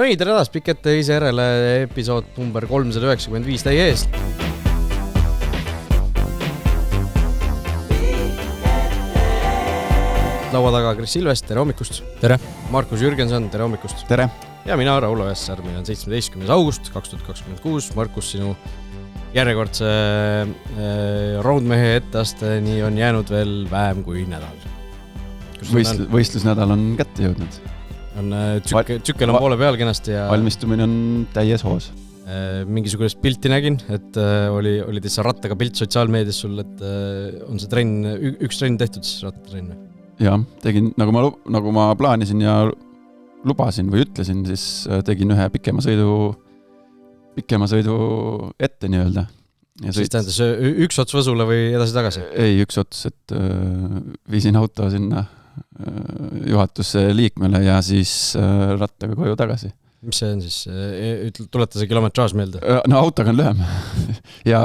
No ei, tere taas, Pikete ise järele episood number 395 teie ees. Laua taga Kris Silvest, tere hommikust. Tere. Markus Jürgenson, tere hommikust. Tere. Ja mina, Raulo Vessar, meil on 17. august 2026. Markus, sinu järjekordse roundmehe etteasteni on jäänud veel vähem kui nädal. Võistlusnädal on kätte jõudnud. Tsükkel on poole peal kenasti ja valmistumine on täies hoos. Mingisugust pilti nägin, et oli teise rattaga pilt sotsiaalmeedias sul, et on see üks trenn tehtud siis rattatrenn? Ja, tegin, nagu ma plaanisin ja lubasin või ütlesin, siis tegin ühe pikema sõidu ette nii-öelda. Siis tähendas üks ots Võsule või edasi-tagasi? Ei, üks ots, et viisin auto sinna juhatuse liikmele ja siis rattaga koju tagasi. Mis see on siis? Tuleta see kilometraaž meelde? No autoga on lühem. Ja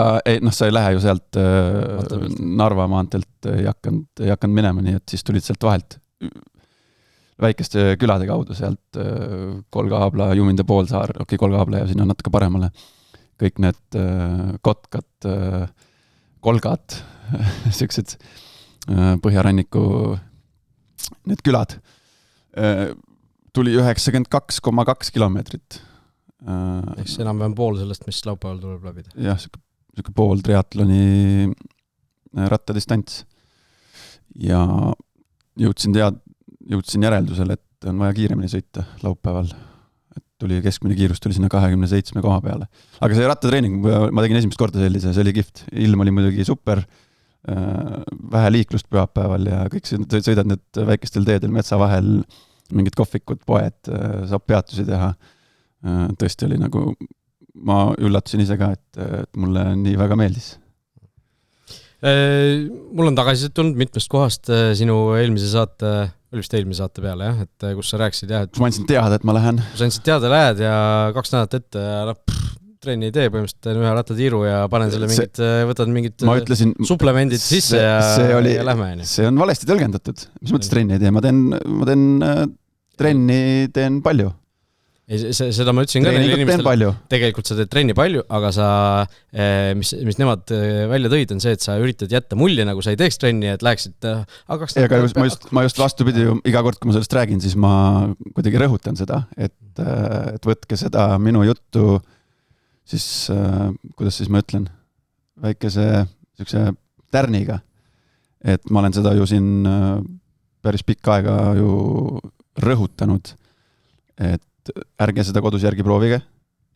sa ei lähe ju sealt Narva maantelt ei hakanud minema, nii et siis tulid sealt vahelt väikeste külade kaudu sealt Kolgahabla, Juminde poolsaar, Kolgahabla ja sinna natuke paremale. Kõik need Kotkad, Kolgad, sellised Põhjaranniku need külad. Tuli 92,2 kilomeetrit. Eks enam-vähem pool sellest, mis laupäeval tuleb läbida. Jah, selline pool triatloni rattadistants. Ja jõudsin järeldusele, et on vaja kiiremini sõita laupäeval. Et tuli keskmine kiirus tuli sinna 27 koha peale. Aga see rattatreening, ma tegin esimest korda sellise, see oli kihvt. Ilm oli muidugi super, vähe liiklust pühapäeval ja kõik sõidad need väikestel teedel metsa vahel, mingid kohvikud, poed, saab peatusi teha. Tõesti oli nagu, ma üllatusin ise ka, et mulle nii väga meeldis. Mul on tagasi tulnud mitmest kohast sinu eelmise saate peale, jah, et kus sa rääkisid, jah, et ma andsin teada, et ma lähen. Sa andsid teada, lähed ja 2 nädalat ette ja trenni ei tee, põhimõtteliselt teen ühe rattatiiru ja panen selle võtad mingid suplemendid sisse ja lähme. See on valesti tõlgendatud. Mis mõttes trenni ei tee? Ma teen palju. Seda ma ütlesin ka neile inimestele. Tegelikult sa teed trenni palju, aga mis nemad välja tõid, on see, et sa üritad jätta mulje, nagu sa ei teeks trenni, et läheksid ma just vastupidi, iga kord, kui ma sellest räägin, siis ma kuidagi rõhutan seda, et võtke seda minu juttu siis, kuidas siis ma ütlen, väikese tärniga. Et ma olen seda ju siin päris pikka aega ju rõhutanud, et ärge seda kodus järgi proovige.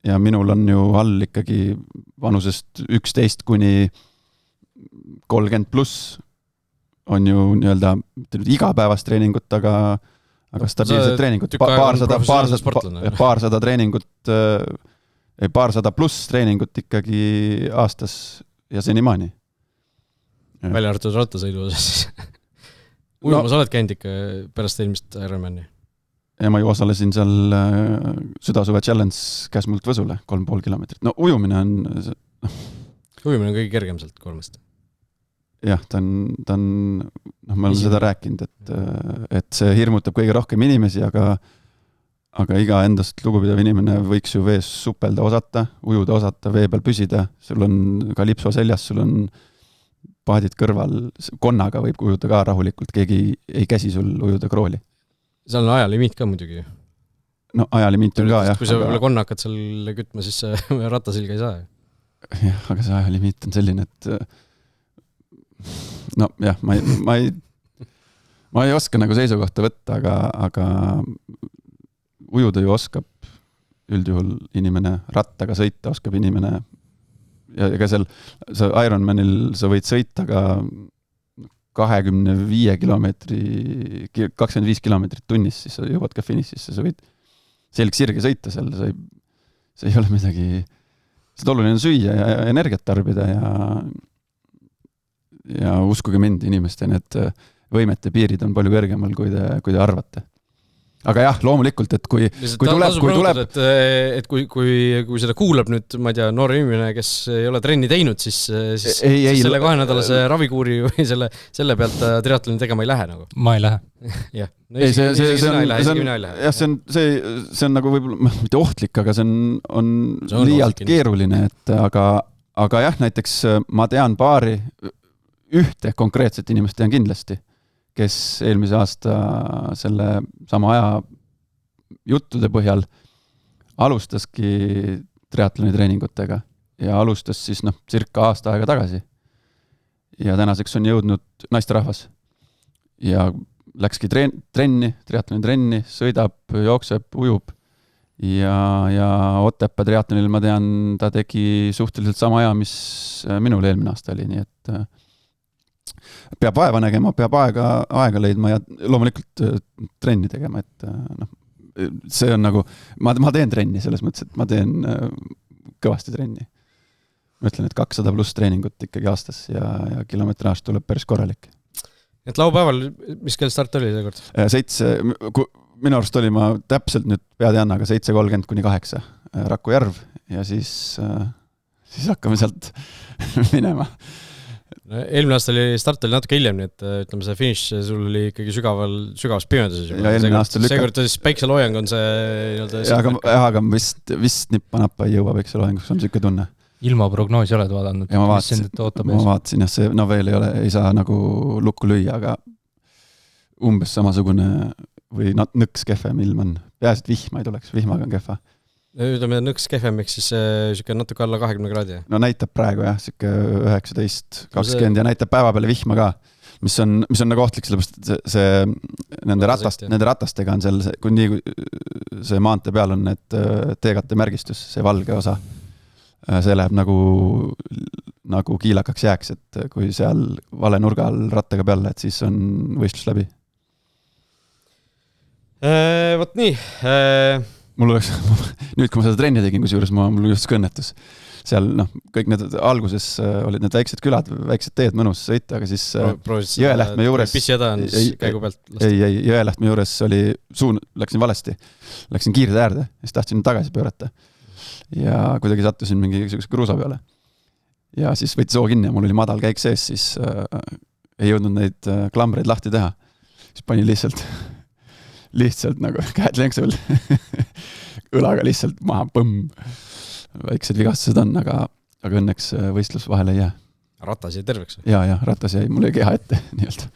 Ja minul on ju all ikkagi vanusest 11 kuni 30 pluss on ju nii-öelda igapäevast treeningut, aga stabiilset treeningut. Paarsada treeningut paarsada pluss treeningut ikkagi aastas ja senimaani. Välja arvatud rattasõidu osas. Ujumas oled käinud ikka pärast eelmist Ironmani? Ja ma ju osalesin seal Südasuve Challenge Käsmult Võsule 3,5 kilomeetrit. No ujumine on kõige kergem sealt kolmest. Jah, ta on ma olen seda rääkinud, et see hirmutab kõige rohkem inimesi, aga iga endast lugupidav inimene võiks ju vees supelda osata, ujuda osata, vee peal püsida. Sul on ka lipso seljas, sul on paadid kõrval, konnaga võib ujuda ka rahulikult, keegi ei käsi sul ujuda krooli. Seal on ajalimiit ka muidugi. No ajalimiit on ka, jah. Kui sa võib-olla konna hakkad seal kütma, siis rattasilga ei saa. Jah, aga see ajalimiit on selline, et no jah, ma ei oska nagu seisukohta võtta, aga ujuda ju oskab üldjuhul inimene, rattaga sõita oskab inimene ja ega seal Ironmanil sa võid sõita ka 25 kilomeetrit tunnis, siis sa jõuad ka finišisse, sa võid selg sirge sõita seal, see ei ole midagi, seda oluline on süüa ja energiat tarbida ja uskuge mind, inimeste need võimete piirid on palju kõrgemal, kui te arvate. aga jah, loomulikult, et kui tuleb... Et kui seda kuulab nüüd, ma ei tea, noor inimene, kes ei ole trenni teinud, siis selle 2 nädalase ravikuuri või selle pealt triatloni tegema ei lähe nagu. Ma ei lähe. Jah, see on nagu võib-olla mitte ohtlik, aga see on liialt keeruline, et aga jah, näiteks ma tean ühte konkreetset inimest tean kindlasti, kes eelmise aasta selle sama aja juttude põhjal alustaski triatloni treeningutega ja alustas siis circa aasta aega tagasi. Ja tänaseks on jõudnud naisterahvas. Ja läkski triatloni trenni, sõidab, jookseb, ujub. Ja Otepää triatlonil ma tean, ta tegi suhteliselt sama aja, mis minul eelmine aasta oli, nii et peab vaeva nägema, peab aega leidma ja loomulikult trenni tegema, et see on nagu, ma teen trenni selles mõttes, et ma teen kõvasti trenni. Ma ütlen, et 200 pluss treeningut ikkagi aastas ja kilometraaž tuleb päris korralik. Et laupäeval, mis kell start oli seekord? 7, minu arust oli ma täpselt nüüd pead aga 7:30–8 Raku järv ja siis hakkame sealt minema. Eelmine aasta start oli natuke hiljem, nii et ütleme see finiš, sul oli ikkagi sügavas pimeduses. Ja eelmine aasta seekord päikseloojang on see... Aga vist nippa-nappa ei jõua päikseloojanguks, on selline tunne. Ilma prognoosi oled vaadanud? Ja ma vaatasin, jah, see veel ei saa nagu lukku lüüa, aga umbes samasugune või nõks kehvem ilm on. Peaasi, et vihma ei tuleks, vihmaga on kehva. Ütleme, nõks kehvem, eks siis natuke alla 20 kraadi. No näitab praegu jah, 19, 20 ja näitab päeva peale vihma ka, mis on nagu ohtlik, sellepärast, et see nende ratastega on seal, kui nii see maantee peal on need teekatte märgistus, see valge osa, see läheb nagu kiilakaks jääks, et kui seal vale nurga all rattaga peale, et siis on võistlus läbi. Võt nii... Mul oleks, nüüd kui ma seda trenni tegin, kus juures mul just kõnnetus. Seal kõik need alguses olid need väiksed külad, väiksed teed mõnus sõita, aga siis Jõelähtme juures... Pissijäda on käigu pealt. Ei, Jõelähtme juures oli läksin valesti. Läksin kiirde äärde, siis tahtsin tagasi pöörata. Ja kuidagi sattusin mingi kruusa peale. Ja siis võttis kinni ja mul oli madal käik sees, siis ei jõudnud neid klambreid lahti teha. Siis panin lihtsalt nagu käed lenksul õlaga lihtsalt maha põmm. Väiksed vigastused on, aga õnneks võistlus vahele ei jää. Ratas jäi terveks? Ja, ratas jäi, mul ei keha ette nii-öelda.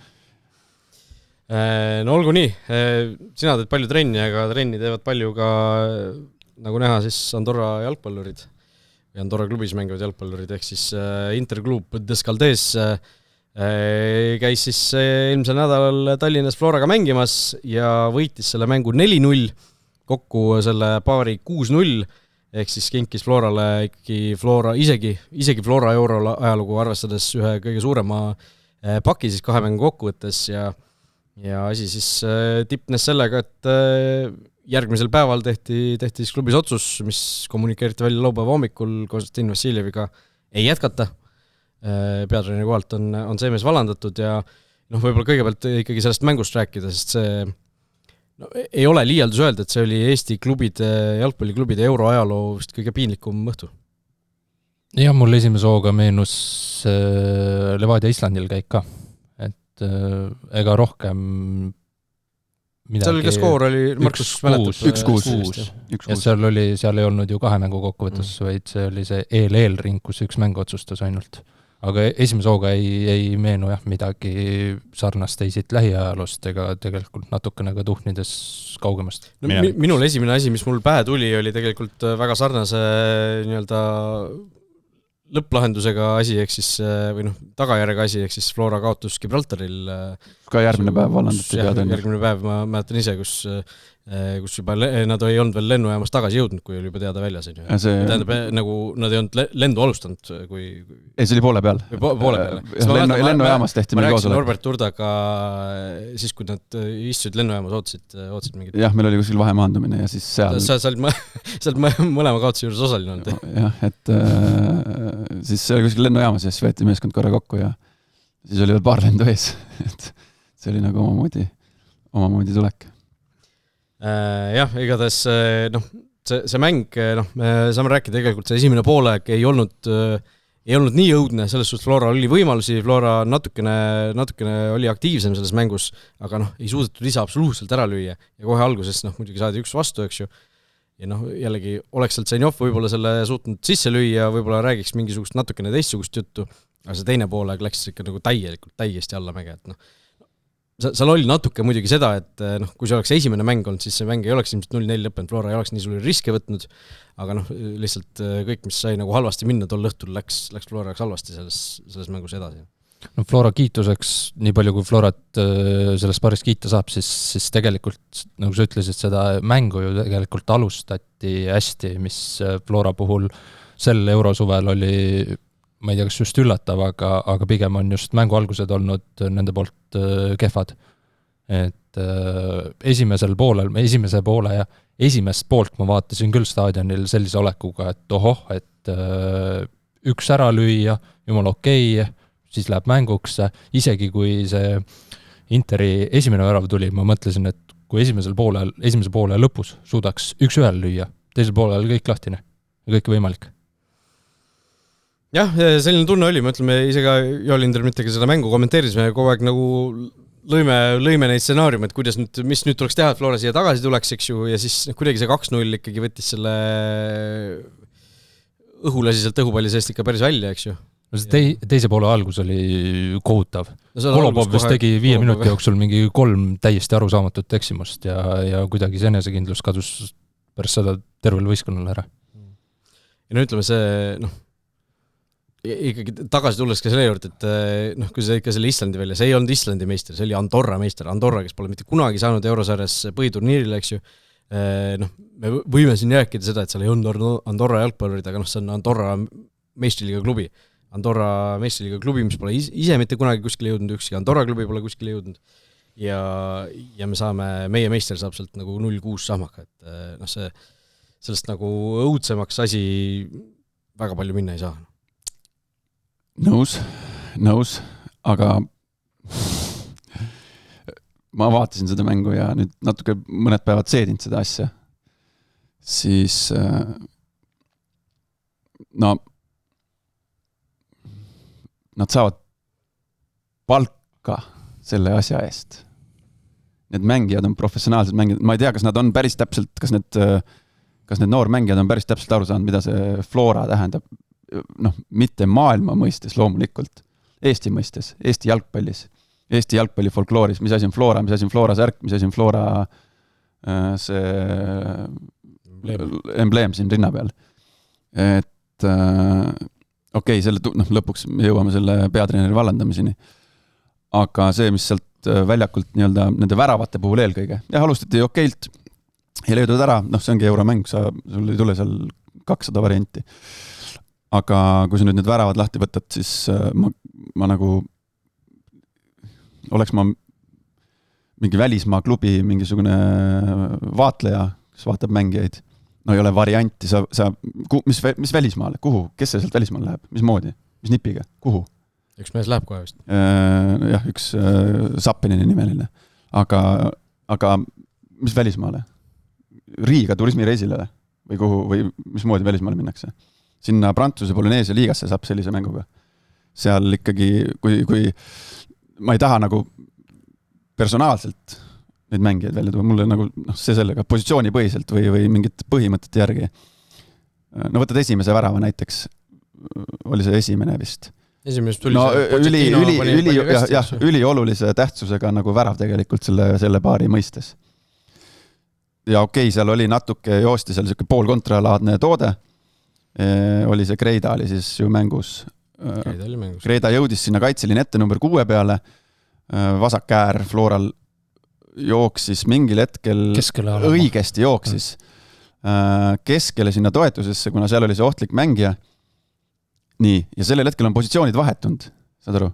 No olgu nii, sina teed palju trenni, aga trenni teevad palju ka, nagu näha, siis Andorra jalgpallurid ja Andorra klubis mängivad jalgpallurid, ehk siis Interklub Descaldes käis siis eelmisel nädalal Tallinnas Floraga mängimas ja võitis selle mängu 4-0, kokku selle paari 6-0, ehk siis kinkis Florale isegi Flora euro ajalugu arvestades ühe kõige suurema paki siis 2 mängu kokkuvõttes ja asi siis tipnes sellega, et järgmisel päeval tehti siis klubis otsus, mis kommunikeeriti välja laupäeva hommikul Konstantin Vassiljeviga ei jätkata. Peatreeneri kohalt on see mees valandatud ja võib-olla kõigepealt ikkagi sellest mängust rääkida, sest see ei ole liialdus öelda, et see oli Eesti jalgpalliklubide euro ajaloo vist kõige piinlikum õhtu. Ja mul esimese hooga meenus Levadia Islandil käik ka, et ega rohkem midagi... Seal ka skoor oli, Markus mäletab? 1-6. Ja seal ei olnud ju 2 mängu kokkuvõttes, vaid see oli see eel-ring, kus 1 mäng otsustas ainult. Aga esimese hooga ei meenu midagi sarnast ei siit lähiajalust ega tegelikult natukene ka tuhnides kaugemast. Minul esimene asi, mis mul pähe tuli, oli tegelikult väga sarnase nii-öelda lõpplahendusega asi, ehk siis, või tagajärjega asi, ehk siis Flora kaotus Gibraltaril. Ka järgmine päev vallandati pead. Järgmine päev, ma mäletan ise, kus juba nad ei olnud veel lennujaamas tagasi jõudnud, kui oli juba teada väljas. Tähendab, nagu nad ei olnud lendu alustanud. Ei, see oli poole peal. Lennujaamas tehti meil koosolek. Ma rääkisin Norbert Urdaga siis, kui nad istusid lennujaamas, ootsid mingit... Jah, meil oli kuskil vahemaandumine ja siis seal... Sealt mõlema kaotuse juures osaline olnud. Jah, et siis see oli kuskil lennujaamas ja siis võeti meeskond korra kokku ja siis oli veel paar lendu ees. See oli nagu omamoodi tulek. Jah, igatahes noh, see mäng, noh, me saame rääkida tegelikult, see esimene poolaeg ei olnud nii õudne, selles suhtes Flora oli võimalusi, Flora natukene oli aktiivsem selles mängus, aga noh, ei suudetud lisa absoluutselt ära lüüa ja kohe alguses noh, muidugi saadi üks vastu, eks ju, ja noh, jällegi oleks sealt Zenjov võib-olla selle suutnud sisse lüüa, võib-olla räägiks mingisugust natukene teistsugust juttu, aga see teine poolaeg läks ikka nagu täiesti allamäge, et noh, seal oli natuke muidugi seda, et noh, kui see oleks esimene mäng olnud, siis see mäng ei oleks ilmselt 0-4 lõppenud, Flora ei oleks nii suuri riske võtnud, aga noh, lihtsalt kõik, mis sai nagu halvasti minna tol õhtul, läks Flora jaoks halvasti selles mängus edasi. No Flora kiituseks, nii palju kui Florat selles paaris kiita saab, siis tegelikult, nagu sa ütlesid, seda mängu ju tegelikult alustati hästi, mis Flora puhul sel eurosuvel oli, ma ei tea, kas just üllatav, aga pigem on just mängu algused olnud nende poolt kehvad. Et esimese poole ja esimest poolt ma vaatasin küll staadionil sellise olekuga, et ohoh, et üks ära lüüa, jumal okei, siis läheb mänguks, isegi kui see Interi esimene värav tuli, ma mõtlesin, et kui esimese poole lõpus suudaks üks-ühel lüüa, teisel poolel kõik lahtine ja kõik võimalik. Jah, selline tunne oli, me ütleme, isegi Jolinder mittegi seda mängu kommenteerisime kogu aeg nagu lõime neid stsenaariume, et mis nüüd tuleks teha, et Flora siia tagasi tuleks, eks ju, ja siis kuidagi see 2-0 ikkagi võttis selle õhulasi sealt õhupalli seest ikka päris välja, eks ju. No see teise poole algus oli kohutav. Kolobov vist tegi 5 minuti jooksul mingi 3 täiesti arusaamatut eksimust ja kuidagi see enesekindlus kadus pärast seda tervel võistkonnal ära. Ja no ütleme see, noh, ikkagi tagasi tulles ka selle juurde, et noh, kui see ikka selle Islandi välja, see ei olnud Islandi meister, see oli Andorra meister, Andorra, kes pole mitte kunagi saanud eurosarjas põhiturniirile, eks ju, noh, me võime siin rääkida seda, et seal ei olnud Andorra jalgpallurid, aga noh, see on Andorra meistriliiga klubi, mis pole ise mitte kunagi kuskile jõudnud, ükski Andorra klubi pole kuskile jõudnud ja meie meister saab sealt nagu 0-6 sahmaka, et noh, sellest nagu õudsemaks asi väga palju minna ei saa. Nõus, aga ma vaatasin seda mängu ja nüüd natuke mõned päevad seedinud seda asja, siis no nad saavad palka selle asja eest. Need mängijad on professionaalsed mängijad, ma ei tea, kas nad on päris täpselt, kas need noormängijad on päris täpselt aru saanud, mida see Flora tähendab, noh, mitte maailma mõistes loomulikult, Eesti mõistes, Eesti jalgpallis, Eesti jalgpalli folklooris, mis asi on Flora, mis asi on Flora särk, mis asi on Flora see embleem siin rinna peal. Et okei, lõpuks me jõuame selle peatreeneri vallandamiseni, aga see, mis sealt väljakult nii-öelda nende väravate puhul eelkõige, alustati okeilt ja löödud ära, noh, see ongi euromäng, sul ei tule seal 200 varianti. Aga kui sa nüüd need väravad lahti võtad, siis ma nagu oleks ma mingi välismaa klubi mingisugune vaatleja, kes vaatab mängijaid, no ei ole varianti, mis välismaale, kuhu, kes see sealt välismaale läheb, mismoodi, mis nipiga, kuhu? Üks mees läheb kohe vist. Jah, üks Sappenini nimeline, aga mis välismaale? Riiga turismireisile või kuhu, või mismoodi välismaale minnakse? Sinna Prantsuse Poloneesia liigasse saab sellise mänguga. Seal ikkagi, kui ma ei taha nagu personaalselt neid mängijaid välja tuua, mulle nagu see sellega positsioonipõhiselt või mingit põhimõtete järgi. No võtad esimese värava näiteks, oli see esimene vist. Esimesest tuli no, üliolulise tähtsusega nagu värav tegelikult selle paari mõistes. Ja okei, seal oli natuke joosti seal selline poolkontralaadne toode, oli see Kreida oli siis ju mängus. Kreida jõudis sinna kaitseline ette number 6 peale, vasak äär Floral jooksis mingil hetkel õigesti jooksis keskele sinna toetusesse, kuna seal oli see ohtlik mängija. Nii, ja sellel hetkel on positsioonid vahetunud, saad aru?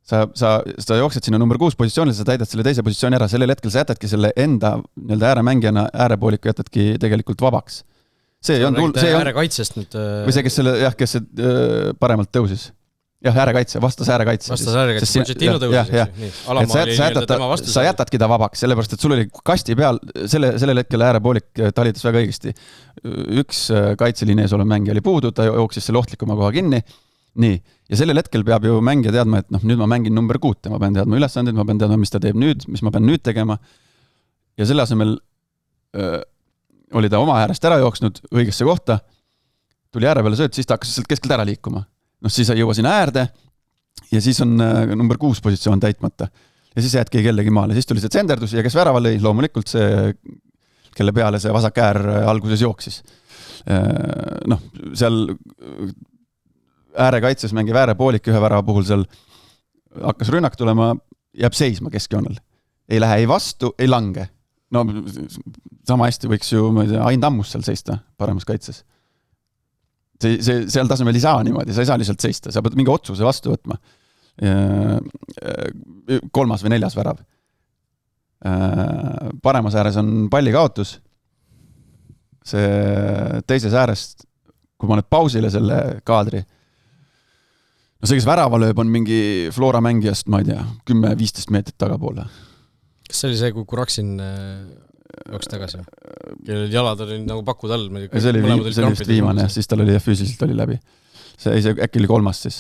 Sa jooksed sinna number 6 positsioonil, sa täidad selle teise positsiooni ära, sellel hetkel sa jätadki selle enda ääremängijana äärepooliku jätadki tegelikult vabaks. See on äärekaitsest nüüd. Või see, kes paremalt tõusis. jah, äärekaitse, vastas äärekaitse. Vastas äärekaitse, Pochettino tõusis, sa jätadki ta vabaks, sellepärast, et sul oli kasti peal, sellel hetkel äärepoolik talitas väga õigesti. Üks kaitseliini ees olev mängija oli puudu, ta jooksis selle ohtlikuma koha kinni. Nii, ja sellel hetkel peab ju mängija teadma, et nüüd ma mängin number 6, ma pean teadma ülesandid, ma pean teadma, mis ta teeb nüüd, mis ma pean nüüd tegema. Ja selle asemel oli ta oma äärest ära jooksnud õigesse kohta, tuli ääre peale sööt, siis ta hakkas sealt keskelt ära liikuma. Siis ei jõua sinna äärde ja siis on number 6 positsioon täitmata. Ja siis jäädki kellegi maale. Siis tuli see tsenderdus ja kes värava lõi, loomulikult see, kelle peale see vasak äär alguses jooksis. Seal äärekaitses mängib äärepoolik ühe värava puhul seal hakkas rünnak tulema, jääb seisma keskjoonel. Ei lähe ei vastu, ei lange. Sama hästi võiks ju Ain Tammus seal seista paremas kaitses. Seal tasemel ei saa niimoodi, sa ei saa lihtsalt seista, sa pead mingi otsuse vastu võtma. 3. või 4. värav. Paremas ääres on palli kaotus. See teises äärest, kui ma nüüd pausile selle kaadri, see, kes värava lööb, on mingi Flora mängijast, ma ei tea, 10-15 meetrit tagapoole. Kas see oli see, kui Kuraksin jooks tagasi? Kellel jalad oli nagu pakud all. See oli vist viimane, siis tal oli füüsiliselt oli läbi. See äkki oli 3. siis.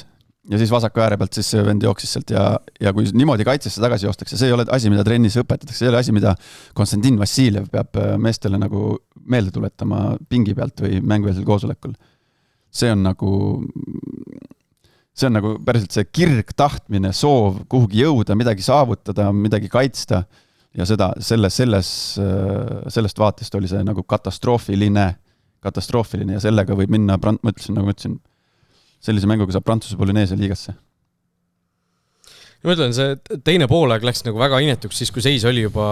Ja siis vasaku ääre pealt siis vend jooksis sealt ja kui niimoodi kaitsesse tagasi joostakse, see ei ole asi, mida trennis õpetatakse, see ei ole asi, mida Konstantin Vassiljev peab meestele nagu meelde tuletama pingi pealt või mänguvälisel koosolekul. See on nagu päriselt see kirg, tahtmine, soov kuhugi jõuda, midagi saavutada, midagi kaitsta ja sellest vaatest oli see nagu katastroofiline ja sellega võib minna, ma ütlesin, sellise mänguga saab Prantsuse Polüneesia liigasse. Ma ütlen, see teine poolaeg läks nagu väga inetuks, siis kui seis oli juba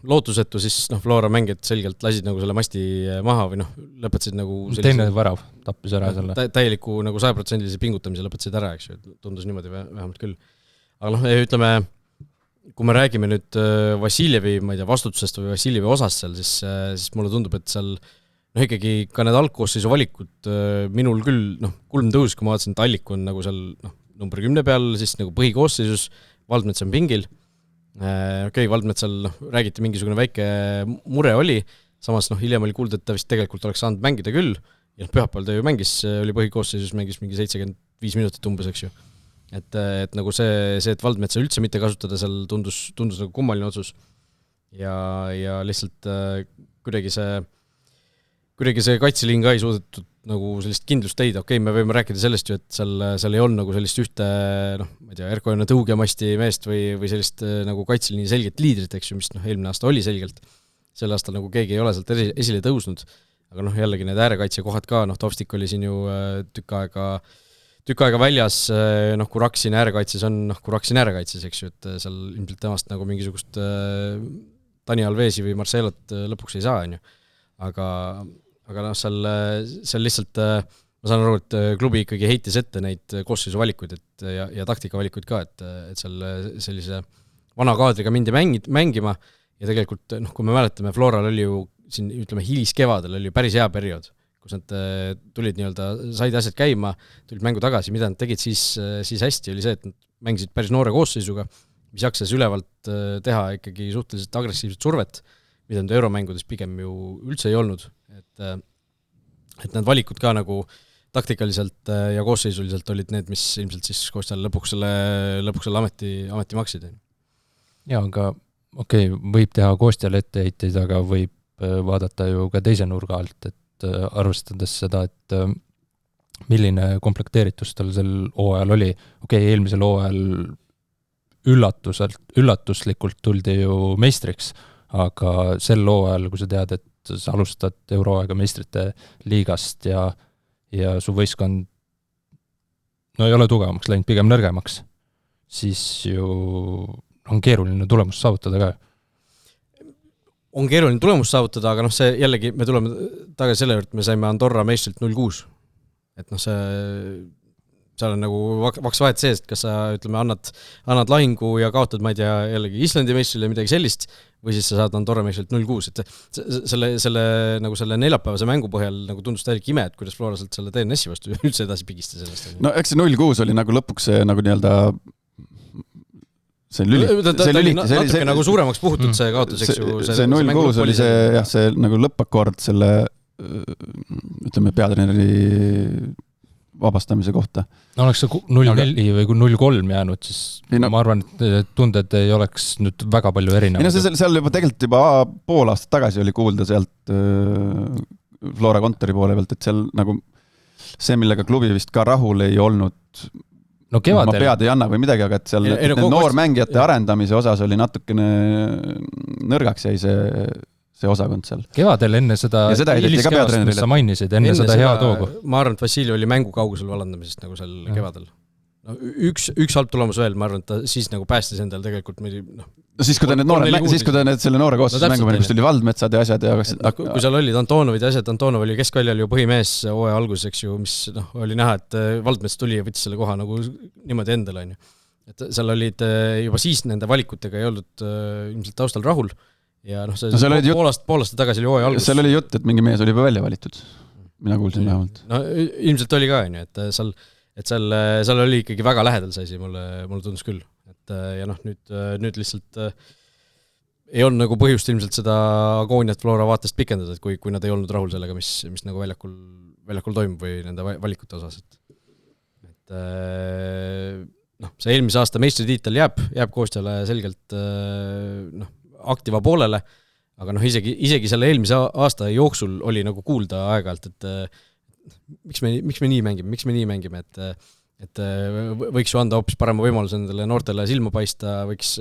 lootusetu, siis Flora mängijad selgelt lasid nagu selle masti maha või lõpetasid nagu teine värav tappis ära selle. Täieliku nagu 100% pingutamise lõpetasid ära, eks ju, tundus niimoodi vähemalt küll. Aga ütleme, kui me räägime nüüd Vassiljevi, ma ei tea, vastutusest või Vassiljevi osast seal, siis mulle tundub, et seal ikkagi ka need algkoosseisu valikud minul küll, kulm tõus, kui ma vaatasin, et Allik on nagu seal number 10 peal, siis nagu põhikoosseisus, Valdmets on pingil. Valdmetsal räägiti mingisugune väike mure oli, samas hiljem oli kuulda, et ta vist tegelikult oleks saanud mängida küll, ja pühapäeval ta ju mängis, oli põhikoosseisus, mängis mingi 75 minutit umbes, eks ju. Et nagu see, et Valdmetsa üldse mitte kasutada, seal tundus nagu kummaline otsus ja lihtsalt kuidagi see kaitseliin ka ei suudetud nagu sellist kindlust teida. Me võime rääkida sellest ju, et seal ei olnud nagu sellist ühte, ma ei tea, Erko-Jone tõugemasti meest või sellist nagu kaitseliini selget liidrit, eks ju, mis eelmine aasta oli selgelt. Sel aastal nagu keegi ei ole sealt esile tõusnud, aga jällegi need äärekaitsekohad ka, Tovstik oli siin ju tükk aega väljas, Kuraksin äärekaitses on, Kuraksin äärekaitses, eks ju, et seal ilmselt temast nagu mingisugust Tani Alvesi või Marcelot lõpuks ei saa, on ju. Aga seal lihtsalt, ma saan aru, et klubi ikkagi heitis ette neid koosseisu valikuid ja taktika valikuid ka, et seal sellise vana kaadriga mindi mängima ja tegelikult, kui me mäletame, Floral oli ju siin, ütleme, hiliskevadel oli ju päris hea periood, kus nad tulid said asjad käima, tulid mängu tagasi, mida nad tegid siis hästi, oli see, et nad mängisid päris noore koosseisuga, mis jaksas ülevalt teha ikkagi suhteliselt agressiivset survet, mida nüüd euromängudes pigem ju üldse ei olnud, et need valikud ka nagu taktikaliselt ja koosseisuliselt olid need, mis ilmselt siis Kostjal lõpuks selle ameti maksid. Jaa, aga võib teha Kostjale etteheiteid, aga võib vaadata ju ka teise nurga alt, et arvestades seda, et milline komplekteeritus tal sel hooajal oli. Eelmisel hooajal üllatuslikult tuldi ju meistriks, aga sel hooajal, kui sa tead, et sa alustad euroaega meistrite liigast ja su võistkond ei ole tugevamaks läinud, pigem nõrgemaks, siis ju on keeruline tulemus saavutada ka. On keeruline tulemus saavutada, aga see jällegi, me tuleme tagasi selle, et me saime Andorra meistrilt 0-6. Et see seal on nagu vaks vahet sees, et kas sa, ütleme, annad lahingu ja kaotad, ma ei tea, jällegi Islandi meistrile midagi sellist, või siis sa saad Andorra meistrilt 0-6, et selle neljapäevase mängu põhjal nagu tundus täielik ime, et kuidas Flora sealt selle TNS-i vastu üldse edasi pigista sellest. No eks see 0-6 oli nagu lõpuks see nagu nii-öelda see lüliti. Natuke nagu suuremaks puhutud see kaotus, eks ju. See 0-6 oli see nagu lõppakord selle, ütleme, peatreeneri vabastamise kohta. No oleks see 0-4 või 0-3 jäänud, siis ma arvan, et tunded ei oleks nüüd väga palju erinevad. Seal juba pool aastat tagasi oli kuulda sealt Flora kontori poole pealt, et seal nagu see, millega klubi vist ka rahul ei olnud, no kevadel. Ma pead ei anna või midagi, aga et seal noormängijate arendamise osas oli natukene nõrgaks jäi see osakond seal. Kevadel enne seda hiliskevast, mis sa mainisid, enne seda hea toogu. Ma arvan, et Vassiljev oli mängu kaugusel vallandamisest nagu seal kevadel. No, üks halb tulemus veel, ma arvan, et ta siis nagu päästis endal tegelikult siis kui ta selle noore koostas mängu, kus tuli Valdmetsad ja asjad kui seal olid Antonovid ja asjad, Antonov oli keskväljal ju põhimees hooaja alguses, eks ju, mis oli näha, et Valdmets tuli ja võttis selle koha nagu niimoodi endale, on ju. Et seal olid juba siis nende valikutega ei olnud ilmselt taustal rahul ja poolast tagasi oli hooaja alguses. Seal oli jutt, et mingi mees oli juba välja valitud. Mina kuulsin vähemalt. No ilmselt oli ka, on ju, et seal oli ikkagi väga lähedal see asi, mulle tundus küll. Ja nüüd lihtsalt ei olnud nagu põhjust ilmselt seda agooniat Flora vaatest pikendada, et kui nad ei olnud rahul sellega, mis nagu väljakul toimub või nende valikute osas. See eelmise aasta meistritiitel jääb koostjale selgelt aktiva poolele, aga isegi selle eelmise aasta jooksul oli nagu kuulda aeg-ajalt, et miks me nii mängime, et võiks ju anda hoopis parema võimaluse nendele noortele silma paista, võiks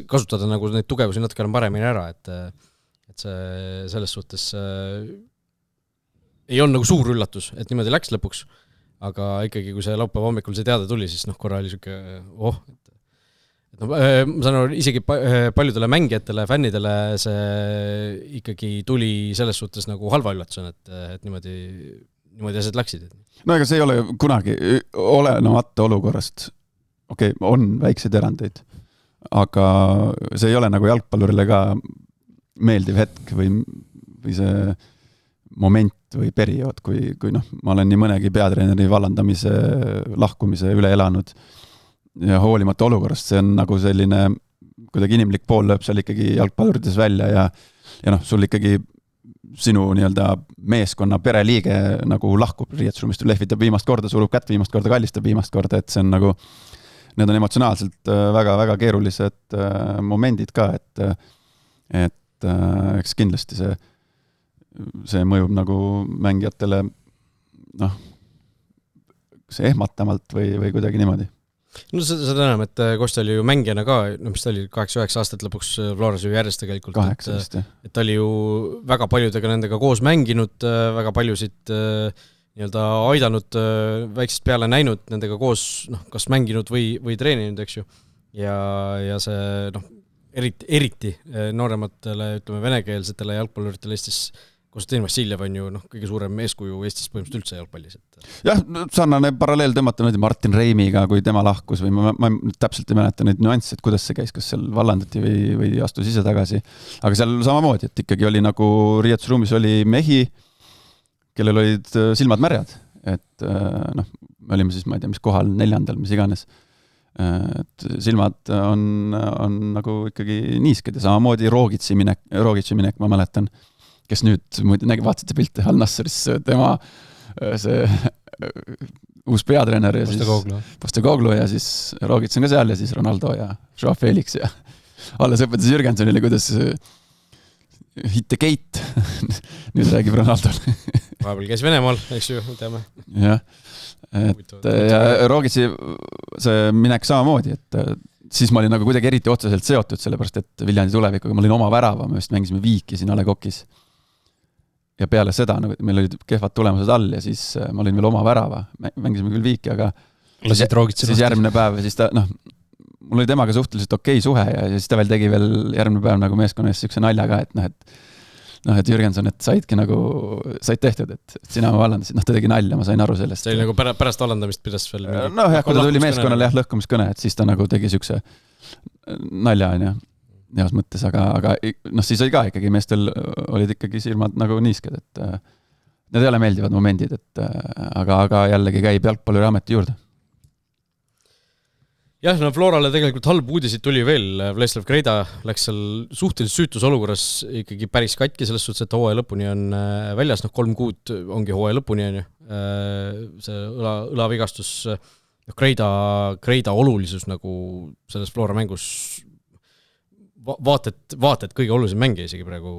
kasutada nagu neid tugevusi natuke paremini ära, et see selles suhtes ei olnud nagu suur üllatus, et niimoodi läks lõpuks, aga ikkagi, kui see laupäeva hommikul see teada tuli, siis korra oli siuke ma saan aru, isegi paljudele mängijatele, fännidele see ikkagi tuli selles suhtes nagu halva üllatusena, et niimoodi asjad läksid. No ega see ei ole kunagi olenemata olukorrast. Okei, on väikseid erandeid, aga see ei ole nagu jalgpallurile ka meeldiv hetk või see moment või periood, kui ma olen nii mõnegi peatreeneri vallandamise, lahkumise üle elanud ja hoolimata olukorrast, see on nagu selline kuidagi inimlik pool lööb seal ikkagi jalgpallurides välja ja sul ikkagi sinu nii-öelda meeskonna pereliige nagu lahkub riietusruumist, lehvitab viimast korda, surub kätt viimast korda, kallistab viimast korda, et see on nagu, need on emotsionaalselt väga-väga keerulised momendid ka, et eks kindlasti see mõjub nagu mängijatele see ehmatamalt või kuidagi niimoodi. No seda enam, et Kostja oli ju mängijana ka, mis ta oli 8-9 aastat lõpuks Floras ju järjest tegelikult, 8, et ta oli ju väga paljudega nendega koos mänginud, väga paljusid nii-öelda aidanud, väiksest peale näinud, nendega koos kas mänginud või treeninud, eks ju, ja see eriti noorematele, ütleme, venekeelsetele jalgpalluritele Eestis Konstantin Vassiljev on ju kõige suurem eeskuju Eestis põhimõtteliselt üldse jalgpallis. Jah, sarnane paralleel tõmmata Martin Reimiga, kui tema lahkus või ma täpselt ei mäleta neid nüansse, et kuidas see käis, kas seal vallandati või astus ise tagasi. Aga seal samamoodi, et ikkagi oli nagu riietusruumis oli mehi, kellel olid silmad märjad. Et me olime siis, ma ei tea, mis kohal, 4., mis iganes. Et silmad on nagu ikkagi niisked ja samamoodi Rogitsi minek, ma mäletan, kes nüüd vaatasite pilte Al-Nasseris, tema see uus peatreener ja Postecoglou ja siis Rogits on ka seal ja siis Ronaldo ja Joao Felix ja alles õpetas Jürgensonile, kuidas hit the gate nüüd räägib Ronaldo. Vahepeal käis Venemaal, eks ju, teame. Jah, ja Rogitsi see minek samamoodi, et siis ma olin nagu kuidagi eriti otseselt seotud, sellepärast et Viljandi tulevikuga ma olin oma värava, me vist mängisime Viiki siin A Le Coq'is. Ja peale seda, meil olid kehvad tulemused all ja siis ma olin veel oma värava, mängisime küll Viiki, aga siis järgmine päev ja siis ta, mul oli temaga suhteliselt okei suhe ja siis ta veel tegi veel järgmine päev nagu meeskonna ees siukse nalja ka, et et Jürgenson, et said tehtud, et sina vallandasid, ta tegi nalja, ma sain aru sellest. See oli nagu pärast vallandamist pidas veel kui ta tuli meeskonnale lõhkumiskõne, et siis ta nagu tegi siukse nalja, on ju, heas mõttes, aga siis oli ka ikkagi, meestel olid ikkagi silmad nagu niisked, et need ei ole meeldivad momendid, et aga jällegi käib jalgpalluri ameti juurde. Jah, Florale tegelikult halb uudisid tuli veel, Vladislav Kreida läks seal suhteliselt süütus olukorras ikkagi päris katki, selles suhtes, et hooaja lõpuni on väljas, 3 kuud ongi hooaja lõpuni, on ju, see õlavigastus, Kreida olulisus nagu selles Flora mängus vaated kõige olulisem mängija isegi praegu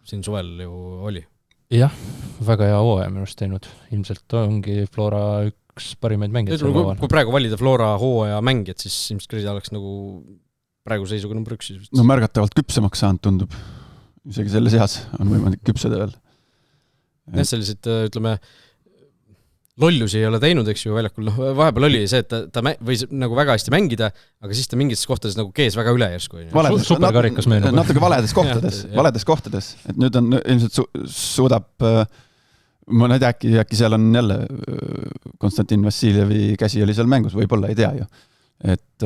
siin suvel ju oli. Jah, väga hea hooaja minu arust teinud, ilmselt ongi Flora üks parimaid mängijad. Kui praegu valida Flora hooaja mängijad, siis ilmselt Kreida oleks nagu praegu seisuga number 1. No märgatavalt küpsemaks saanud tundub. Isegi selles eas on võimalik küpseda veel. Sellised, ütleme, lollusi ei ole teinud, eks ju, väljakul. Vahepeal oli see, et ta võis nagu väga hästi mängida, aga siis ta mingites kohtades nagu kees väga üle järsku. Superkarikas meenub. Natuke valedes kohtades. Et nüüd on ilmselt suudab... Ma näed, äkki seal on jälle Konstantin Vassiljevi käsi oli seal mängus, võib-olla ei tea ju. Et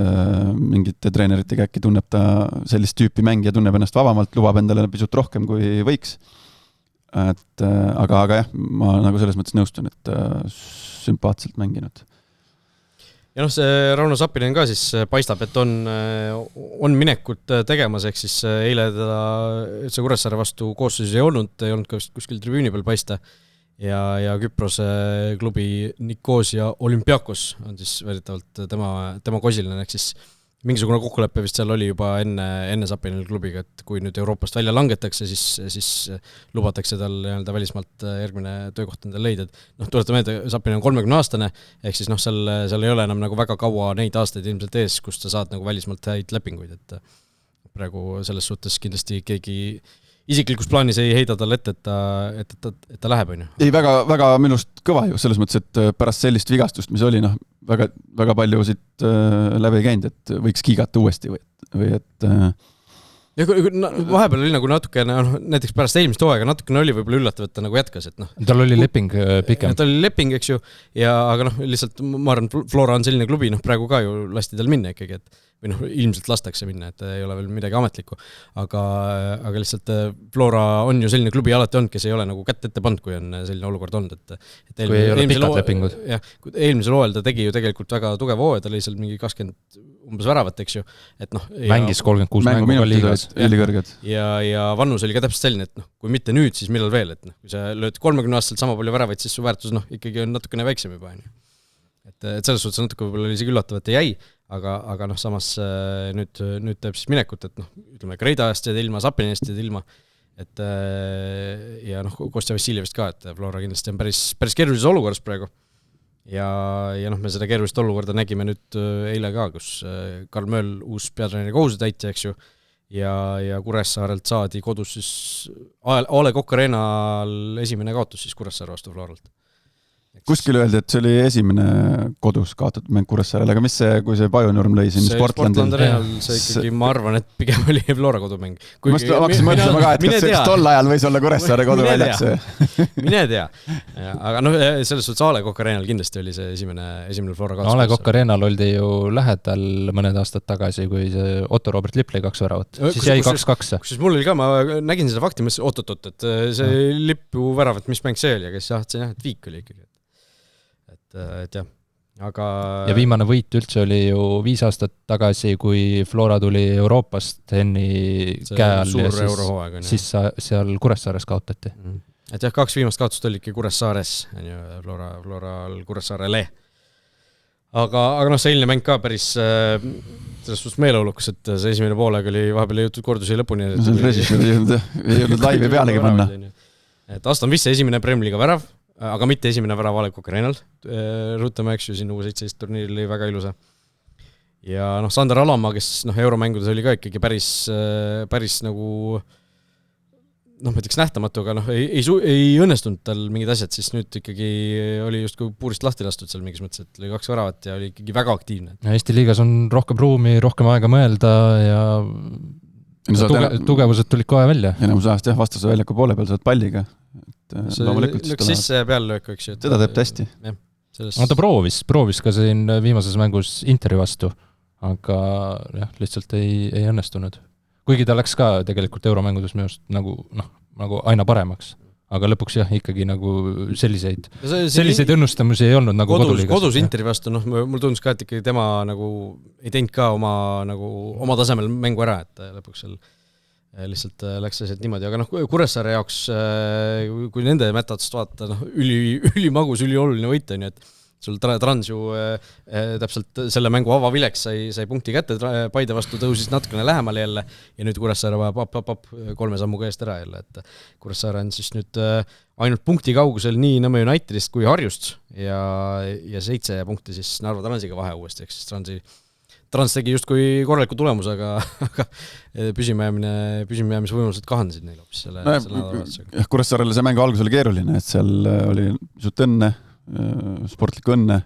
mingite treeneritega äkki tunneb ta sellist tüüpi mängija, tunneb ennast vabamalt, lubab endale pisut rohkem kui võiks. Aga jah, ma nagu selles mõttes nõustun, et sümpaatselt mänginud. Ja see Rauno Sappinen ka siis paistab, et on minekut tegemas, ehk siis eile see Kuressaare vastu koosseisus ei olnud ka kuskil tribüüni peal paista. Ja Küprose klubi Nikosia Olympiakos on siis väidetavalt tema kosilane, ehk siis mingisugune kokkulepe vist seal oli juba enne Sapinel klubiga, et kui nüüd Euroopast välja langetakse, siis lubatakse tal välismaalt järgmine töökoht endale leida. Tuletan meelde, Sapinen on 30-aastane, ehk siis seal ei ole enam nagu väga kaua neid aastaid ilmselt ees, kus ta saad nagu välismaalt häid lepinguid, et praegu selles suhtes kindlasti keegi isiklikus plaanis ei heida tal ette, et ta läheb, on ju. Ei, väga minust kõva ju, selles mõttes, et pärast sellist vigastust, mis oli, väga palju siit läbi käinud, et võiks kiigata uuesti või et... Ja vahepeal oli nagu natukene, näiteks pärast eelmist hooaega natukene oli võib-olla üllatav, et ta nagu jätkas, et tal oli leping pikem. Tal oli leping, eks ju, aga lihtsalt ma arvan, Flora on selline klubi, praegu ka ju lasti tal minna ikkagi, et või ilmselt lastakse minna, et ei ole veel midagi ametlikku, aga lihtsalt Flora on ju selline klubi alati olnud, kes ei ole nagu kätt ette pannud, kui on selline olukord olnud, et kui ei ole pikad lepingud. Jah, eelmisel hooajal ta tegi ju tegelikult väga tugev hooaja, ta oli seal mingi 20 umbes väravat, eks ju, et mängis 36 mängu ka liigas. Ja Vannus oli ka täpselt selline, et kui mitte nüüd, siis millal veel, et kui sa lööd 30-aastaselt sama palju väravaid, siis su väärtus ikkagi on natukene väiksem juba, et selles suhtes natuke võib-olla oli isegi üllatav, et jäi, aga samas nüüd teeb siis minekut, et ütleme, Kreida eest jäid ilma, Sapini eest jäid ilma, et ja Kostja Vassiljevist ka, et Flora kindlasti on päris keerulises olukorras praegu. Ja me seda keerulist olukorda nägime nüüd eile ka, kus Karl Möll, uus peatreeneri kohusetäitja, eks ju, ja Kuressaarelt saadi kodus siis Ale Kokk Areenal esimene kaotus siis Kuressaare vastu Floralt. Kuskil öeldi, et see oli esimene kodus kaotatud mäng Kuressaarele, aga mis see, kui see Pajunurm lõi siin Sportlandil? See ikkagi, ma arvan, et pigem oli Flora kodumäng. Ma hakkasin mõtlema ka, et kas see tol ajal võis olla Kuressaare koduväljaks. Mine tea. Aga selles suhtes Ale Kokk Areenal kindlasti oli see esimene Flora kaotus. Ale Kokk Areenal oldi ju lähedal mõned aastad tagasi, kui see Otto Robert Lipp lõi 2 väravat. Siis jäi 2-2. Kus mul oli ka, ma nägin seda fakti, mõtlesin, oot, et see Lippu väravat, mis mäng see oli, ja kes jahtsin, et Viik oli ikkagi. Et jah, aga... Ja viimane võit üldse oli ju 5 aastat tagasi, kui Flora tuli Euroopast Henni käe all ja siis seal Kuressaares kaotati. Et jah, 2 viimast kaotust olidki Kuressaares, Floral Kuressaarele. Aga see eilne mäng ka päris selles suhtes meeleolukas, et see esimene poolega oli vahepeal jõutud kordusi lõpuni. Ei jõudnud laivi pealegi panna. Et Aston Visse esimene Premier League värav, aga mitte esimene värav Ale Kokk Areenal. Rutame, eks ju, siin U17 turniiril oli väga ilusa. Ja Sander Alamaa, kes euromängudes oli ka ikkagi päris nagu ma ütleks nähtamatu, aga ei õnnestunud tal mingid asjad, siis nüüd ikkagi oli just kui puurist lahti lastud seal mingis mõttes, et oli 2 väravat ja oli ikkagi väga aktiivne. Eesti liigas on rohkem ruumi, rohkem aega mõelda ja Tugevused tulid kohe välja. Enamus ajast vastase väljaku poole peal saad palliga. Lõks sisse peallöök, eks ju. Seda teeb hästi. Ta proovis ka siin viimases mängus Interi vastu, aga jah, lihtsalt ei õnnestunud. Kuigi ta läks ka tegelikult euromängudes minu arust nagu aina paremaks. Aga lõpuks jah, ikkagi nagu selliseid õnnustamusi ei olnud nagu koduliigas. Kodus Interi vastu, mul tundus ka, et ikkagi tema nagu ei teinud ka oma tasemel mängu ära, et lõpuks seal lihtsalt läks asjad niimoodi, aga Kuressaare jaoks, kui nende metatsust vaadata, ülimagus, ülioluline võit on ju, et sul Trans ju täpselt selle mängu avavileks sai punkti kätte, Paide vastu tõusis natukene lähemale jälle ja nüüd Kuressaare vajab 3 sammuga eest ära jälle, et Kuressaare on siis nüüd ainult punkti kaugusel nii Nõmme Unitedist kui Harjust ja 7 punkti siis Narva Transiga vahe uuesti, eks siis Trans tegi just kui korraliku tulemus, aga püsimajäämise võimalused kahandasid neil hoopis selle nädalavahetusega. Kuressaarele see mängu algus oli keeruline, et seal oli pisut õnne, sportlikku õnne,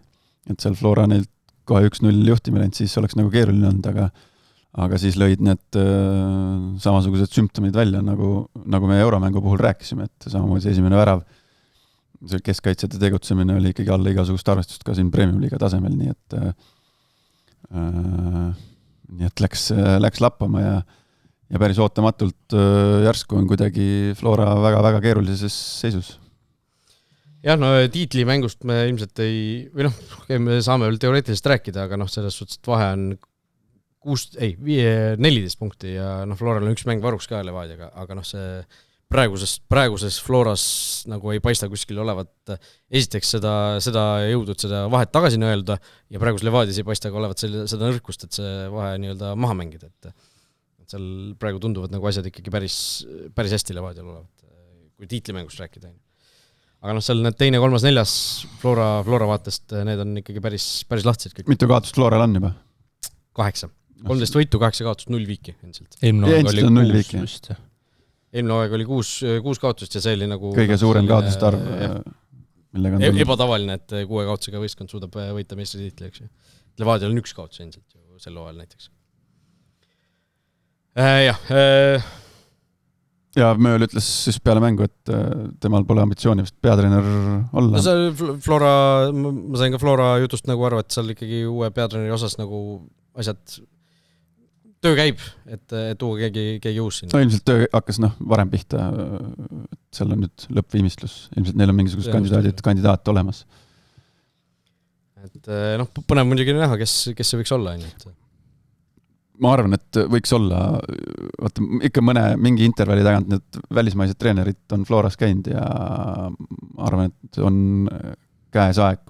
et seal Flora neilt kohe 1-0 juhtimine, et siis oleks nagu keeruline olnud, aga siis lõid need samasugused sümptomid välja, nagu me euromängu puhul rääkisime, et samamoodi esimene värav, see keskkaitsjate tegutsemine oli ikkagi alla igasugust arvestust ka siin Premium-liiga tasemel, nii et läks lappama ja päris ootamatult järsku on kuidagi Flora väga-väga keerulises seisus. Jah, tiitlimängust me ilmselt me saame veel teoreetiliselt rääkida, aga selles suhtes, et vahe on 14 punkti ja Floral on 1 mäng varuks ka Levadiaga, aga see praeguses Floras nagu ei paista kuskil olevat esiteks seda jõudnud seda vahet tagasi nõelda ja praegus Levadias ei paista ka olevat seda nõrkust, et see vahe nii-öelda maha mängida, et seal praegu tunduvad nagu asjad ikkagi päris hästi Levadial olevat, kui tiitlimängust rääkida. Aga seal need 2., 3., 4. Flora vaatest, need on ikkagi päris lahtised kõik. Mitu kaotust Floral on juba? 8. 13 võitu, 8 kaotust, 0 viiki. Eelmine aeg oli 6 vist. Eelmine aeg oli 6 kaotust ja see oli nagu kõige suurem kaotuste arv, millega on ebatavaline, et 6 kaotusega võistkond suudab võita meistritiitli, eks ju. Levadial on 1 kaotus endiselt ju sel hooajal näiteks. Ja Mööl ütles siis peale mängu, et temal pole ambitsiooni vist peatreener olla. Flora, ma sain ka Flora jutust nagu arva, et seal ikkagi uue peatreeneri osas nagu asjad töö käib, et tuua keegi uus sinna. Ilmselt töö hakkas varem pihta, et seal on nüüd lõppviimistlus. Ilmselt neil on mingisugused kandidaat olemas. Et põnev muidugi näha, kes see võiks olla. Ma arvan, et võiks olla, ikka mingi intervalli tagant need välismaised treenerid on Floras käinud ja ma arvan, et on käes aeg,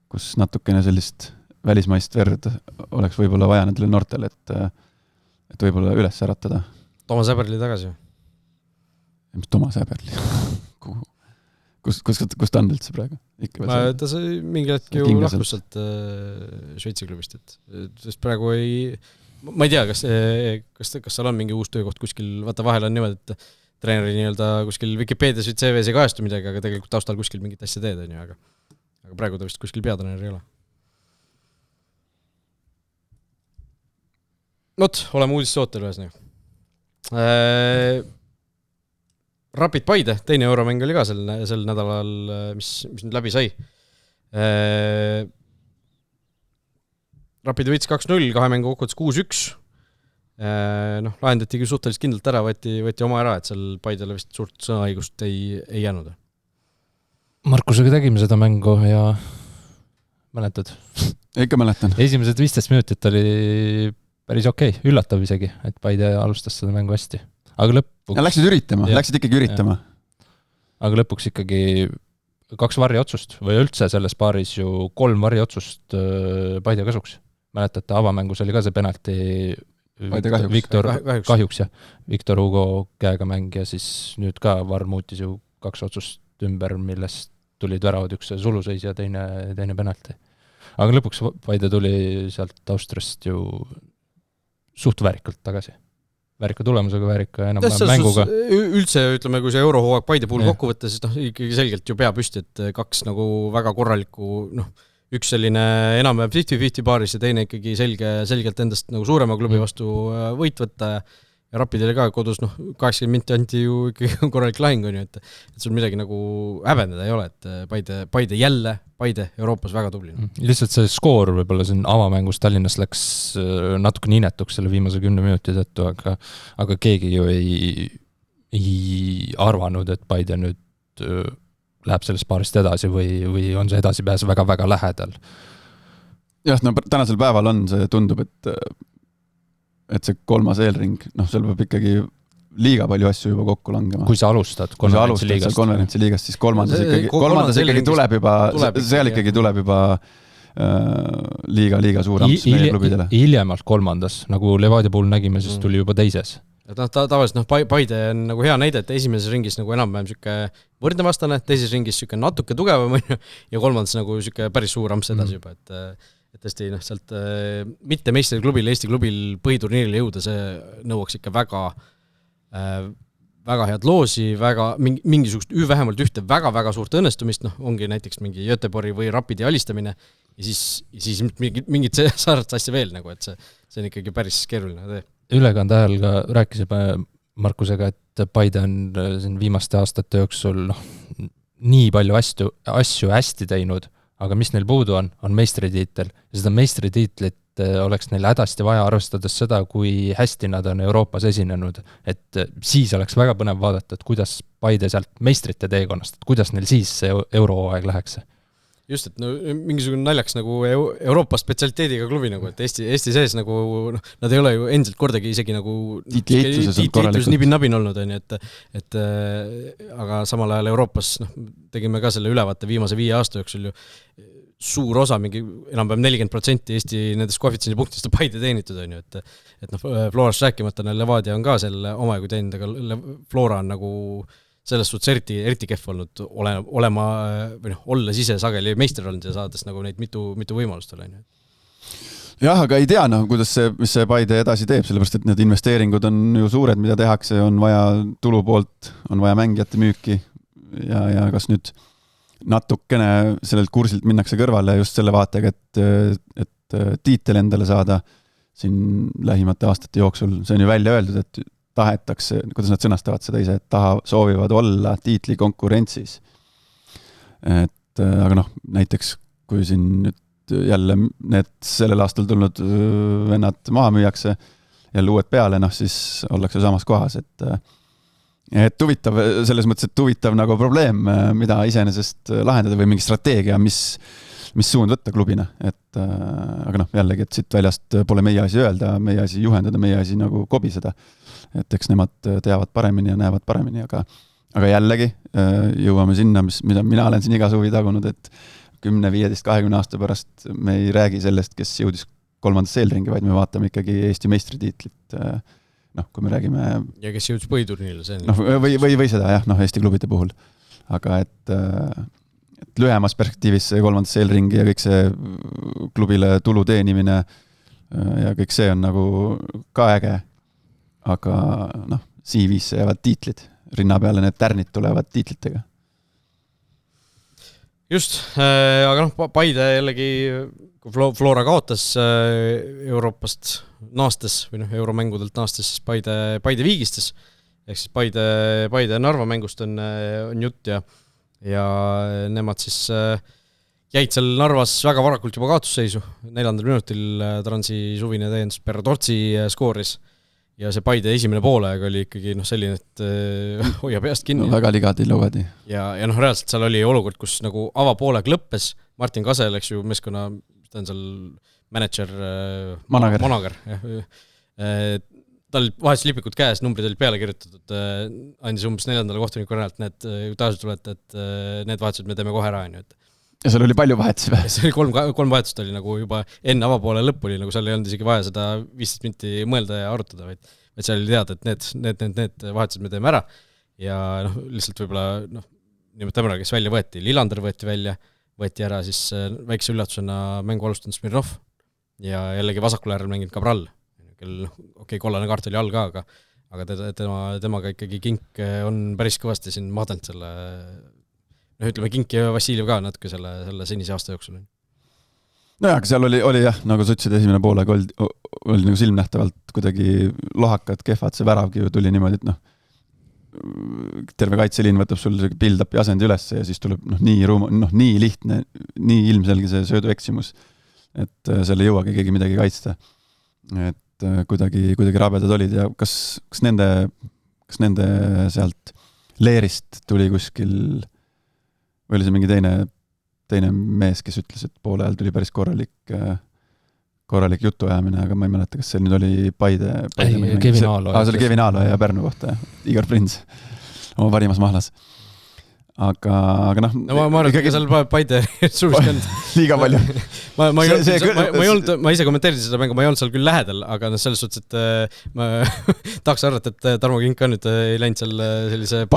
kus natukene sellist välismaist verd oleks võib-olla vaja nendele noortele, et võib-olla üles äratada. Toomas Äberli tagasi? Mis Toomas Äberli? Kus ta on üldse praegu? Ta sai mingi hetk ju lahkus sealt Šveitsi klubist, sest praegu ma ei tea, kas seal on mingi uus töökoht kuskil, vaata vahel on niimoodi, et treeneri nii-öelda kuskil Wikipedias või CV-s ei kajastu midagi, aga tegelikult taustal kuskil mingit asja teed, aga praegu ta vist kuskil peatreener ei ole. Oleme uudistootel ühesõnaga. Rapid Paide, teine euromäng oli ka sel nädalal, mis nüüd läbi sai. Rapid võitis 2-0, 2 mängu kokkudes 6-1. Lahendati küll suhteliselt kindlalt ära, võeti oma ära, et seal Paidele vist suurt sõnaõigust ei jäänud. Markusega tegime seda mängu ja mäletad? Ikka mäletan. Esimesed 15 minutit oli päris okei, üllatav isegi, et Paide alustas seda mängu hästi. Aga läksid ikkagi üritama. Aga lõpuks ikkagi 2 varriotsust või üldse selles paaris ju 3 varriotsust Paide kasuks. Mäletate, avamängus oli ka see penalti kahjuks jah. Viktor Hugo käega mäng ja siis nüüd ka VAR muutis ju 2 otsust ümber, millest tulid väravad, üks suluseis ja teine penalti. Aga lõpuks Paide tuli sealt Austriast ju suht väärikalt tagasi. Väärika tulemusega, väärika enam-vähem mänguga. Üldse, ütleme, kui see eurohooaeg Paide puhul kokku võtta, siis ikkagi selgelt ju pea püsti, et 2 nagu väga korralikku, üks selline enam-vähem 50-50 paaris ja teine ikkagi selgelt endast nagu suurema klubi vastu võit võtta ja Rapidele ka kodus 80 minti anti ju ikkagi korralik lahing on ju, et sul midagi nagu häbeneda ei ole, et Paide Euroopas väga tubli. Lihtsalt see skoor võib-olla siin avamängus Tallinnas läks natuke inetuks selle viimase 10 minuti tõttu, aga keegi ju ei arvanud, et Paide nüüd läheb sellest paarist edasi või on see edasipääs väga-väga lähedal. Jah, no tänasel päeval on see, tundub, et see kolmas eelring, seal peab ikkagi liiga palju asju juba kokku langema. Kui sa alustad konverentsiliigast, siis kolmandas ikkagi tuleb juba, seal ikkagi tuleb juba liiga suuramps meie klubidele. Hiljemalt kolmandas, nagu Levadia puhul nägime, siis tuli juba teises. Tavaliselt Paide on nagu hea näide, et esimeses ringis nagu enam-vähem siuke võrdne vastane, teises ringis siuke natuke tugevam ja kolmandas nagu siuke päris suur amps edasi juba, et tõesti sealt mitte meistriklubil, Eesti klubil põhiturniirile jõuda, see nõuaks ikka väga head loosi, mingisugust vähemalt ühte väga suurt õnnestumist, ongi näiteks mingi Göteborgi või Rapidi alistamine ja siis mingid saaret asja veel, nagu, et see on ikkagi päris keeruline tee. Ülekande ajal ka rääkisime Markusega, et Paide on siin viimaste aastate jooksul nii palju asju hästi teinud, aga mis neil puudu on meistritiitel. Ja seda meistritiitlit oleks neil hädasti vaja, arvestades seda, kui hästi nad on Euroopas esinenud. Et siis oleks väga põnev vaadata, et kuidas Paide sealt meistrite teekonnast, et kuidas neil siis see euroaeg läheks. Just, et mingisugune naljaks nagu Euroopa spetsialiteediga klubi, nagu, et Eesti sees nagu, nad ei ole ju endiselt kordagi isegi nagu tiitluses nibin-nabin olnud, et aga samal ajal Euroopas tegime ka selle ülevaate viimase 5 aasta jooksul ju suur osa, mingi enam-vähem 40% Eesti nendest koefitsiendi punktist on Paide teenitud, on ju, et Florast rääkimata, Levadia on ka selle omajagu teinud, aga Flora on nagu selles suhtes eriti kehv olnud olles ise sageli meistri olnud ja saades nagu neid mitu võimalust ole. Jah, aga ei tea, mis see Paide edasi teeb, sellepärast, et need investeeringud on ju suured, mida tehakse, on vaja tulupoolt, on vaja mängijate müüki ja kas nüüd natukene sellelt kursilt minnakse kõrvale just selle vaatega, et tiitel endale saada siin lähimate aastate jooksul, see on ju välja öeldud, et tahetakse, kuidas nad sõnastavad seda ise, et soovivad olla tiitli konkurentsis. Aga näiteks kui siin nüüd jälle need sellel aastal tulnud vennad maha müüakse, jälle uued peale, siis ollakse samas kohas, et huvitav, selles mõttes, et huvitav nagu probleem, mida iseenesest lahendada või mingi strateegia, mis suund võtta klubina, aga jällegi, et siit väljast pole meie asi öelda, meie asi juhendada, meie asi nagu kobiseda, et eks nemad teavad paremini ja näevad paremini, aga jällegi jõuame sinna, mida mina olen siin iga suvi tagunud, et 10, 15, 20 aasta pärast me ei räägi sellest, kes jõudis kolmandasse eelringi, vaid me vaatame ikkagi Eesti meistritiitlit, kui me räägime ja kes jõudis põhiturniirile või seda, jah, Eesti klubide puhul, aga et lühemas perspektiivis see kolmandasse eelringi ja kõik see klubile tulu teenimine ja kõik see on nagu ka äge. Aga CV-sse jäävad tiitlid, rinna peale need tärnid tulevad tiitlitega. Just, aga Paide jällegi, kui Flora kaotas Euroopast naastes või euromängudelt naastes, siis Paide viigistes, ehk siis Paide Narva mängust on jutt ja nemad siis jäid seal Narvas väga varakult juba kaotusseisu, 4. minutil Transi suvine täiendus Bertortsi skooris ja see Paide esimene pooleaeg oli ikkagi selline, et hoia peast kinni. Väga ligadi. Ja reaalselt seal oli olukord, kus nagu avapooleaeg lõppes, Martin Kasel, eks ju, meeskonna, ta on seal manager, manager. Tal vahetus lipikud käes, numbrid olid peale kirjutatud, andis umbes 4. kohtuniku rajalt, need taas tulete, et need vahetused me teeme kohe ära, et ja seal oli palju vahetusi või? See oli kolm vahetust oli nagu juba enne avapoole lõppu oli, nagu seal ei olnud isegi vaja seda 15 minti mõelda ja arutada, vaid seal oli teada, et need vahetused me teeme ära ja lihtsalt võib-olla nimetame ära, kes välja võeti. Lillander võeti ära, siis väikse üllatusena mängu alustanud Smirnov ja jällegi vasakul äärel mänginud Cabral, kel kollane kaart oli all ka, aga temaga ikkagi Kink on päris kõvasti siin maadanud selle ütleme Kink ja Vassiljev ka natuke selle senise aasta jooksul. nojah, aga seal oli jah, nagu sa ütlesid, esimene poolega oli nagu silmnähtavalt kuidagi lohakad, kehvad, see väravgi ju tuli niimoodi, et terve kaitseliin võtab sul build-upi asendi üles ja siis tuleb nii lihtne, nii ilmselge see söödueksimus, et seal ei jõuagi keegi midagi kaitsta. Et kuidagi rabedad olid ja kas nende sealt leerist tuli kuskil või oli see mingi teine mees, kes ütles, et poole ajal tuli päris korralik jutuajamine, aga ma ei mäleta, kas see nüüd oli Paide Kevin Aalo. See oli Kevin Aalo ja Pärnu kohta, Igor Prins oma parimas mahlas. Aga ma arvan, et seal Paide suuskond liiga palju. ma ise kommenteerisin seda mängu, ma ei olnud seal küll lähedal, aga selles suhtes, et ma tahaks arvata, et Tarmo Kink ka nüüd ei läinud seal sellise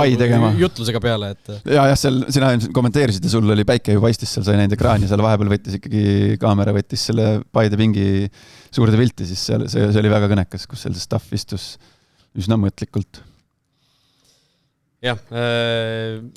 jutlusega peale. Ja seal sina kommenteerisid ja sul oli päike ju paistis, seal sai näinud ekraani, seal vahepeal võttis ikkagi kaamera, võttis selle Paide pingi suurde pilti, siis see oli väga kõnekas, kus seal see staff istus üsna mõtlikult. Jah.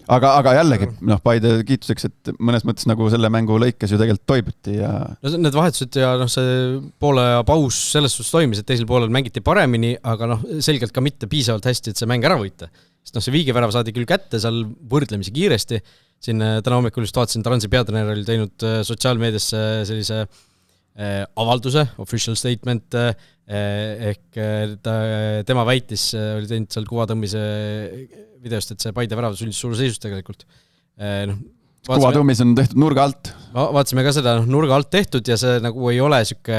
Aga jällegi, Paide kiituseks, et mõnes mõttes nagu selle mängu lõikes ju tegelikult toibuti ja... Need vahetused ja see poole ja paus selles suhtes toimis, et teisel poolel mängiti paremini, aga selgelt ka mitte piisavalt hästi, et see mäng ära võita. Sest see viigevärav saadi küll kätte seal võrdlemisi kiiresti. Siin täna hommikul just vaatasin, Transi peatreener oli teinud sotsiaalmeediasse sellise avalduse, official statement, ehk tema väitis, oli teinud seal kuvatõmmise videost, et see Paide värav sündis suure seisust tegelikult. Kuvatõmmis on tehtud nurga alt. Vaatasime ka seda nurga alt tehtud ja see nagu ei ole siuke,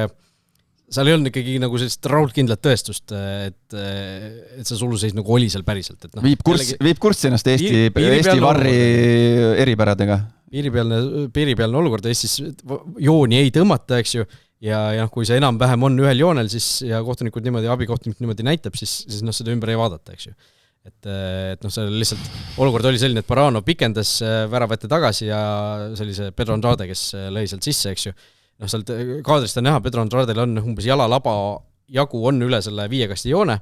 seal ei olnud ikkagi nagu sellist raudkindlat tõestust, et see suluseis nagu oli seal päriselt. Viib kurssi ennast Eesti varri eripäradega. Piiripealne olukord Eestis jooni ei tõmmata, eks ju, ja kui see enam-vähem on ühel joonel, siis ja kohtunikud niimoodi, abikohtunikud niimoodi näitab, siis seda ümber ei vaadata, eks ju. Et see lihtsalt olukord oli selline, et Parano pikendas väravette tagasi ja sellise Pedro Andrade, kes lõi sealt sisse, eks ju. Sealt kaadrist on näha, Pedro Andradel on umbes jalalaba jagu on üle selle viiekasti joone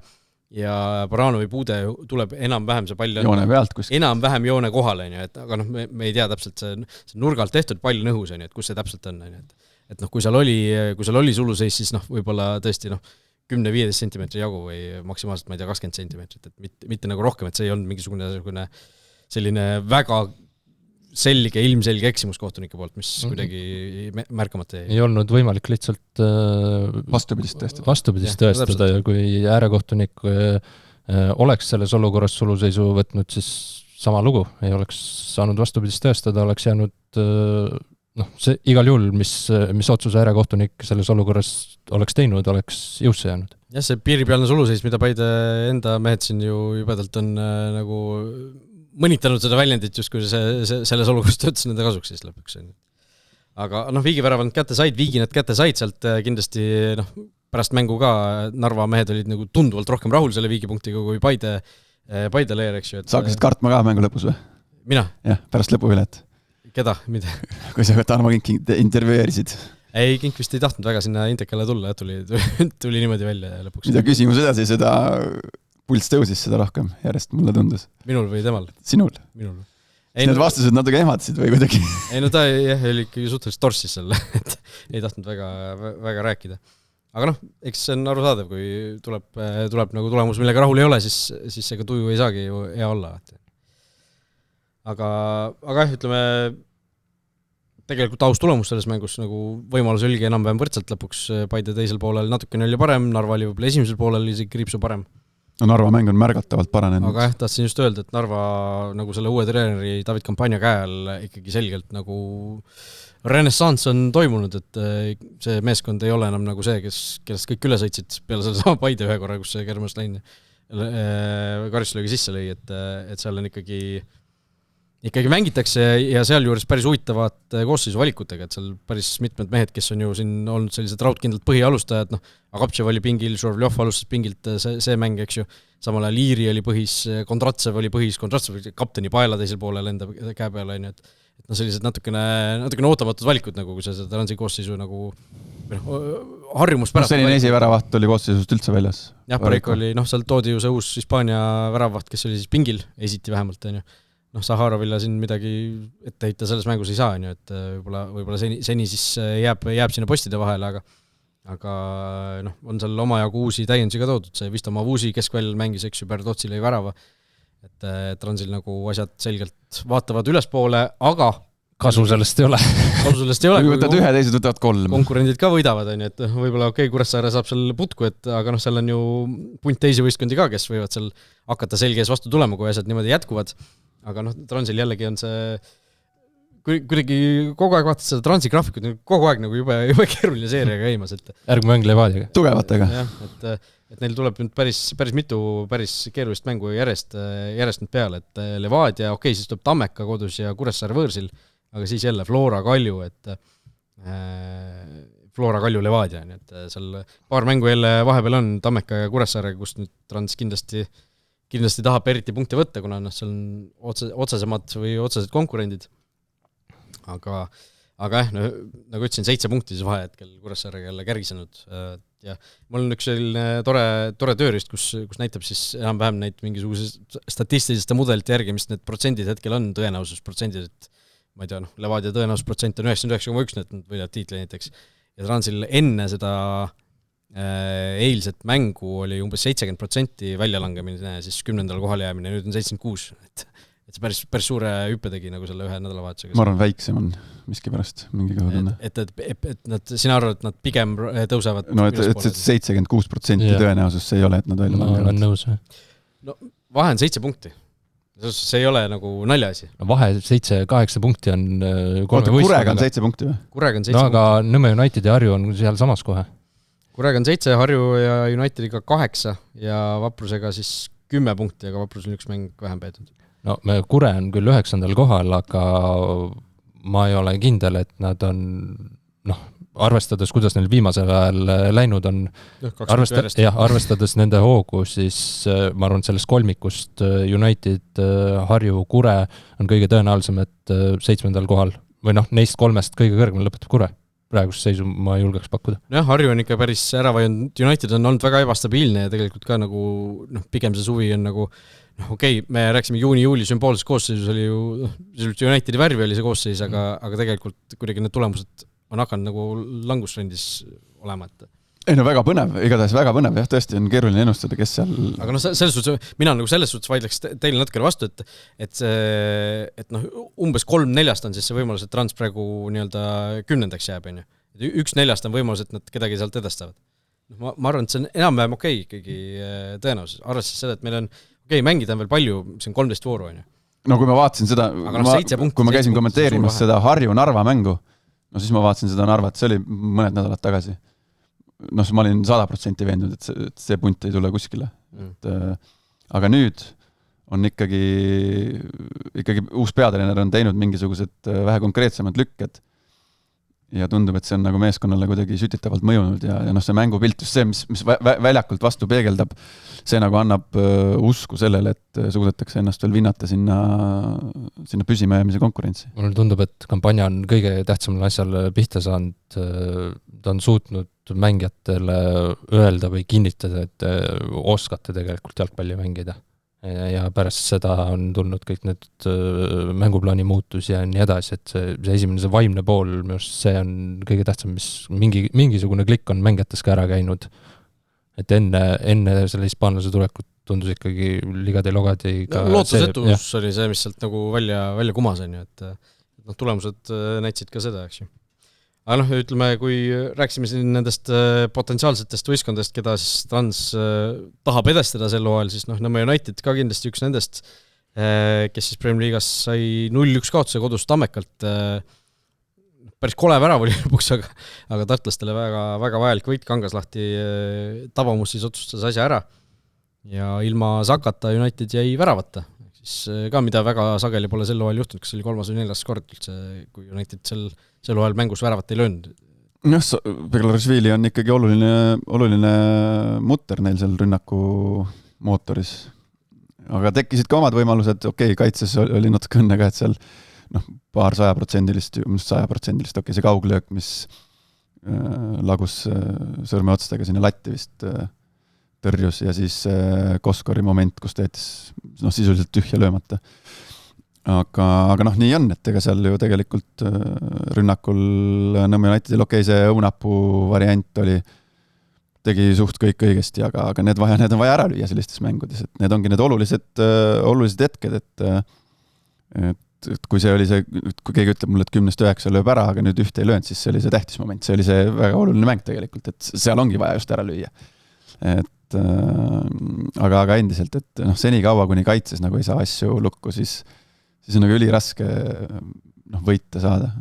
ja Paranovi puude tuleb enam-vähem see pall joone pealt kuskil. Enam-vähem joone kohale, aga me ei tea täpselt see nurgalt tehtud pall nõhus, et kus see täpselt on. Et kui seal oli suluseis, siis võib-olla tõesti 10-15 sentimeetri jagu või maksimaalselt, ma ei tea, 20 sentimeetrit, et mitte nagu rohkem, et see ei olnud mingisugune selline väga selge, ilmselge eksimus kohtunike poolt, mis kuidagi märkamata ei olnud võimalik lihtsalt vastupidist tõestada ja kui äärekohtunik oleks selles olukorras suluseisu võtnud, siis sama lugu, ei oleks saanud vastupidist tõestada, oleks jäänud see igal juhul, mis otsuse äärekohtunik selles olukorras oleks teinud, oleks jõusse jäänud. Jah, see piiripealne suluseis, mida Paide enda mehed siin ju jubedalt on nagu mõnitanud seda väljendit, just kui selles olukorras töötas nende kasuks siis lõpuks. Aga viigivärav nad kätte said sealt kindlasti pärast mängu ka Narva mehed olid nagu tunduvalt rohkem rahul selle viigipunktiga kui Paide leer, eks ju. Sa hakkasid kartma ka mängu lõpus või? Mina? Jah, pärast lõpuvilet. Keda? Mida? Kui sa Tarmo Kink intervjueerisid. Ei, Kink vist ei tahtnud väga sinna Intekale tulla, tuli niimoodi välja lõpuks. Mida küsimus edasi, seda pulss tõusis seda rohkem järjest, mulle tundus. Minul või temal? Sinul. Need vastused natuke ehmatasid või kuidagi? Ei, ta oli ikkagi suhteliselt torssis selle, et ei tahtnud väga rääkida. Aga eks see on arusaadav, kui tuleb nagu tulemus, millega rahul ei ole, siis ega tuju ei saagi ju hea olla. Aga ütleme, tegelikult aus tulemus selles mängus, nagu võimalus oligi enam-vähem võrdselt lõpuks, Paide teisel poolel natukene oli parem, Narva oli võib-olla esimesel poolel isegi kriipsu parem. Narva mäng on märgatavalt paranenud. Aga tahtsin just öelda, et Narva nagu selle uue treeneri David Kampanja käe all ikkagi selgelt nagu renessants on toimunud, et see meeskond ei ole enam nagu see, kellest kõik üle sõitsid peale selle sama Paide ühe korra, kus see Kermas läin karistlöögi sisse lõi, et seal on ikkagi mängitakse ja sealjuures päris huvitavad koosseisu valikutega, et seal päris mitmed mehed, kes on ju siin olnud sellised raudkindlalt põhialustajad, Agaptšev oli pingil, Žuravljov alustas pingilt see mäng, eks ju, samal ajal Liiri oli põhis, Kondratsev oli põhis, Kondratsev oli kapteni paela teisel poolel enda käe peale, et sellised natukene ootamatud valikud, nagu kui seda Transi koosseisu nagu harjumus pärast. Selline esiväravaht oli koosseisust üldse väljas. Jah, Pareiko oli, seal toodi ju see uus Hispaania väravaht, kes oli siis pingil, esiti vähemalt, Saharovile siin midagi ette heita selles mängus ei saa, et võib-olla seni siis jääb sinna postide vahele, aga on seal omajagu uusi täiendusi ka toodud, see Visto Mavusi keskväljal mängis, eks ju, Bertotsi lõi värava, et Transil nagu asjad selgelt vaatavad ülespoole, aga kasu sellest ei ole. Kui võtad ühe, teised võtavad 3. Konkurendid ka võidavad, et võib-olla Kuressaare saab seal putku, aga seal on ju punt teisi võistkondi ka, kes võivad seal hakata selge ees vastu tulema, kui asjad niimoodi jätkuvad. Aga Transil jällegi on see kuidagi kogu aeg vaatad seda Transi graafikut, kogu aeg nagu jube keeruline seeriaga käimas, et järgmine mäng Levadiaga. Tugevatega. Jah, et neil tuleb nüüd päris mitu päris keerulist mängu järjest nüüd peale, et Levadia, siis tuleb Tammeka kodus ja Kuressaare võõrsil, aga siis jälle Flora Kalju, Flora Kalju Levadia, nii et seal paar mängu jälle vahepeal on Tammeka ja Kuressaare, kus nüüd Trans kindlasti tahab eriti punkte võtta, kuna seal on otsesemad või otsesed konkurendid. Aga nagu ütlesin, 7 punkti siis vahe hetkel Kuressaarega jälle kärgisenud. Ja mul on üks selline tore tööriist, kus näitab siis enam-vähem neid mingisuguse statistiliste mudelite järgi, mis need protsendid hetkel on, tõenäosusprotsendid, et ma ei tea, Levadia tõenäosusprotsent on 99,1, et nad võidavad tiitli näiteks. Ja Transil enne seda eilset mängu oli umbes 70% väljalangemine, siis 10. kohale jäämine, nüüd on 76, et see päris suure hüppe tegi nagu selle ühe nädalavahetusega. Ma arvan, väiksem on miski pärast mingi kõhutunne. Et nad, sina arvad, et nad pigem tõusevad? No, et 76% tõenäosus see ei ole, et nad välja langevad. Ma olen nõus. No, vahe on 7 punkti. See ei ole nagu naljaasi. No, vahe 7-8 punkti on 3 Kurega on 7 punkti või? Kurega on 7 punkti. Aga Nõmme United ja Harju on seal samas kohe. Kurega on 7, Harju ja Unitediga 8 ja Vaprusega siis 10 punkti, aga Vaprusel on üks mäng vähem peetud. No, Kure on küll 9. kohal, aga ma ei ole kindel, et nad on, arvestades, kuidas neil viimasel ajal läinud on, arvestades nende hoogu, siis ma arvan, sellest kolmikust United, Harju, Kure on kõige tõenäolisem, et 7. kohal või neist 3 kõige kõrgem lõpetab Kure. Praegust seisu ma julgeks pakkuda. Jah, Harju on ikka päris ära vajanud, United on olnud väga ebastabiilne ja tegelikult ka nagu, pigem see suvi on nagu, me rääksime juuni-juuli sümboolses koosseisus oli ju, Unitedi värvi oli see koosseis, aga tegelikult kuidagi need tulemused on hakanud nagu langustrendis olema, et ei no väga põnev, igatahes väga põnev, jah, tõesti on keeruline ennustada, kes seal... Aga selles suhtes, mina nagu selles suhtes vaidleks teile natukene vastu, et umbes 3/4 on siis see võimalus, et Trans praegu nii-öelda 10. jääb, 1/4 on võimalus, et nad kedagi sealt edestavad. Ma arvan, et see on enam-vähem okei ikkagi tõenäosus, arvestades seda, et meil on mängida on veel palju, see on 13 vooru, No kui ma vaatasin seda, kui ma käisin kommenteerimas seda Harju-Narva mängu, siis ma vaatasin seda Narvat, see oli mõned nädalad tagasi. Ma olin 100% veendunud, et see punt ei tule kuskile. Aga nüüd on ikkagi uus peatreener on teinud mingisugused vähe konkreetsemad lükked ja tundub, et see on nagu meeskonnale kuidagi sütitavalt mõjunud ja see mängupilt, just see, mis väljakult vastu peegeldab, see nagu annab usku sellele, et suudetakse ennast veel vinnata sinna püsimajäämise konkurentsi. Mulle tundub, et kampaania on kõige tähtsamal asjal pihta saanud, ta on suutnud mängijatele öelda või kinnitada, et oskate tegelikult jalgpalli mängida. Ja pärast seda on tulnud kõik need mänguplaani muutus ja nii edasi, et see esimene, see vaimne pool, see on kõige tähtsam, mis mingisugune klikk on mängijates ka ära käinud. Et enne selle hispaanlase tulekut tundus ikkagi ligade-logadi lootusetus oli see, mis sealt nagu välja kumas on ju, et tulemused näitsid ka seda, eks ju. Aga ütleme, kui rääksime siin nendest potentsiaalsetest võistkondadest, keda siis Trans tahab edestada sel hooajal, siis Nõmme United ka kindlasti üks nendest, kes siis Premier League'as sai 0-1 kaotuse kodus Tammekalt. Päris kole värav oli lõpuks, aga tartlastele väga, väga vajalik võit, Kangaslahti tabamus siis otsustas asja ära ja ilma Sakata United jäi väravata. Siis ka mida väga sageli pole sel hooajal juhtunud, kas oli 3. või 4. kord üldse, kui United sel hooajal mängus väravat ei löönud. Beglarashvili on ikkagi oluline mutter neil seal rünnaku mootoris. Aga tekkisid ka omad võimalused, kaitses oli natuke õnne ka, et seal paar 100%, see kauglöök, mis lagus sõrme otstega sinna latti vist tõrjus ja siis Koskori moment, kus teetis sisuliselt tühja löömata. aga noh, nii on, et ega seal ju tegelikult rünnakul Nõmme Unitedil see õunapuu variant tegi suht kõik õigesti, aga need on vaja ära lüüa sellistes mängudes, et need ongi need olulised hetked, et kui see oli kui keegi ütleb mulle, et 10-9 lööb ära, aga nüüd ühte ei löönud, siis see oli see tähtis moment, see oli see väga oluline mäng tegelikult, et seal ongi vaja just ära lüüa. Et aga endiselt, et senikaua kuni kaitses nagu ei saa asju lukku, siis on nagu üliraske võita saada.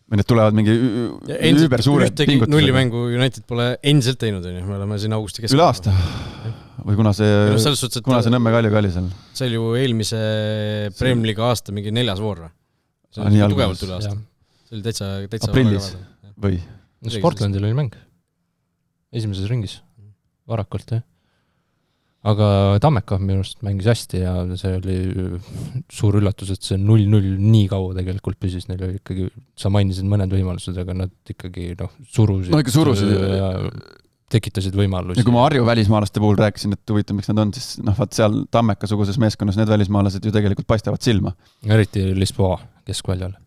Või need tulevad mingi üübersuured pingutused. Nullimängu United pole endiselt teinud, me oleme siin augusti keskul. Üle aasta? Või kuna see Nõmme Kalju oli seal? See oli ju eelmise Premier League aasta mingi 4. voor. See oli tugevalt üle aasta. See oli täitsa aprillis või? Sportlandil oli mäng. Esimeses ringis. Varakult, jah. Aga Tammeka minu arust mängis hästi ja see oli suur üllatus, et see 0-0 nii kaua tegelikult püsis. Neil oli ikkagi, sa mainisid mõned võimalused, aga nad ikkagi surusid ja tekitasid võimalusi. Ja kui ma Harju välismaalaste puhul rääkisin, et huvitav, miks nad on, siis vaat seal Tammeka-suguses meeskonnas need välismaalased ju tegelikult paistavad silma. Eriti Lisboa keskväljal.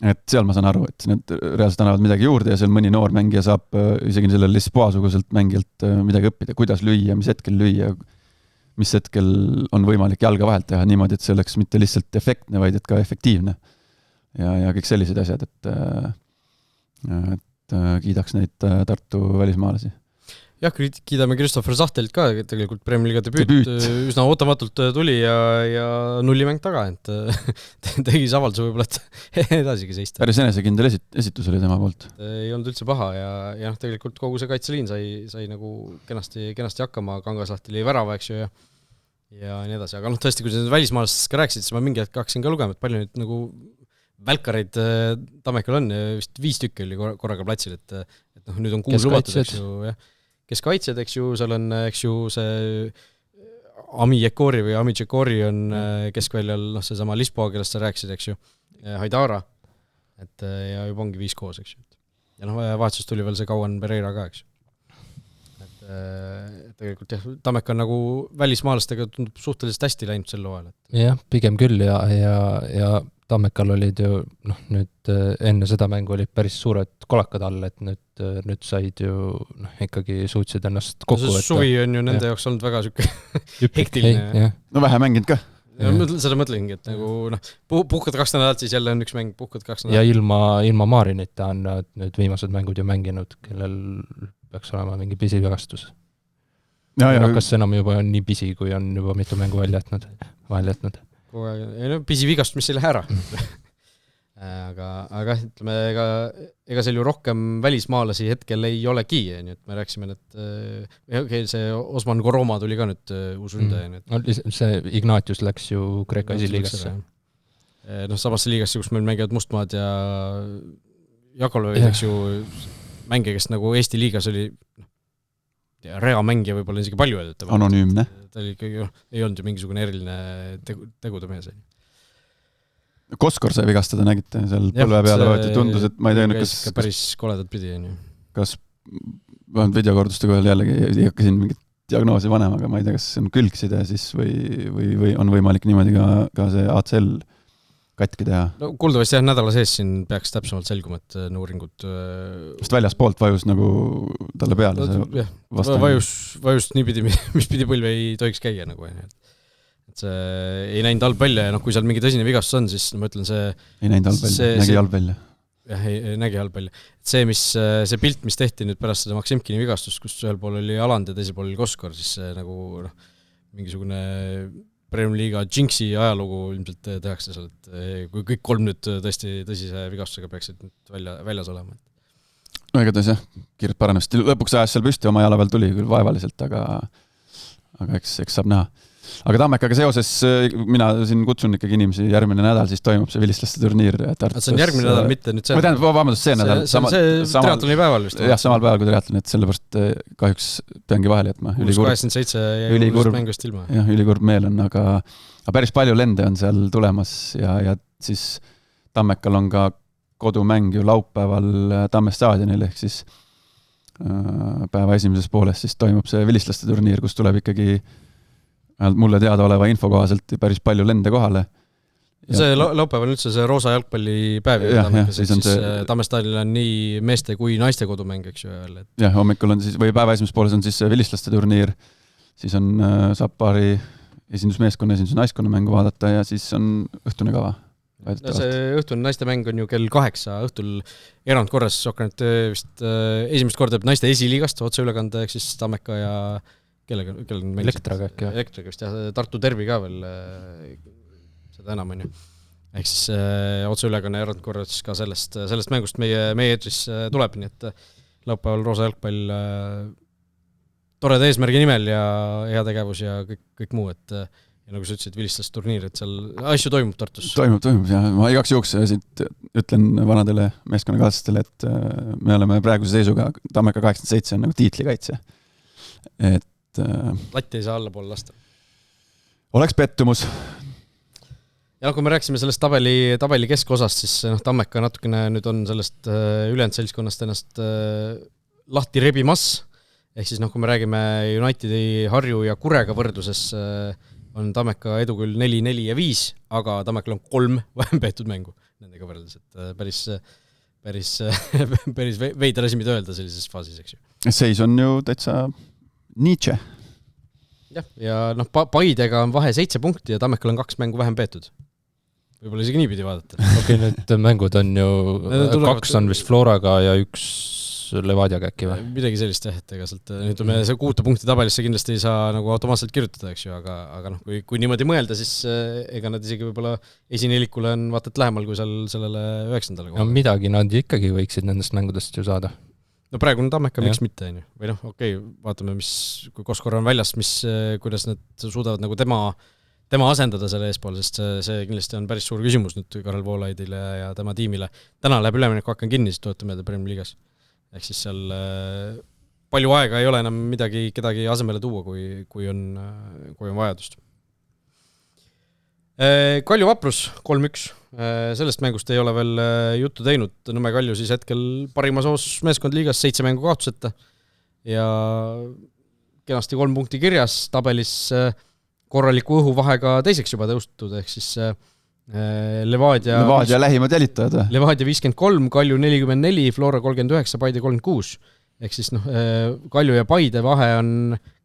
Et seal ma saan aru, et need reaalselt annavad midagi juurde ja seal mõni noor mängija saab isegi selle Lisboa-suguselt mängilt midagi õppida, kuidas lüüa, mis hetkel lüüa, mis hetkel on võimalik jalga vahelt teha niimoodi, et see oleks mitte lihtsalt efektne, vaid et ka efektiivne. Ja kõik sellised asjad, et kiidaks neid Tartu välismaalasi. Jah, kiidame Christopher Sahtelit ka, tegelikult Premier League debüüt üsna ootamatult tuli ja nullimäng taga, et tegis avalduse võib-olla, et edasigi seista. Päris enesekindel esitus oli tema poolt. Ei olnud üldse paha ja tegelikult kogu see kaitseliin sai nagu kenasti hakkama, Kangaslahti oli värava, eks ju, ja nii edasi. Aga tõesti, kui välismaalastest ka rääkisid, siis ma mingi hetk hakkasin ka lugema, et palju nüüd nagu välkareid Tammekal on, vist 5 tükki oli korraga platsil, et nüüd on 6 lubatud, eks ju, jah. Kes kaitsjad, eks ju, seal on, eks ju, see Ami Tšekori on keskväljal, seesama Lisboa, kellest sa rääkisid, eks ju, Haidara, ja juba ongi 5 koos, eks ju. Ja vahetusest tuli veel see Kauan Pereira ka, eks ju. Et tegelikult jah, Tammeka on nagu välismaalastega tundub suhteliselt hästi läinud sel loal. Jah, pigem küll ja Tammekal olid ju, nüüd enne seda mängu olid päris suured kolakad all, et nüüd said ju ikkagi suutsid ennast kokku võtta. Suvi on ju nende jaoks olnud väga sükke hektiline. No vähe mänginud ka. Seda mõtlengi, et nagu puhkad 2 nädalat, siis jälle on üks mäng, puhkad 2 nädalat. Ja ilma Maarinita on nüüd viimased mängud ju mänginud, kellel peaks olema mingi pisivigastus. Kas enam juba on nii pisi, kui on juba mitu mängu vahel jätnud? Pisivigast, mis ei lähe ära. aga ütleme, ega seal ju rohkem välismaalasi hetkel ei olegi, nii et me rääksime, et see Osman Koroma tuli ka nüüd uus ründaja. See Ignatius läks ju Kreeka esiliigasse. Samasse liigasse, kus meil mängivad Mustmaad ja Jakolveid, eks ju, mängija, kes nagu Eesti liigas oli reamängija võib-olla isegi palju öeldata. Anonüümne. Ta oli ikkagi, ei olnud ju mingisugune eriline tegude mees. Koskor sai vigastada, nägite, seal põlve peale võeti, tundus, et ma ei teadnud, kas... Päris koledad pidi, on ju. Kas videokorduste kohal jällegi ei hakka siin mingit diagnoosi vanema, aga ma ei tea, kas see on külgside siis või on võimalik niimoodi ka see ACL katki teha. No kuuldavasti jah, nädala sees siin peaks täpsemalt selguma, et uuringud... Sest väljaspoolt vajus nagu talle peale see vajus niipidi, mis pidi põlve ei tohiks käia nagu. Et see ei näinud halb välja ja kui seal mingi tõsine vigastus on, siis ma ütlen see... Ei näinud halb välja, nägi halb välja. Jah, ei nägi halb välja. See pilt, mis tehti nüüd pärast seda Maksimkini vigastust, kus ühel pool oli Aland ja teisel pool oli Koskor, siis see nagu mingisugune... Premier League Jinxi ajalugu ilmselt tehakse seal, et kui kõik 3 nüüd tõesti tõsise vigastusega peaksid nüüd väljas olema. No ega tões jah, kiiret paranemist. Lõpuks ajas seal püsti, oma jala peal tuli küll vaevaliselt, aga eks saab näha. Aga Tammekaga seoses mina siin kutsun ikkagi inimesi järgmine nädal, siis toimub see vilistlaste turniir Tartus. See on järgmine nädal, mitte nüüd see. Ma tean, vabandust, see nädal. See on see triatloni päeval vist. Jah, samal päeval kui triatloni, et sellepärast kahjuks peangi vahel jätma. 87 ja uudest mängust ilma. Jah, ülikurb meel on, aga päris palju lende on seal tulemas ja siis Tammekal on ka kodumäng ju laupäeval Tamme staadionil, ehk siis päeva esimeses pooles siis toimub see vilistlaste turniir, kus tuleb ikkagi mulle teadaoleva info kohaselt päris palju lende kohale. See laupäeval on üldse see roosa jalgpallipäev, siis Tammestaalil on nii meeste kui naiste kodumäng, eks ju. Jah, hommikul on siis, või päeva esimeses pooles on siis vilistlaste turniir, siis on saab paari esindusmeeskonna, naiskonna mängu vaadata ja siis on õhtune kava. No see õhtune naiste mäng on ju kell 8 õhtul erandkorras, Sokkernet vist esimest korda teeb naiste esiliigast otseülekande, ehk siis Tammeka ja kellega Elektraga äkki. Elektraga vist, jah, Tartu Derbi ka veel seda enam on ju. Ehk siis otseülekanne erandkorras ka sellest mängust meie eetris tuleb, nii et laupäeval roosa jalgpall toreda eesmärgi nimel ja hea tegevus ja kõik muu, et ja nagu sa ütlesid, vilistlasturniir, et seal asju toimub Tartus. Toimub, ja ma igaks juhuks siit ütlen vanadele meeskonnakaaslastele, et me oleme praeguse seisuga, Tammeka 87 on nagu tiitlikaitse. Et latti ei saa allapoole lasta. Oleks pettumus. Ja kui me rääksime sellest tabeli keskosast, siis Tammeka natukene nüüd on sellest ülejäänud seltskonnast ennast lahti rebimas. Ehk siis kui me räägime Unitedi, Harju ja Kurega võrdluses on Tammeka edu küll 4, 4 ja 5, aga Tammekal on 3 vähem peetud mängu nendega võrreldes, et päris veidar asi, mida öelda sellises faasis, eks ju. Seis on ju täitsa Nietzsche. Jah, ja Paidega on vahe 7 punkti ja Tammekal on 2 mängu vähem peetud. Võib-olla isegi niipidi vaadata. Okei, need mängud on ju 2 on vist Floraga ja 1 Levadiaga äkki või? Midagi sellist, et ega sealt, ütleme, see 6 punkti tabelisse kindlasti ei saa nagu automaatselt kirjutada, eks ju, aga kui niimoodi mõelda, siis ega nad isegi võib-olla esinelikule on vaata et lähemal kui sellele 9. No midagi nad ikkagi võiksid nendest mängudest ju saada. No praegu on Tammeka, miks mitte, või okei, vaatame, kui Koskor on väljast, kuidas nad suudavad nagu tema asendada selle eespool, sest see kindlasti on päris suur küsimus nüüd Karel Voolaidile ja tema tiimile. Täna läheb ülemineku hakkan kinni, siis toetame Premier Liigas. Ehk siis seal palju aega ei ole enam kedagi asemele tuua, kui on vajadust. Kalju Vaprus 3-1. Sellest mängust ei ole veel juttu teinud. Nõmme Kalju siis hetkel parimas hoos meeskond liigas 7 mängu kaotuseta ja kenasti 3 punkti kirjas. Tabelis korraliku õhuvahega teiseks juba tõustud, ehk siis Levadia lähimad jälitajad. Levadia 53, Kalju 44, Flora 39, Paide 36. Ehk siis Kalju ja Paide vahe on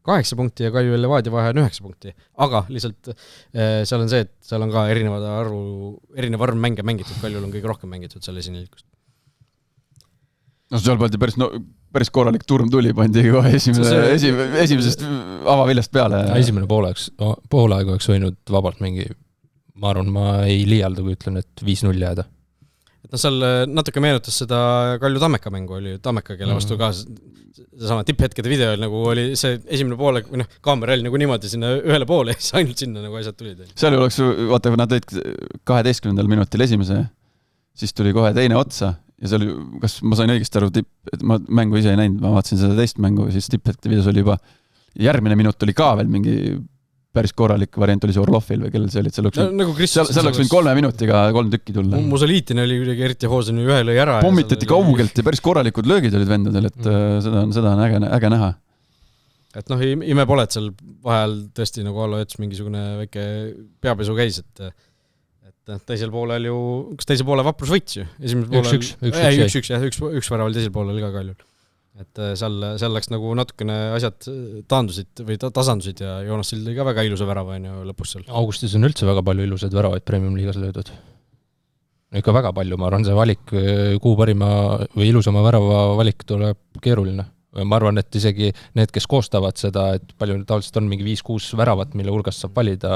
8 punkti ja Kalju ja Levadia vahe on 9 punkti. Aga lihtsalt seal on see, et seal on ka erinev arv mänge mängitud, Kaljul on kõige rohkem mängitud seal esinelikust. No seal pandi päris korralik turm tuli, pandi kohe esimesest avaviljast peale. Esimene poolaeg oleks võinud vabalt mingi, ma arvan, ma ei liialda, kui ütlen, et 5-0 jääda. Et seal natuke meenutas seda Kalju Tammeka mängu, oli Tammeka, kelle vastu ka seesama tipphetkede video nagu oli see esimene poole, või kaamera oli nagu niimoodi sinna ühele poole ja siis ainult sinna nagu asjad tulid. Seal oleks, vaata, kui nad tõid 12. minutil esimese, siis tuli kohe teine otsa ja seal, kas ma sain õigesti aru, et ma mängu ise ei näinud, ma vaatasin seda teist mängu, siis tipphetkede videos oli juba järgmine minut oli ka veel mingi päris korralik variant oli see Orlovil või kellel see oli, et seal oleks võinud 3 minutiga 3 tükki tulla. Musoliitin oli kuidagi eriti hoosin ühe lõi ära. Pommitati kaugelt ja päris korralikud löögid olid vendadel, et seda on äge näha. Et ime pole, et seal vahel tõesti nagu Allo ütles mingisugune väike peapesu käis, et teisel poolel ju, kas teisel poole Vaprus võits ju? 1-1 väraval teisel poolel ka Kaljul. Et seal läks nagu natukene asjad taandusid või tasandusid ja Joonas Sild oli ka väga ilusa värava lõpus seal. Augustis on üldse väga palju ilusaid väravaid Premium liigas löödud. Ikka väga palju, ma arvan, see valik kuu parima või ilusama värava valik tuleb keeruline. Ma arvan, et isegi need, kes koostavad seda, et palju tavaliselt on mingi 5-6 väravat, mille hulgast saab valida,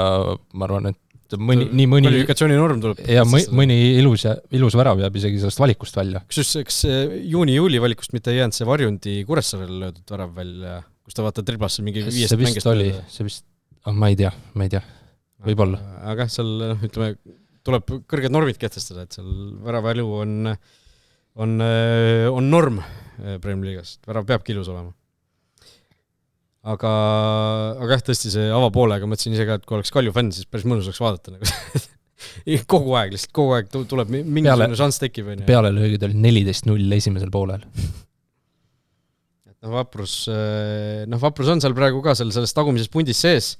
ma arvan, et mõni kvalifikatsiooninorm tuleb. Ja mõni ilus värav jääb isegi sellest valikust välja. Kas juuni-juuli valikust mitte ei jäänud see Varjundi Kuressaarele löödud värav välja, kus ta vaata triblasse mingi 5 mängist oli, see vist, ma ei tea, võib-olla. Aga seal, ütleme, tuleb kõrged normid kehtestada, et seal väravaelu on norm Premier Liigas, värav peabki ilus olema. Aga jah, tõesti see avapoolega, mõtlesin ise ka, et kui oleks Kalju fänn, siis päris mõnus oleks vaadata nagu. kogu aeg tuleb mingisugune šanss tekib. Pealelöögid olid 14-0 esimesel poolel. Vaprus on seal praegu ka selles tagumises pundis sees,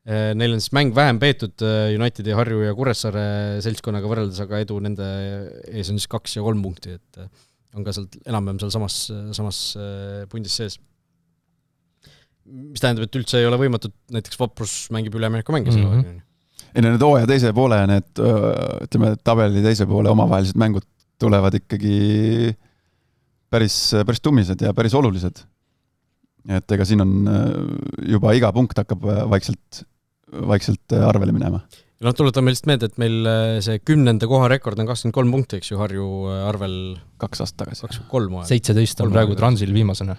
Neil on siis mäng vähem peetud Unitedi, Harju ja Kuressaare seltskonnaga võrreldes, aga edu nende ees on siis 2 ja 3 punkti, et on ka sealt enam-vähem seal samas pundis sees. Mis tähendab, et üldse ei ole võimatud, näiteks Vaprus mängib ülemineku mänge selle aeg. Ei, need hooaja teise poole, need ütleme, tabeli teise poole omavahelised mängud tulevad ikkagi päris tummised ja päris olulised. Et ega siin on juba iga punkt hakkab vaikselt arvele minema. Ja tuletame lihtsalt meelde, et meil see 10. koha rekord on 23 punkti, eks ju, Harju arvel 2 aastat tagasi. 23 17 on praegu Transil viimasena.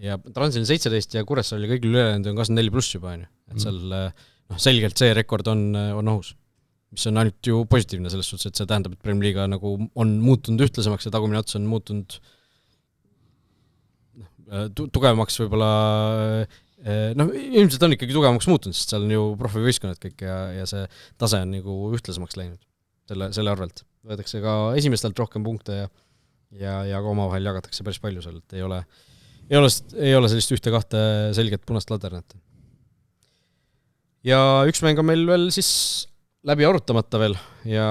Ja Transil 17 ja Kuressaare oli kõigil ülejäänud on 24 pluss juba, et seal selgelt see rekord on ohus, mis on ainult ju positiivne selles suhtes, et see tähendab, et Premier Liiga nagu on muutunud ühtlasemaks ja tagumine ots on muutunud tugevamaks võib-olla, ilmselt on ikkagi tugevamaks muutunud, sest seal on ju profivõistkonnad kõik ja see tase on nagu ühtlasemaks läinud selle arvelt. Võetakse ka esimestelt rohkem punkte ja ka omavahel jagatakse päris palju seal, et ei ole sellist ühte-kahte selget punast ladernat. Ja üks mäng on meil veel siis läbi arutamata veel ja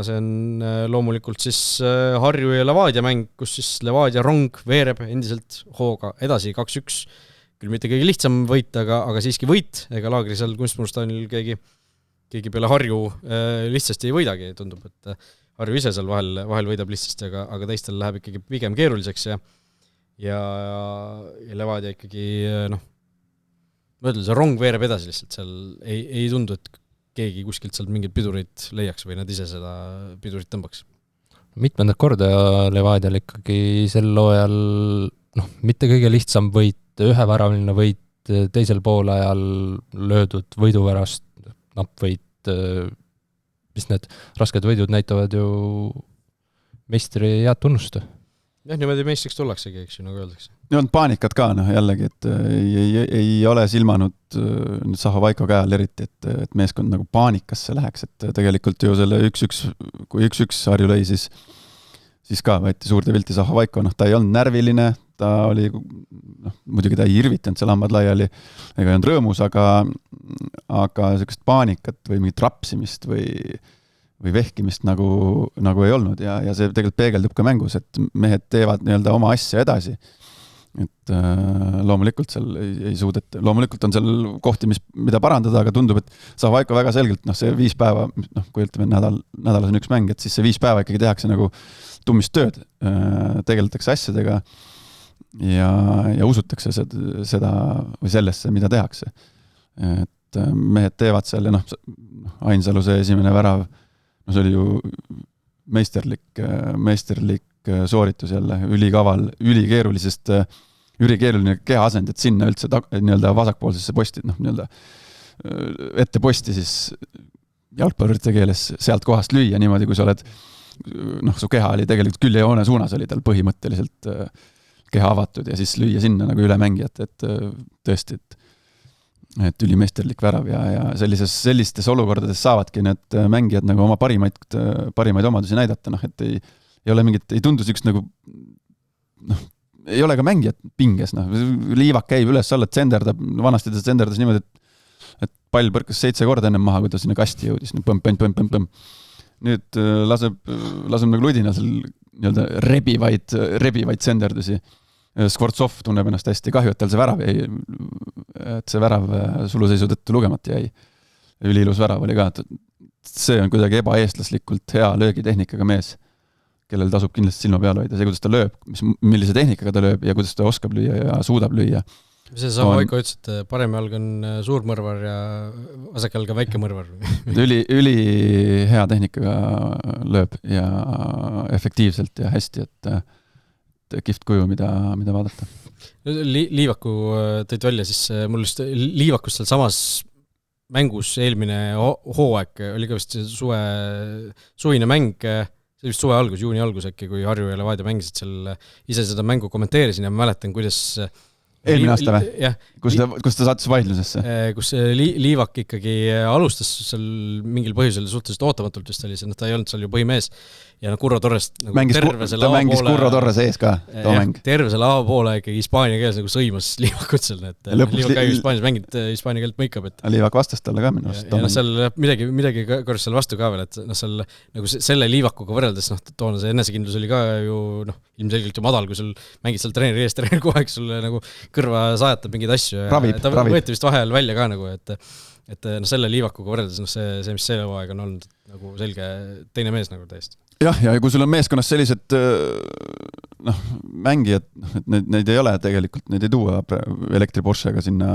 see on loomulikult siis Harju ja Levadia mäng, kus siis Levadia rong veereb endiselt hooga edasi 2-1. Küll mitte kõige lihtsam võit, aga siiski võit, ega laagri seal kunstmurustaanil keegi peale Harju lihtsasti ei võidagi, tundub, et Harju ise seal vahel võidab lihtsasti, aga teistel läheb ikkagi pigem keeruliseks ja Levadia ikkagi, ma ütlen, see rong veereb edasi lihtsalt, seal ei tundu, et keegi kuskilt sealt mingid pidurid leiaks või nad ise seda pidurit tõmbaks. Mitmendat korda Levadial ikkagi sel hooajal mitte kõige lihtsam võit, üheväravaline võit, teisel poolajal löödud võiduvärast, nappvõit, mis need rasked võidud näitavad ju meistri head tunnust. Jah, niimoodi meistriks tullaksegi, eks ju, nagu öeldakse. Ja on paanikat ka, jällegi, et ei ole silmanud Zaho Vaiko käel eriti, et meeskond nagu paanikasse läheks, et tegelikult ju selle 1-1, kui 1-1 Harju lõi, siis ka võeti suurde pilti Zaho Vaiko, ta ei olnud närviline, ta oli, muidugi ta ei irvitanud seal hambad laiali, ega ei olnud rõõmus, aga sellist paanikat või mingit rapsimist või vehkimist nagu ei olnud ja see tegelikult peegeldub ka mängus, et mehed teevad nii-öelda oma asja edasi. Et loomulikult seal ei suudeta, loomulikult on seal kohti, mida parandada, aga tundub, et saab Vaiko väga selgelt, see 5 päeva, kui ütleme nädalas on üks mäng, et siis see 5 päeva ikkagi tehakse nagu tummist tööd, tegeletakse asjadega ja usutakse seda või sellesse, mida tehakse. Et mehed teevad seal ja Ainsalu see esimene värav, see oli ju meisterlik sooritus jälle, ülikaval, ülikeeruline kehaasend, et sinna üldse nii-öelda vasakpoolsesse posti, nii-öelda ette posti siis jalgpallurite keeles sealt kohast lüüa niimoodi, kui sa oled, su keha oli tegelikult küljejoone suunas, oli tal põhimõtteliselt keha avatud ja siis lüüa sinna nagu üle mängijat, et tõesti, et ülimeisterlik värav ja sellistes olukordades saavadki need mängijad nagu oma parimaid omadusi näidata, et ei ole mingit, ei tundu üks nagu ei ole ka mängijad pinges, Liivak käib üles-alla, tsenderdab, vanasti ta tsenderdas niimoodi, et pall põrkas 7 korda ennem maha, kui ta sinna kasti jõudis, põmm. Nüüd laseb nagu ludina seal nii-öelda rebivaid tsenderdusi. Skvortsov tunneb ennast hästi, kahju, et tal see värav suluseisu tõttu lugemata jäi. Üliilus värav oli ka, see on kuidagi ebaeestlaslikult hea löögitehnikaga mees, kellel tasub kindlasti silma peal hoida, see, kuidas ta lööb, millise tehnikaga ta lööb ja kuidas ta oskab lüüa ja suudab lüüa. See Zaho Vaiko ütles, et parem jalg on suur mõrvar ja vasak jalg on väike mõrvar. Üli hea tehnikaga lööb ja efektiivselt ja hästi, et kihvt kuju, mida vaadata. Liivaku tõid välja, siis mul just Liivakust seal samas mängus eelmine hooaeg oli ka vist suvine mäng, see oli vist suve algus, juuni algus äkki, kui Harju ja Levadia mängisid seal, ise seda mängu kommenteerisin ja mäletan, kuidas eelmine aasta või? Kus ta saatis vaidlusesse? Kus Liivak ikkagi alustas seal mingil põhjusel suhteliselt ootamatult vist oli see, ta ei olnud seal ju põhimees ja Curro Torres nagu ta mängis Curro Torres ees ka, too mäng. Terve selle avapoole ikkagi hispaania keeles nagu sõimas Liivakut seal, et Liivak käib Hispaanias mängid hispaania keelt mõikab, et Liivak vastas talle ka minu arust. Ja seal midagi korras seal vastu ka veel, et seal nagu selle Liivakuga võrreldes, toona see enesekindlus oli ka ju ilmselgelt ju madal, kui sul mängid seal treeneri ees, treener kogu aeg sulle nagu kõrva sajatab mingeid asju ja ta võeti vist vahel välja ka nagu, et selle Liivakuga võrreldes see, mis selle hooaeg on olnud nagu selge teine mees nagu täiesti. Ja kui sul on meeskonnas sellised mängijad, et neid ei ole tegelikult, neid ei tuua elektri Porschega sinna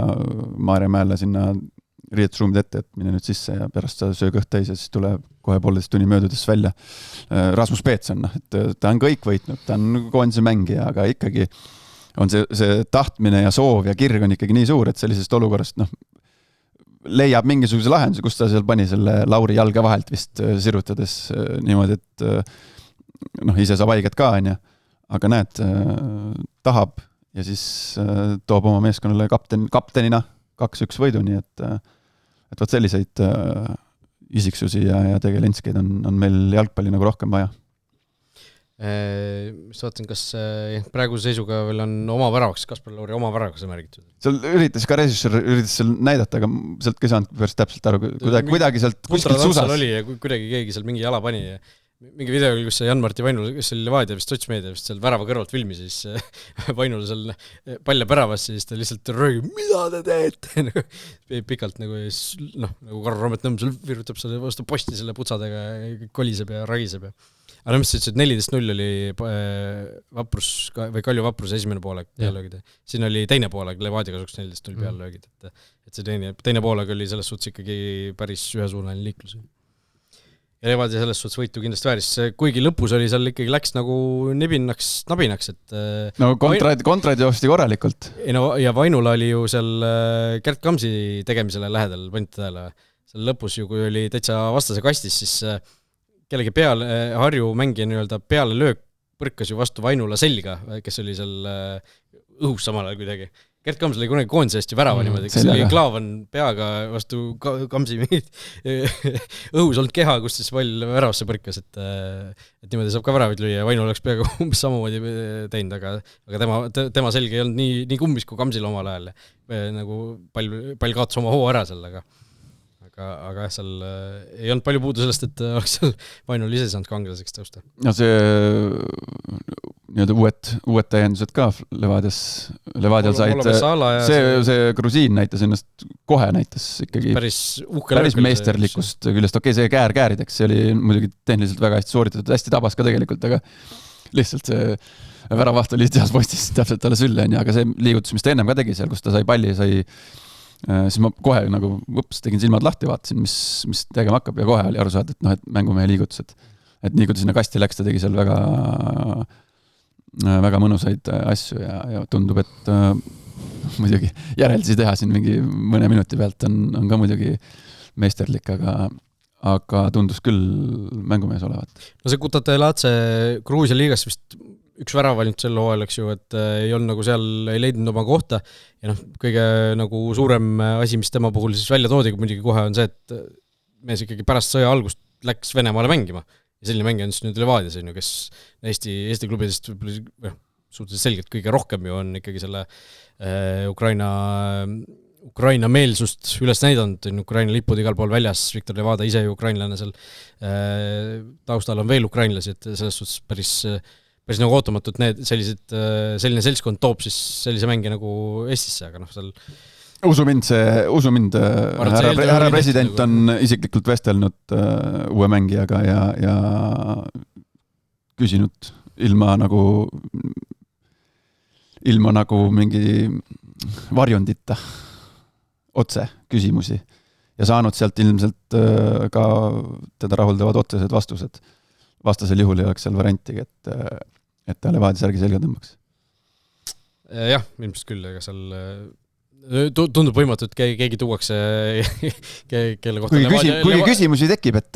Maarjamäele, sinna riietusruumid ette, et mine nüüd sisse ja pärast sa söö kõht täis ja siis tuleb kohe 1,5 tunni möödudes välja. Rasmus Peetson, et ta on kõik võitnud, ta on koondise mängija, aga ikkagi on see tahtmine ja soov ja kirg on ikkagi nii suur, et sellisest olukorrast leiab mingisuguse lahenduse, kus ta seal pani selle Lauri jalga vahelt vist sirutades niimoodi, et ise saab haiget ka, aga näed, tahab ja siis toob oma meeskonnale kaptenina 2-1 võidu, nii et võt selliseid isiksusi ja tegelinskeid on meil jalgpalli nagu rohkem vaja. Mis vaatan, kas praeguse seisuga veel on oma väravaks, Kaspar Lauri oma väravaks märgitud? Seal üritas ka režissöör seal näidata, aga sealt ei saanud päris täpselt aru, kuidagi sealt kuskilt susas. Oli ja kuidagi keegi seal mingi jala pani ja mingi video, kus Jan-Marti Vainul, kes oli Levadia vist sotsmeedia, vist seal värava kõrvalt filmi, siis Vainul seal palja päravas, siis ta lihtsalt röögib, mida te teete? Pikalt nagu Karl Roomet Nõmm sul virutab selle vastu posti selle putsadega, koliseb ja ragiseb ja aga mis sa ütlesid, 14-0 oli Vaprus või Kalju Vapruse esimene pooleg pealöögid. Siin oli teine pooleg, Levadia kasuks 14-0 pealöögid. Et see teine pooleg oli selles suhtes ikkagi päris ühesuunaline liiklus. Ja Levadia selles suhtes võitu kindlasti vääris. Kuigi lõpus oli seal ikkagi läks nagu nabinaks. Et kontraid joosti korralikult. Ja Vainula oli ju seal Gert Kamsi tegemisele lähedal, panite tähele. Seal lõpus ju, kui oli täitsa vastase kastis, siis kellegi peale, Harju mängija nii-öelda peale löök põrkas ju vastu Vainula selga, kes oli seal õhus samal ajal kuidagi. Gert Kams oli kunagi koondise eest ju värava niimoodi, kes oli klaavan peaga vastu Kamsi mingid õhus olnud keha, kus siis pall väravasse põrkas, et niimoodi saab ka väravaid lüüa ja Vainul oleks peaga umbes samamoodi teinud, aga tema selge ei olnud nii kumbis kui Kamsil omal ajal. Nagu pall kaotas oma hoo ära seal, aga seal ei olnud palju puudu sellest, et oleks seal Vainul ise saanud kangelaseks tõusta. Ja see nii-öelda uued täiendused ka Levadial said, see Grusiin näitas ennast kohe, näitas ikkagi päris meisterlikust küljest. Okei, see käärideks, see oli muidugi tehniliselt väga hästi sooritatud, hästi tabas ka tegelikult, aga lihtsalt see väravaht oli teas postis täpselt talle sülle, aga see liigutus, mis ta ennem ka tegi seal, kus ta sai palli, siis ma kohe nagu tegin silmad lahti, vaatasin, mis tegema hakkab ja kohe oli aru saada, et mängumehe liigutused. Et nii kui ta sinna kasti läks, ta tegi seal väga mõnusaid asju ja tundub, et muidugi järeldusi teha siin mingi mõne minuti pealt on ka muidugi meisterlik, aga tundus küll mängumees olevat. No see Kutate Laatse Gruusia liigas vist üks värav ainult sel hooajal, eks ju, et ei olnud nagu seal, ei leidnud oma kohta ja kõige nagu suurem asi, mis tema puhul siis välja toodi, muidugi kohe on see, et mees ikkagi pärast sõja algust läks Venemaale mängima ja selline mängija on siis nüüd Levadias, kes Eesti klubidest suhteliselt selgelt kõige rohkem ju on ikkagi selle Ukraina meelsust üles näidanud, Ukraina lipud igal pool väljas, Viktor Levada ise ju ukrainlane seal, taustal on veel ukrainlasi, et selles suhtes päris nagu ootamatult selline seltskond toob siis sellise mängija nagu Eestisse, aga seal Usu mind, härra president on isiklikult vestelnud uue mängijaga ja küsinud ilma nagu mingi varjundita otse küsimusi ja saanud sealt ilmselt ka teda rahuldavad otsesed vastused. Vastasel juhul ei oleks seal varianti, et ta Levadia särgi selga tõmbaks. Jah, ilmselt küll, ega seal tundub võimatu, et keegi tuuakse kelle kohta kui küsimusi tekib, et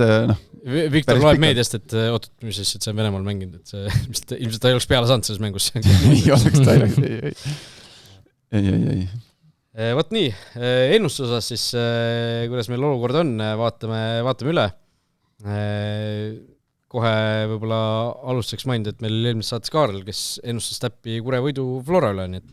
Viktor loeb meediast, et oot, mis siis, et see on Venemaal mänginud, et see ilmselt ta ei oleks peale saanud selles mängus. Ei oleks ta, ei. Võt nii, ennustuse osas siis, kuidas meil olukord on, vaatame üle. kohe võib-olla alustuseks maininud, et meil eelmises saates Kaarel, kes ennustas täppi Kure võidu Flora üle, nii et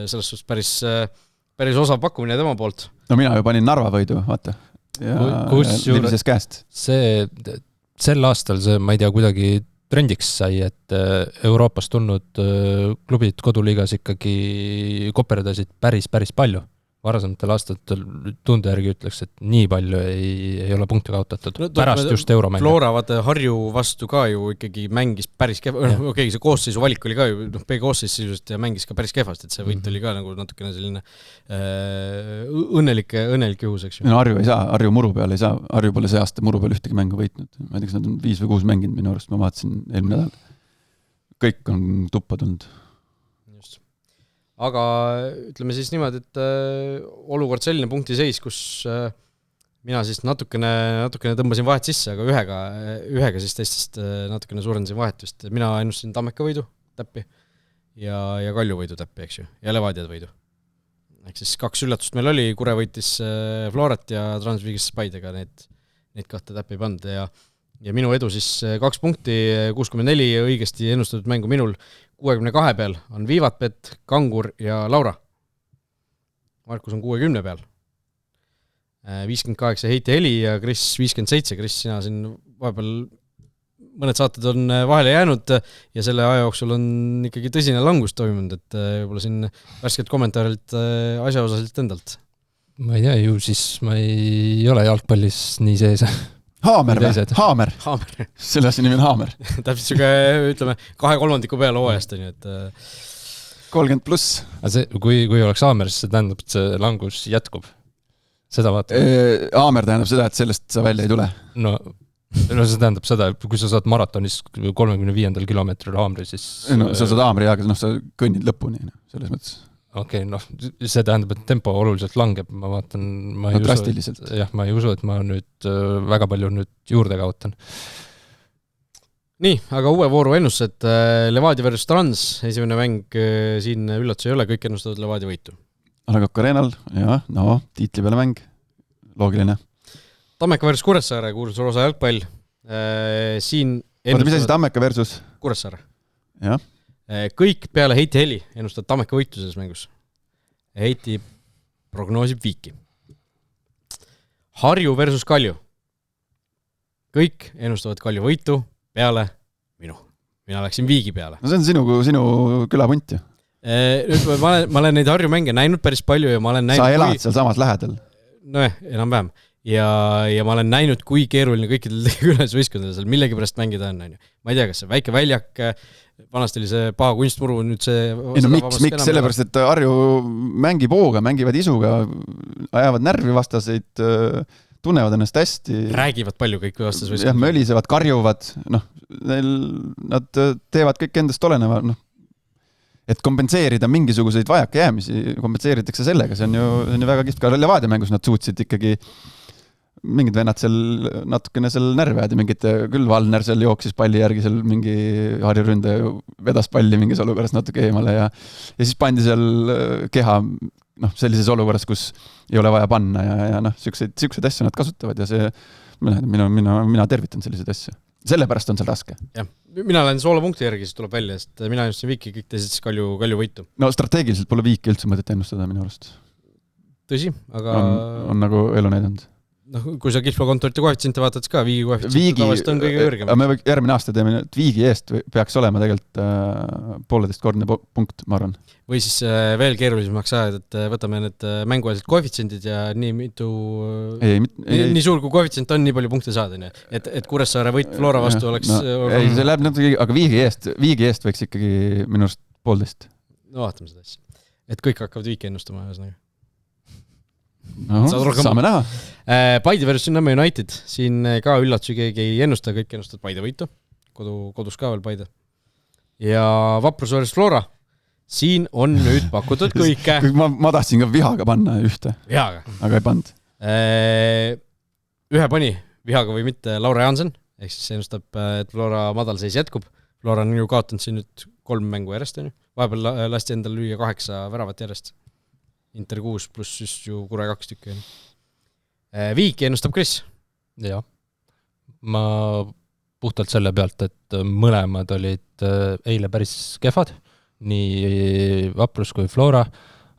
selles suhtes päris osav pakkumine tema poolt. No mina ju panin Narva võidu, vaata. Ja libises käest. Sel aastal see, ma ei tea, kuidagi trendiks sai, et Euroopas tulnud klubid koduliigas ikkagi koperdasid päris palju. Varasematel aastatel tunde järgi ütleks, et nii palju ei ole punkte kaotatud. No, pärast just euromänge. Flora vaata Harju vastu ka ju ikkagi mängis päris okei, see koosseisu valik oli ka ju, B-koosseis sisuliselt ja mängis ka päris kehvast, et see võit oli ka nagu natukene selline õnnelik juhus, eks ju. No Harju ei saa, Harju muru peal ei saa, Harju pole see aasta muru peal ühtegi mängu võitnud. Ma ei tea, kas nad on 5 või 6 mänginud minu arust, ma vaatasin eelmine nädal. Kõik on tuppa tulnud. Aga ütleme siis niimoodi, et olukord selline punktiseis, kus mina siis natukene tõmbasin vahet sisse, aga ühega siis teistest natukene suurendasin vahet vist. Mina ennustasin Tammeka võidu täppi ja Kalju võidu täppi, eks ju, ja Levadiad võidu. Ehk siis 2 üllatust meil oli, Kure võitis Florat ja Transviigis Paidega need 2 täppi pand ja minu edu siis 2 punkti, 64 õigesti ennustatud mängu minul, 62 peal on Viivatbet, Kangur ja Laura. Markus on 60 peal. 58 Heiti Heli ja Kris 57. Kris, sina siin vahepeal mõned saated on vahele jäänud ja selle aja jooksul on ikkagi tõsine langus toimunud, et võib-olla siin värsket kommentaarilt asjaosaliselt endalt. Ma ei tea, ju siis ma ei ole jalgpallis nii sees. Haamer või? Haamer. Selle asi nimi on Haamer. Täpselt siuke, ütleme, 2/3 peale hooajast on ju, et 30 pluss. Kui oleks Haamer, siis see tähendab, et see langus jätkub. Seda vaata. Haamer tähendab seda, et sellest sa välja ei tule. No see tähendab seda, et kui sa saad maratonis 35. kilomeetril Haamri, siis no sa saad Haamri, aga sa kõnnid lõpuni, selles mõttes. Okei, see tähendab, et tempo oluliselt langeb, ma vaatan, ma ei usu, et ma nüüd väga palju nüüd juurde kaotan. Nii, aga uue vooru ennustused, Levadia versus Trans, esimene mäng, siin üllatus ei ole, kõik ennustavad Levadia võitu. Alagak Arenal, tiitli peale mäng, loogiline. Tammeka versus Kuressaare, Kuressaare jalgpall, siin ennustavad... Mis asi Tammeka versus? Kuressaare. Jah. Kõik peale Heiti Heli ennustavad Tammeka võitu selles mängus. Heiti prognoosib Viiki. Harju versus Kalju. Kõik ennustavad Kalju võitu peale minu. Mina läksin Viigi peale. No see on sinu külapunt ju. Ma olen neid Harju mänge näinud päris palju ja ma olen näinud... Sa elad seal samas lähedal. Nojah, enam-vähem. Ja ma olen näinud, kui keeruline kõikidel külesvõistkondadel seal millegi pärast mängida on. Ma ei tea, kas see väike väljak, vanast oli see paha kunstmuru, nüüd see... Miks? Sellepärast, et Harju mängib hooga, mängivad isuga, ajavad närvi vastaseid, tunnevad ennast hästi. Räägivad palju kõik vastasvõistkondadel. Jah, mölisevad, karjuvad, nad teevad kõik endast oleneva, et kompenseerida mingisuguseid vajakajäämisi, kompenseeritakse sellega, see on ju väga kihvt. Ka Levadia mängus nad suutsid ikkagi mingid vennad seal natukene seal närvead ja mingid, küll Valner seal jooksis palli järgi, seal mingi Harju ründaja vedas palli mingis olukorras natuke eemale ja siis pandi seal keha sellises olukorras, kus ei ole vaja panna ja siukseid asju nad kasutavad ja see, mina tervitan selliseid asju. Sellepärast on seal raske. Jah, mina olen soolopunkti järgi, siis tuleb välja, sest mina ennustasin Viiki, kõik teised siis Kalju võitu. No strateegiliselt pole Viiki üldse mõtet ennustada minu arust. Tõsi, aga... On nagu elu näidanud. Kui sa Kihvla-kontorite koefitsiente vaatad ka, Viigi koefitsiente tavaliselt on kõige kõrgem. Me järgmine aasta teeme, et Viigi eest peaks olema tegelikult 1,5-kordne punkt, ma arvan. Või siis veel keerulisemaks ajad, et võtame need mänguajalised koefitsiendid ja nii mitu... Nii suur kui koefitsient on, nii palju punkte saada. Et Kuressaare võit Flora vastu oleks... Ei, see läheb natuke, aga Viigi eest võiks ikkagi minu arust 1,5. No vaatame seda asja. Et kõik hakkavad Viiki ennustama ühesõnaga. Saame näha. Paide versus Nõmme United, siin ka üllatusi keegi ei ennusta, kõik ennustavad Paide võitu, kodus ka veel Paide. Ja Vaprus versus Flora, siin on nüüd pakutud kõike. Ma tahtsin ka vihaga panna ühte, aga ei pand. Ühe pani, vihaga või mitte, Laura Jansen, ehk siis ennustab, et Flora madalseis jätkub. Flora on ju kaotanud siin nüüd 3 mängu järjest, vahepeal lasti endal lüüa 8 väravat järjest. Inter 6 pluss just ju Kure 2 tükki. Viiki ennustab Kris? Jah. Ma puhtalt selle pealt, et mõlemad olid eile päris kehvad, nii Vaprus kui Flora,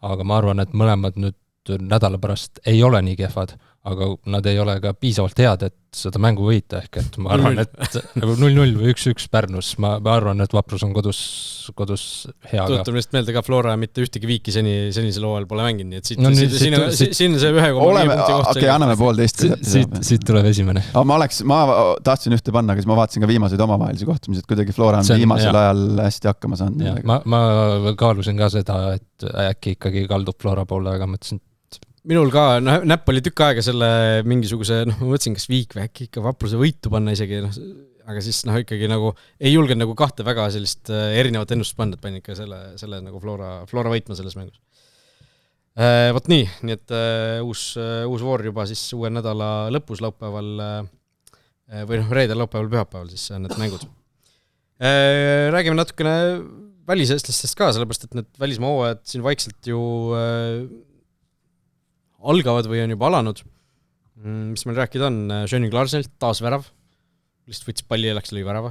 aga ma arvan, et mõlemad nüüd nädala pärast ei ole nii kehvad, aga nad ei ole ka piisavalt head, et seda mängu võita, ehk et ma arvan, et 0-0 või 1-1 Pärnus, ma arvan, et Vaprus on kodus hea ka. Tuletan vist meelde ka Flora mitte ühtegi viiki senisel hooajal pole mänginud, nii et siin see 1,5 punkti koht. Okei, anname 1,5. Siit tuleb esimene. Ma tahtsin ühte panna, aga siis ma vaatasin ka viimaseid omavahelisi kohtumisi, et kuidagi Flora on viimasel ajal hästi hakkama saanud. Ma kaalusin ka seda, et äkki ikkagi kaldub Flora poole, aga mõtlesin, minul ka, näpp oli tükk aega selle mingisuguse, ma mõtlesin, kas viik või äkki ikka Vapruse võitu panna isegi, aga siis ikkagi nagu ei julgenud nagu kahte väga sellist erinevat ennustust panna, et panin ikka selle nagu Flora võitma selles mängus. Vot nii et uus voor juba siis uue nädala lõpus laupäeval või reedel, laupäeval, pühapäeval siis need mängud. Räägime natukene väliseestlastest ka, sellepärast et need välismaa hooajad siin vaikselt ju algavad või on juba alanud. Mis meil rääkida on? Schöning Larsenilt taas värav. Lihtsalt võttis palli ja läks lõi värava.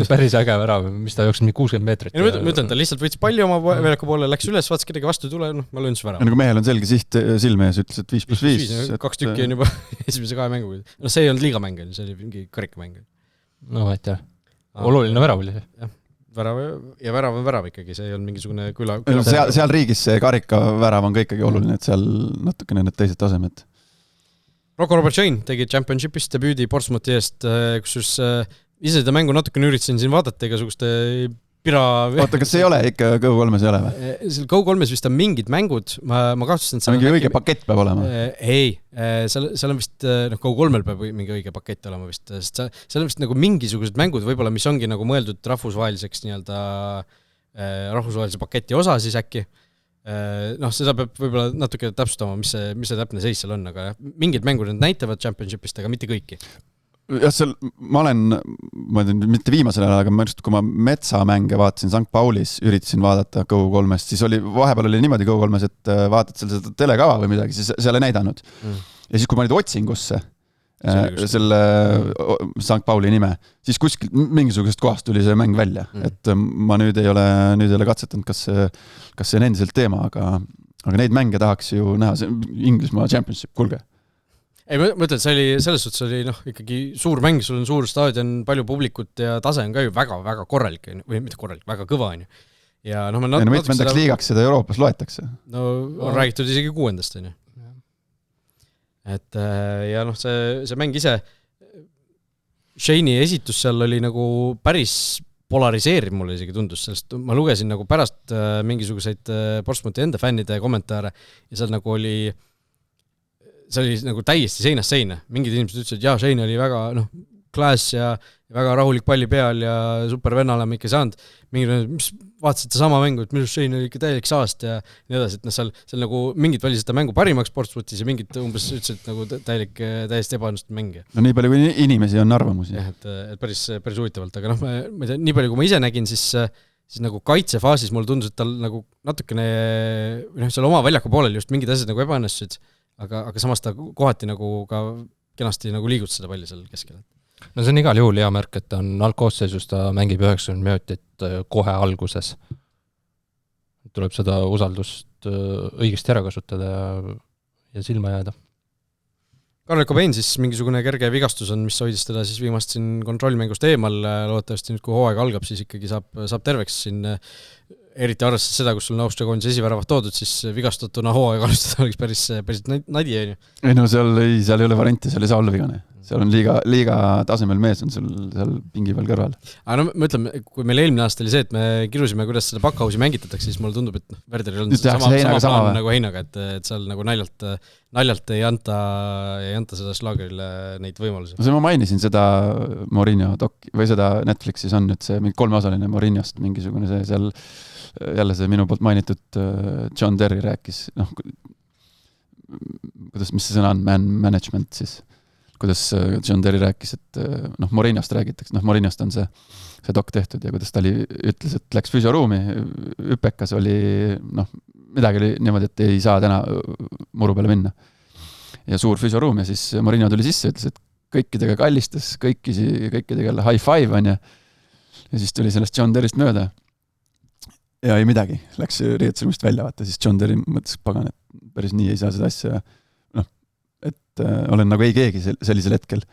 Päris äge värav, mis ta jooks 60 meetrit. Ma ütlen, ta lihtsalt võttis palli oma väljaku poole, läks üles, vaatas kedagi vastu tule, ma löön siis värava. Nagu mehel on selge siht silme ees, ütles, et 5+5. 2 tükki on juba esimese 2 mänguga. See ei olnud liigamäng, see oli mingi karikamäng. No et jah. Oluline värav oli. Värav ja värav on värav ikkagi, see ei olnud mingisugune küla. Seal riigis see karika värav on ka ikkagi oluline, et seal natukene need teised tasemed. Rocco Robertšain tegi Championshipist debüüdi Portsmouthi eest, kusjuures ise seda mängu natukene üritasin siin vaadata igasuguste Oota, kas ei ole ikka Go3-s ei ole või? Seal Go3-s vist on mingid mängud, ma kahtlustan, et mingi õige pakett peab olema. Ei, seal on vist, Go3-l peab mingi õige pakett olema vist, sest seal on vist nagu mingisugused mängud võib-olla, mis ongi nagu mõeldud rahvusvaheliseks rahvusvahelise paketi osa siis äkki. Seda peab võib-olla natuke täpsustama, mis see täpne seis seal on, aga mingid mängud need näitavad Championshipist, aga mitte kõiki. Jah, ma ütlen, mitte viimasel ajal, aga kui ma metsamänge vaatasin St. Paulis, üritasin vaadata Go3-st, siis vahepeal oli niimoodi Go3-s, et vaatad seal seda telekava või midagi, siis seal ei näidanud. Ja siis, kui ma nüüd otsingusse selle St. Pauli nime, siis kuskil mingisugusest kohast tuli see mäng välja. Et ma nüüd ei ole katsetanud, kas see on endiselt teema, aga neid mänge tahaks ju näha, see Inglismaa Championship, kulge. Ei, ma ütlen, selles suhtes oli ikkagi suur mäng, sul on suur staadion, palju publikut ja tase on ka ju väga-väga korralik, või mitte korralik, väga kõva on ju. Ja mitmendaks liigaks seda Euroopas loetakse. On räägitud isegi 6. on ju. Et ja see mäng ise, Shane'i esitus seal oli nagu päris polariseeriv, mulle isegi tundus, sellest ma lugesin nagu pärast mingisuguseid Portsmouthi enda fännide kommentaare ja seal nagu see oli nagu täiesti seinast seina. Mingid inimesed ütlesid, et Shane oli väga klaas ja väga rahulik palli peal ja super venna oleme ikka saanud. Mingid vaatasid sama mängu, et minu Shane oli ikka täielik saast ja nii edasi, et seal nagu mingid valisid seda mängu parimaks Portsmouthis ja mingid umbes ütlesid nagu täiesti ebaõnnestunud mäng. No nii palju kui inimesi on arvamusi. Jah, et päris huvitavalt, aga ma ei tea, nii palju kui ma ise nägin, siis nagu kaitsefaasis mulle tundus, et tal nagu natukene seal oma väljaku poolel just mingid asjad nagu ebaõnnestusid. Aga samas ta kohati nagu ka kenasti nagu liigutas seda palli seal keskel. No see on igal juhul hea märk, et ta on algkoosseisus, ta mängib 90 minutit kohe alguses. Tuleb seda usaldust õigesti ära kasutada ja silma jääda. Karel Cobain siis mingisugune kerge vigastus on, mis hoidis teda siis viimast siin kontrollmängust eemal. Loodetavasti nüüd, kui hooaeg algab, siis ikkagi saab terveks siin. Eriti arvestades seda, kus sul on Austria koondise esiväravat toodud, siis vigastatuna hooaega alustada oleks päris nadi. Ei seal ei ole varianti, seal ei saa olla vigane. Seal on liiga tasemel mees on seal pingi peal kõrval. Aga me ütleme, kui meil eelmine aasta oli see, et me kirusime, kuidas seda pakkausi mängitatakse, siis mulle tundub, et Werderil on sama plaan nagu Heinaga, et seal nagu naljalt ei anta seda Schlagerile neid võimalusi. See ma mainisin seda Mourinho või seda Netflixis on nüüd see 3-osaline Mourinhost mingisugune see seal jälle see minu poolt mainitud John Terry rääkis, mis see sõna on, management siis, kuidas John Terry rääkis, et Mourinhost räägitakse, Mourinhost on see dok tehtud ja kuidas ta ütles, et läks füsioruumi, hüpekas oli, midagi oli niimoodi, et ei saa täna muru peale minna. Ja suur füsioruum ja siis Mourinho tuli sisse ja ütles, et kõikidega kallistas, kõikidega high five on ja siis tuli sellest John Terry'st mööda. Ja ei midagi, läks riietusruumist välja vaata, siis John Terry mõtles, pagan, et päris nii ei saa seda asja, et olen nagu ei keegi sellisel hetkel.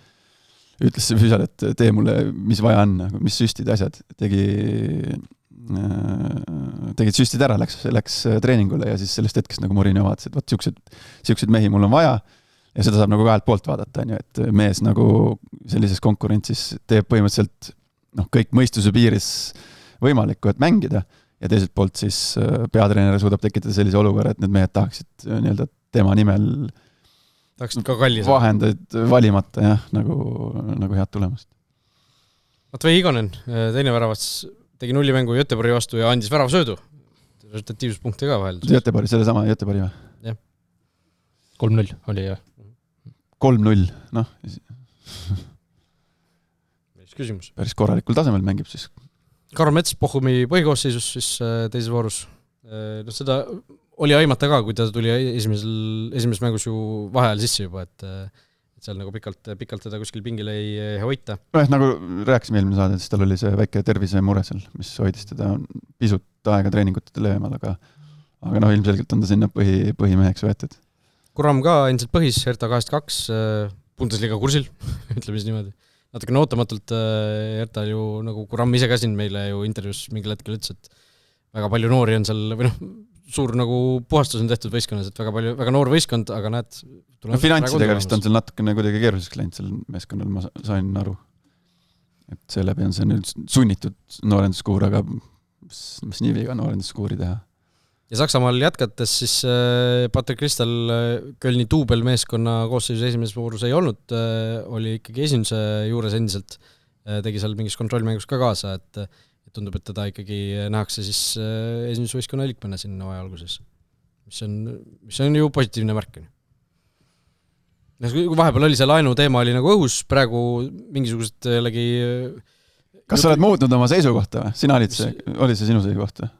Ütles see füüsal, et tee mulle, mis vaja on, mis süstid asjad, tegid süstid ära, läks treeningule ja siis sellest hetkest nagu Mourinho vaatas, et võt siuksed mehi mul on vaja ja seda saab nagu kahelt poolt vaadata, et mees nagu sellises konkurentsis teeb põhimõtteliselt kõik mõistuse piiris võimalikku, et mängida ja teiselt poolt siis peatreener suudab tekitada sellise olukorra, et need mehed tahaksid nii-öelda tema nimel tahaksid ka kallis vahendaid valimata, jah, nagu head tulemust. Matvei Igonen, teine väravas tegi nullimängu Göteborgi vastu ja andis väravsöödu. Resultatiivsuspunkti ka vahel. Göteborgi, sellesama Göteborgi või? Jah. 3-0 oli, jah. 3-0, noh. Küsimus. Päris korralikul tasemel mängib siis. Karol Mets Pohhumi põhikoosseisus siis teises voorus. Seda oli aimata ka, kui ta tuli esimeses mängus ju vaheajal sisse juba, et seal nagu pikalt teda kuskil pingil ei hoita. Nagu rääkisime eelmine saade, siis tal oli see väike tervise mure seal, mis hoidis teda pisut aega treeningutele leemal, aga ilmselgelt on ta sinna põhimeheks võetud. Kuram ka endiselt põhis, Hertha 82, Bundesliga kursil, ütleme siis niimoodi. Natukene ootamatult Hertha ju, nagu Kuram ise ka siin meile ju intervjuus mingil hetkel ütles, et väga palju noori on seal, või suur nagu puhastus on tehtud võistkonnas, et väga noor võistkond, aga näed... Finantsidega vist on seal natukene kuidagi keeruliseks läinud seal meeskonnal, ma sain aru. Et seeläbi on see nüüd sunnitud noorenduskuur, aga mis nii viga noorenduskuuri teha. Ja Saksamaal jätkates siis Patrick Kristal Kölni duubel meeskonna koosseisus esimeses voorus ei olnud, oli ikkagi esinduse juures endiselt, tegi seal mingis kontrollmängus ka kaasa, et tundub, et teda ikkagi nähakse siis esindusvõistkonna liikmena siin hooaja alguses, mis on ju positiivne märk. Vahepeal oli see laenu teema oli nagu õhus, praegu mingisugused jällegi... Kas sa oled muutnud oma seisukohta või? Sina oli see sinu seisukohta?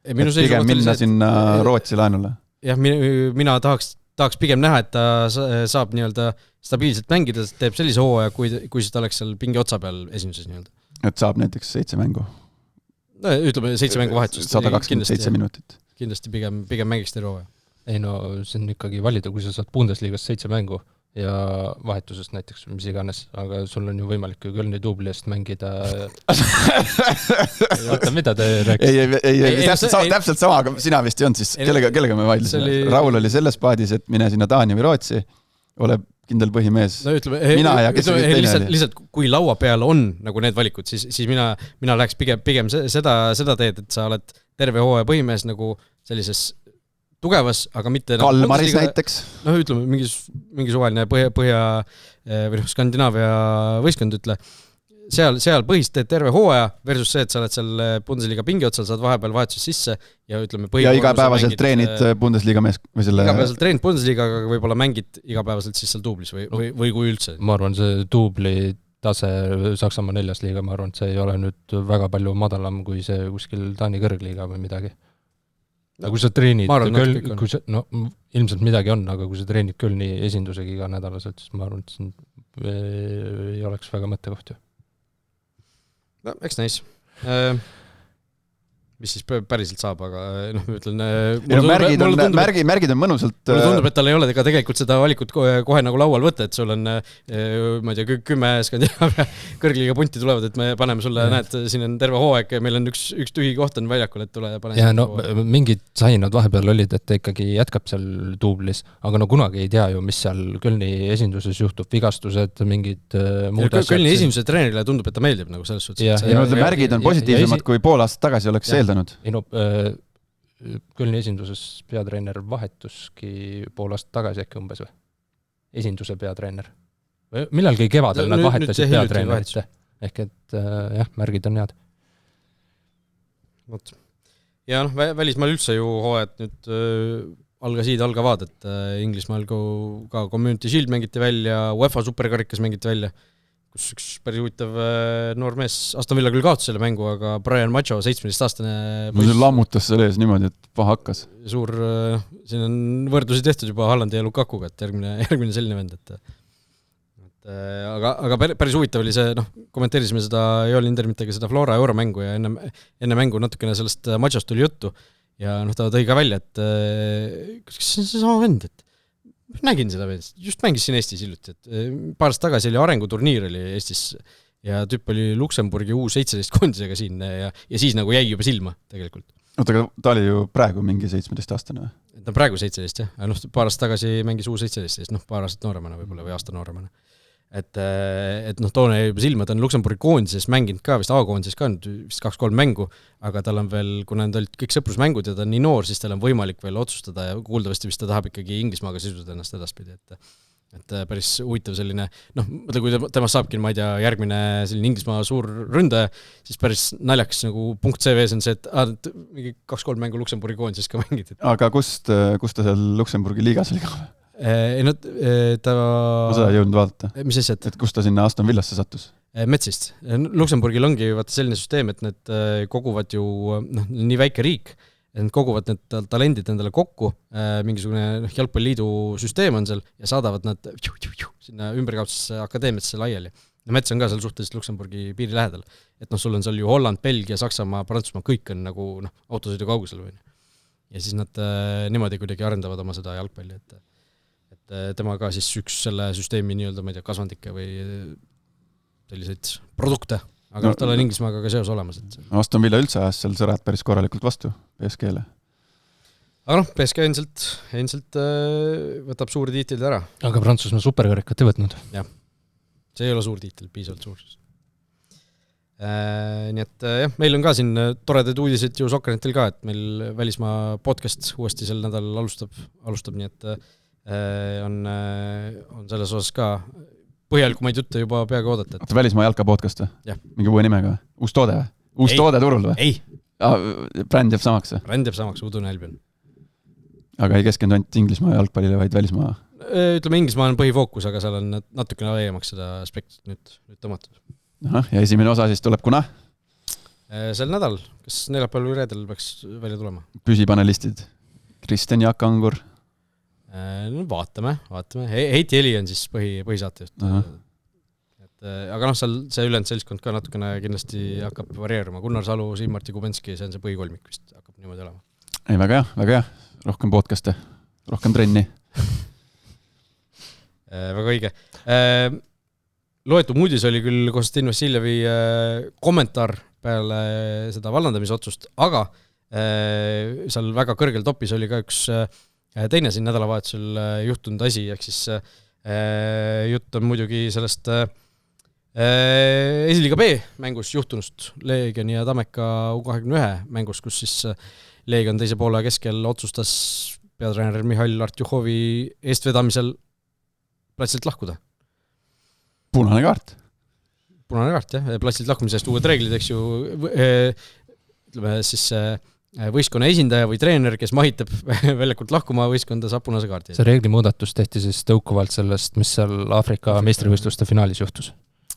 Pigem minna sinna Rootsi laenule. Jah, mina tahaks pigem näha, et ta saab nii-öelda stabiilselt mängida, teeb sellise hooaja, kui ta oleks seal pingi otsa peal esinduses nii-öelda. Et saab näiteks 7 mängu? No, ütleme 7 mängu vahetust. 127 minutit. Kindlasti pigem mängiks terve hooaja. Ei no, see on ikkagi valida, kui sa saad Bundesligas 7 mängu ja vahetusest näiteks, mis iganes, aga sul on ju võimalik ju Kölni duubli eest mängida. Oota, mida te rääkisite? Ei, täpselt sama, aga sina vist ei olnud siis, kellega me vaidlesime? Raul oli selles paadis, et mine sinna Taani või Rootsi, ole kindel põhimees. No ütleme, lihtsalt kui laua peal on nagu need valikud, siis mina läheks pigem seda teed, et sa oled terve hooaja põhimees nagu sellises tugevas, aga mitte... Kalmaris näiteks? No ütleme, mingi suvaline põhja või Skandinaavia võistkond ütle. Seal põhist teed terve hooaja versus see, et sa oled seal Bundesliga pingi otsal, saad vahepeal vahetuses sisse ja ütleme... Ja igapäevaselt treenid Bundesliga mees... Igapäevaselt treenid Bundesliga, aga võib-olla mängid igapäevaselt siis seal duublis või kui üldse. Ma arvan, see duubli tase Saksamaa 4. liiga, ma arvan, et see ei ole nüüd väga palju madalam kui see kuskil Taani kõrgliiga või midagi. Aga kui sa treenid, ilmselt midagi on, aga kui sa treenid Kölni esindusega iga nädalaselt, siis ma arvan, et see ei oleks väga mõttekoht ju. No, eks näis. Mis siis päriselt saab, aga ütlen... Märgid on mõnusalt... Mulle tundub, et tal ei ole ka tegelikult seda valikut kohe nagu laual võtta, et sul on, ma ei tea, 10 Skandinaavia kõrgliga punti tulevad, et me paneme sulle, näed, siin on terve hooaeg, meil on üks tühi koht on väljakul, et tule pane... Ja no mingid sainad vahepeal olid, et ta ikkagi jätkab seal duublis, aga no kunagi ei tea ju, mis seal Kölni esinduses juhtub, vigastused, mingid muud asjad. Kölni esinduse treenerile tundub, et ta meeldib nagu selles suhtes. Märgid on positiivsemad, kui pool aastat tagasi oleks eeldanud. Ei no, Kölni esinduses peatreener vahetuski pool aastat tagasi äkki umbes või? Esinduse peatreener. Millalgi kevadel nad vahetasid peatreenerite. Ehk et jah, märgid on head. Ja välismaal üldse ju hooajad nüüd algavad, et Inglismaal ka Community Shield mängiti välja, UEFA superkarikas mängiti välja, kus üks päris huvitav noor mees, Aston Villa küll kaotas selle mängu, aga Brian Macho, 17-aastane see lammutas selle ees niimoodi, et paha hakkas. Suur, siin on võrdlusi tehtud juba Haalandi ja Lukakuga, et järgmine selline vend, et aga päris huvitav oli see, kommenteerisime seda Joel Lindermitega seda Flora euromängu ja enne mängu natukene sellest matšost tuli juttu ja ta tõi ka välja, et kas see on see sama vend, et nägin seda vend, just mängis siin Eestis hiljuti, et paar aastat tagasi oli arenguturniir oli Eestis ja tüüp oli Luksemburgi U17 koondisega siin ja siis nagu jäi juba silma tegelikult. Oota, aga ta oli ju praegu mingi 17-aastane või? Ta on praegu 17, jah, aga paar aastat tagasi mängis U17, paar aastat nooremana võib-olla või aasta nooremana. Et toone juba silma, ta on Luksemburgi koondises mänginud ka, vist A-koondises ka nüüd vist 2-3 mängu, aga tal on veel, kuna need olid kõik sõprusmängud ja ta on nii noor, siis tal on võimalik veel otsustada ja kuuldavasti vist ta tahab ikkagi Inglismaaga sisuda ennast edaspidi, et päris huvitav selline, mõtle, kui temast saabki, ma ei tea, järgmine selline Inglismaa suur ründaja, siis päris naljakas nagu punkt CV-s on see, et mingi 2-3 mängu Luksemburgi koondises ka mängid. Aga kust ta seal Luksemburgi liigas oli ka? Ta... Ma seda ei jõudnud vaadata. Mis asjad? Et kust ta sinna Aston Villasse sattus? Metsist. Luksemburgil ongi vaata selline süsteem, et need koguvad ju, nii väike riik, et nad koguvad need talendid endale kokku, mingisugune jalgpalliliidu süsteem on seal ja saadavad nad sinna ümberkaudsesse akadeemiasse laiali. Mets on ka seal suhteliselt Luksemburgi piiri lähedal. Et sul on seal ju Holland, Belgia, Saksamaa, Prantsusmaa, kõik on nagu autosõidu kaugusel või. Ja siis nad niimoodi kuidagi arendavad oma seda jalgpalli, et tema ka siis üks selle süsteemi nii-öelda, ma ei tea, kasvandikke või selliseid produkte, aga tal on Inglismaaga ka seos olemas. Aston Villa üldse ajas seal sõrad päris korralikult vastu PSG-le. Aga PSG endiselt võtab suuri tiitlid ära. Aga Prantsusmaa superkarikat ei võtnud. Jah, see ei ole suur tiitel, piisavalt suur. Nii et jah, meil on ka siin toredad uudised ju Sokkernetil ka, et meil välismaa podcast uuesti sel nädalal alustab, nii et on selles osas ka põhjalikumaid jutte juba peaaegu oodata. Oota, välismaa jalka podcast või? Jah. Mingi uue nimega või? Uus toode või? Uus toode turul või? Ei. Bränd jääb samaks või? Bränd jääb samaks, Udune Albion. Aga ei keskendu ainult Inglismaa jalgpallile, vaid välismaa? Ütleme, Inglismaa on põhifookus, aga seal on natukene laiemaks seda aspektit nüüd tõmmatud. Ja esimene osa siis tuleb kuna? Sel nädal. Kas neljapäeval või reedel peaks välja tulema? Püsipanelistid. Kristjan Jaak Angur. Vaatame. Heiti Eli on siis põhisaatejuht. Aga seal see ülejäänud seltskond ka natukene kindlasti hakkab varieeruma. Gunnar Salu, Siim-Marti Kubenski, see on see põhikolmik vist hakkab niimoodi olema. Ei, väga hea. Rohkem podcaste, rohkem trenni. Väga õige. Loetum uudis oli küll Konstantin Vassiljevi kommentaar peale seda vallandamisotsust, aga seal väga kõrgel topis oli ka üks teine siin nädalavahetusel juhtunud asi, ehk siis jutt on muidugi sellest Esiliiga B mängus juhtunust Leegioni ja Tammeka U21 mängus, kus siis Leegion teise poole keskel otsustas peatreener Mihhail Artjuhovi eestvedamisel platsilt lahkuda. Punane kaart, jah. Platsilt lahkumisest uued reeglid, eks ju, ütleme siis võistkonna esindaja või treener, kes mahitab väljakult lahkuma võistkonda, saab punase kaardi. See reeglimuudatus tehti siis tõukuvalt sellest, mis seal Aafrika meistrivõistluste finaalis juhtus.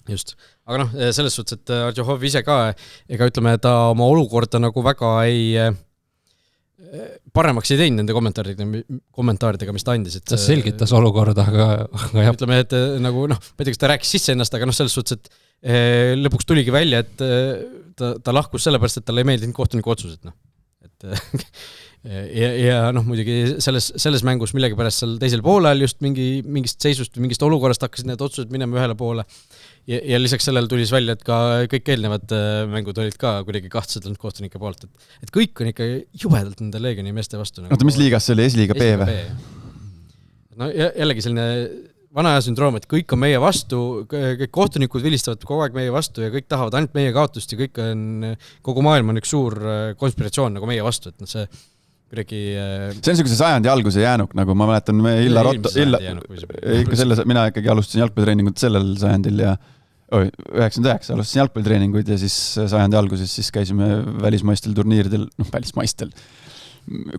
Just. Aga selles suhtes, et Artjuhov ise ka, ega ütleme, ta oma olukorda nagu väga paremaks ei teinud nende kommentaaridega, mis ta andis. Ta selgitas olukorda, aga jah. Ütleme, et nagu, ma ei tea, kas ta rääkis sisse ennast, aga selles suhtes, et lõpuks tuligi välja, et ta lahkus sellepärast, et talle ei meeldinud kohtuniku otsused. Ja muidugi selles mängus millegipärast seal teisel poolel just mingist seisust või mingist olukorrast hakkasid need otsused minema ühele poole ja lisaks sellele tuli siis välja, et ka kõik eelnevad mängud olid ka kuidagi kahtlaselt kohtunike poolt, et kõik on ikka jubedalt nende Leegioni meeste vastu. Oota, mis liigas see oli? Esiliiga B või? Jällegi selline vana aja sündroom, et kõik on meie vastu, kõik kohtunikud vilistavad kogu aeg meie vastu ja kõik tahavad ainult meie kaotust ja kogu maailm on üks suur konspiratsioon nagu meie vastu, et see kuidagi... See on niisuguse sajandi alguse jäänuk, nagu ma mäletan, mina ikkagi alustasin jalgpallitreeningut sellel sajandil ja 99 alustasin jalgpallitreeninguid ja siis sajandi alguses siis käisime välismaistel turniiridel, välismaistel,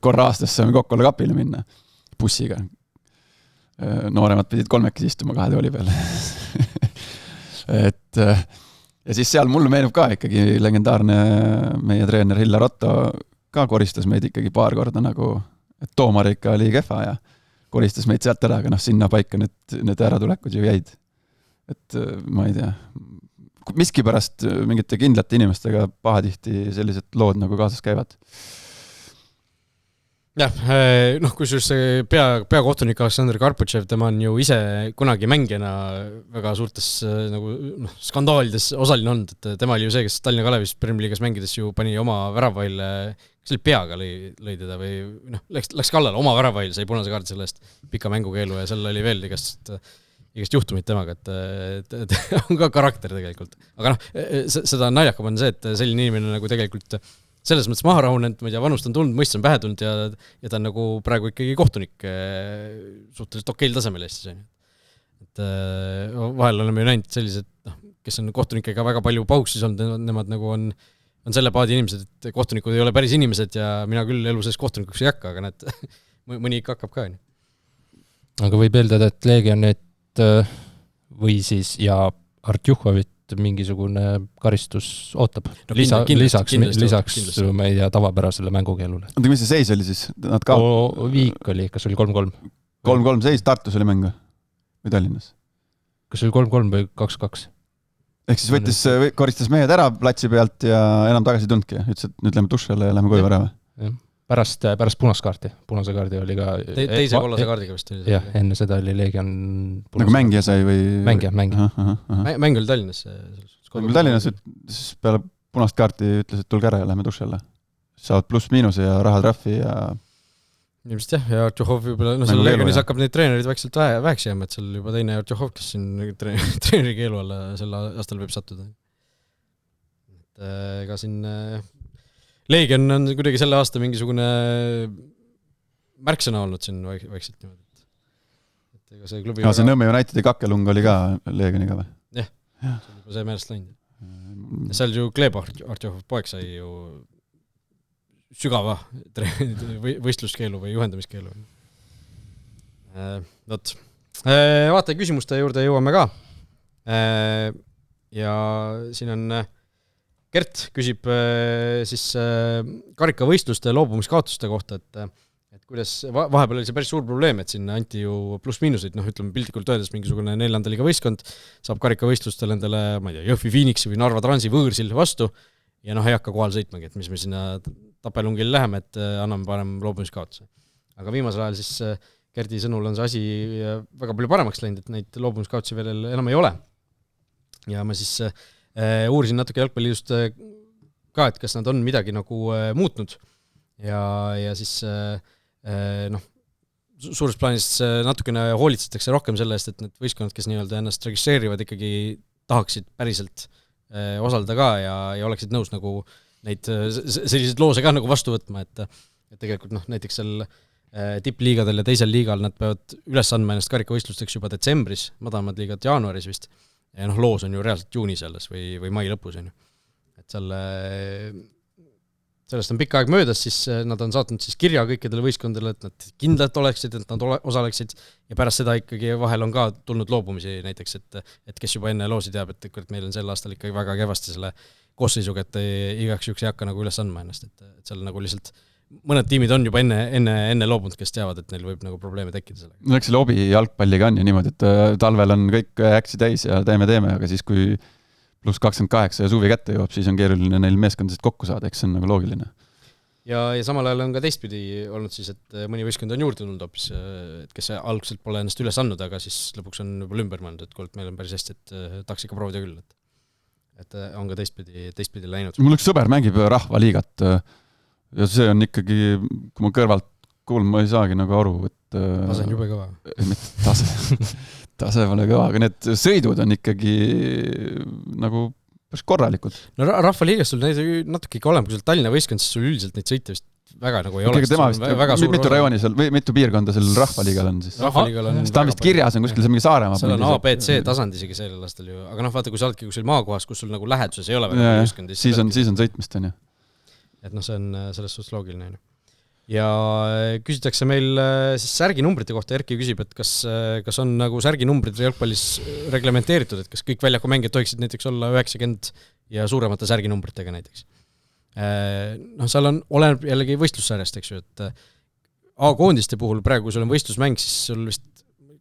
korra aastas saame Kokkola kapile minna bussiga. Nooremad pidid kolmekesi istuma 2 tooli peal. Ja siis seal mulle meenub ka ikkagi legendaarne meie treener Hillar Otto ka koristas meid ikkagi paar korda nagu, et Toomar ikka oli kehva ja koristas meid sealt ära, aga sinna paika need äratulekud ju jäid. et ma ei tea, miskipärast mingite kindlate inimestega pahatihti sellised lood nagu kaasas käivad. Jah, kusjuures see peakohtunik Aleksandr Karputšev, tema on ju ise kunagi mängijana väga suurtes skandaalides osaline olnud, et tema oli ju see, kes Tallinna Kalevis Premier League'is mängides ju pani oma väravvaile, kas oli peaga lõi teda või läks kallale, oma väravvail sai punase kaardi selle eest pika mängukeelu ja seal oli veel igast juhtumid temaga, et on ka karakter tegelikult. Aga seda naljakam on see, et selline inimene nagu tegelikult selles mõttes maha rahunenud, ma ei tea, vanust on tulnud, mõist on pähe tulnud ja ta on nagu praegu ikkagi kohtunik suhteliselt okeil tasemel Eestis. Et vahel oleme ju näinud sellised, kes on kohtunikega väga palju pauksis olnud, nemad nagu on selle paadi inimesed, et kohtunikud ei ole päris inimesed ja mina küll elu sees kohtunikuks ei hakka, aga need mõni ikka hakkab ka. Aga võib eeldada, et Legionit või siis ja Artjuhovit mingisugune karistus ootab. Lisaks, ma ei tea, tavapärasele mängukeelule. Oota, mis see seis oli siis? Viik oli, kas oli 3-3? 3-3 seis, Tartus oli mäng või Tallinnas? Kas oli 3-3 või 2-2? Ehk siis koristas mehed ära platsi pealt ja enam tagasi ei tundki. Ütles, et nüüd lähme dušele ja lähme koju ära või? Pärast punase kaardi oli ka teise kollase kaardiga vist oli. Jah, enne seda oli Legion nagu mängija sai või? Mängija. Mäng oli Tallinnas. Tallinnas siis peale punast kaarti ütles, et tulge ära ja lähme dušele. Saavad pluss-miinuse ja rahatrahvi ja ilmselt jah, ja Artjuhov juba seal Legionis hakkab neid treenerid väikselt väheks jääma, et seal juba teine Artjuhov, kes siin treeneri keelu alla sel aastal võib sattuda. Et ega siin Legion on kuidagi selle aasta mingisugune märksõna olnud siin vaikselt niimoodi. Et ega see klubi see Nõmme Unitedi kakkelung oli ka Legioniga või? Jah, see on juba see meelest läinud. Ja seal ju Gleb Artjuhov poeg sai ju sügava võistluskeelu või juhendamiskeelu. Vaata, küsimuste juurde jõuame ka. Ja siin on Gert küsib siis karikavõistluste loobumiskaotuste kohta, et kuidas vahepeal oli see päris suur probleem, et siin anti ju pluss-miinuseid, ütleme piltlikult öeldes mingisugune 4. liiga võistkond saab karikavõistlustel endale, ma ei tea, Jõhvi Phoenixi või Narva Transi võõrsil vastu ja ei hakka kohal sõitmagi, et mis me sinna tapelungil läheme, et anname parem loobumiskaotuse. Aga viimasel ajal siis Gerdi sõnul on see asi väga palju paremaks läinud, et neid loobumiskaotusi veel enam ei ole. Ja ma siis uurisin natuke jalgpalliliidust ka, et kas nad on midagi nagu muutnud ja siis suures plaanis natukene hoolitsetakse rohkem selle eest, et need võistkonnad, kes nii-öelda ennast registreerivad, ikkagi tahaksid päriselt osaleda ka ja oleksid nõus nagu neid selliseid loose ka nagu vastu võtma, et tegelikult näiteks seal tippliigadel ja teisel liigal nad peavad üles andma ennast karikavõistlusteks juba detsembris, madalmad liigad jaanuaris vist. Ja loos on ju reaalselt juunis alles või mai lõpus on ju. Et sellest on pikka aeg möödas, siis nad on saatnud siis kirja kõikidele võistkondadele, et nad kindlalt oleksid, et nad osaleksid ja pärast seda ikkagi vahel on ka tulnud loobumisi näiteks, et kes juba enne loosi teab, et meil on sel aastal ikkagi väga kehvasti selle koosseisuga, et igaks juks ei hakka nagu üles andma ennast, et seal nagu lihtsalt mõned tiimid on juba enne loobunud, kes teavad, et neil võib nagu probleeme tekkida sellega. No eks see lobi jalgpalliga on ju niimoodi, et talvel on kõik äksi täis ja teeme, aga siis kui pluss 28 ja suvi kätte jõuab, siis on keeruline neil meeskondasid kokku saada, eks see on nagu loogiline. Ja samal ajal on ka teistpidi olnud siis, et mõni võistkond on juurde tulnud hoopis, et kes algselt pole ennast üles andnud, aga siis lõpuks on juba ümber mõelnud, et kuult, meil on päris hästi, et tahaks ikka proovida küll, et on ka teistpidi läinud. Mul üks sõber mängib rahvaliigat ja see on ikkagi, kui ma kõrvalt kuulen, ma ei saagi nagu aru, et tase on jube kõva. Tase pole kõva, aga need sõidud on ikkagi nagu päris korralikud. No rahvaliigas sul natuke ikka olema, kui sul Tallinna võistkond, siis sul üldiselt neid sõite vist väga nagu ei ole. Mitu rajooni seal või mitu piirkonda seal rahvaliigal on siis? Rahvaliigal on ta on vist kirjas, on kuskil see mingi Saaremaa. Seal on A, B, C tasand isegi sellel aastal ju, aga vaata, kui sa oledki kuskil maakohas, kus sul nagu läheduses ei ole väga võistkond. Siis on sõitmist, on ju. Et see on selles suhtes loogiline. Ja küsitakse meil siis särginumbrite kohta, Erki küsib, et kas on nagu särginumbrid jalgpallis reglementeeritud, et kas kõik väljaku mängijad tohiksid näiteks olla 90 ja suuremate särginumbritega näiteks. Seal oleneb jällegi võistlussarjast, eks ju, et A-koondiste puhul praegu, kui sul on võistlusmäng, siis sul vist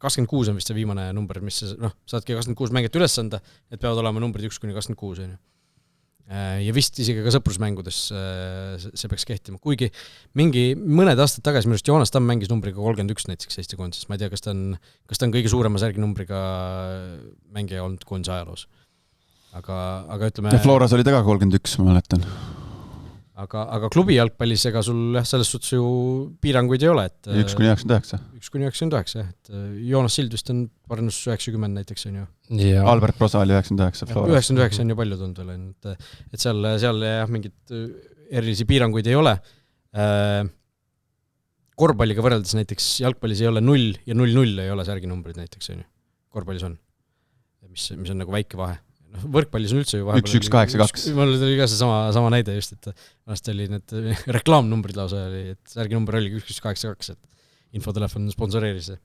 26 on vist see viimane number, mis saadki 26 mängijat üles anda, et peavad olema numbrid 1-26, on ju. Ja vist isegi ka sõprusmängudes see peaks kehtima, kuigi mõned aastad tagasi minu arust Joonas Tamm mängis numbriga 31 näiteks Eesti koondises, ma ei tea, kas ta on kõige suurema särginumbriga mängija olnud koondise ajaloos. Aga ütleme... Ja Floras oli ta ka 31, ma mäletan. Aga klubi jalgpallis ega sul selles suhtes ju piiranguid ei ole. 1-99. 1-99, et Joonas Sild vist on parnus 90 näiteks, on ju. Ja. Albert Prosa oli 99 Floras. 99 on ju palju tulnud veel, et seal jah, mingit erilisi piiranguid ei ole. Korvpalliga võrreldes näiteks jalgpallis ei ole 0 ja 0-0 ei ole särginumbrid näiteks, on ju. Korvpallis on, mis on nagu väike vahe. Võrkpallis on üldse ju 1-1-8-2. Mul oli ka see sama näide just, et vast oli need reklaamnumbrid lausa oli, et särginumber oli 1-1-8-2, et infotelefon sponsoreeris see.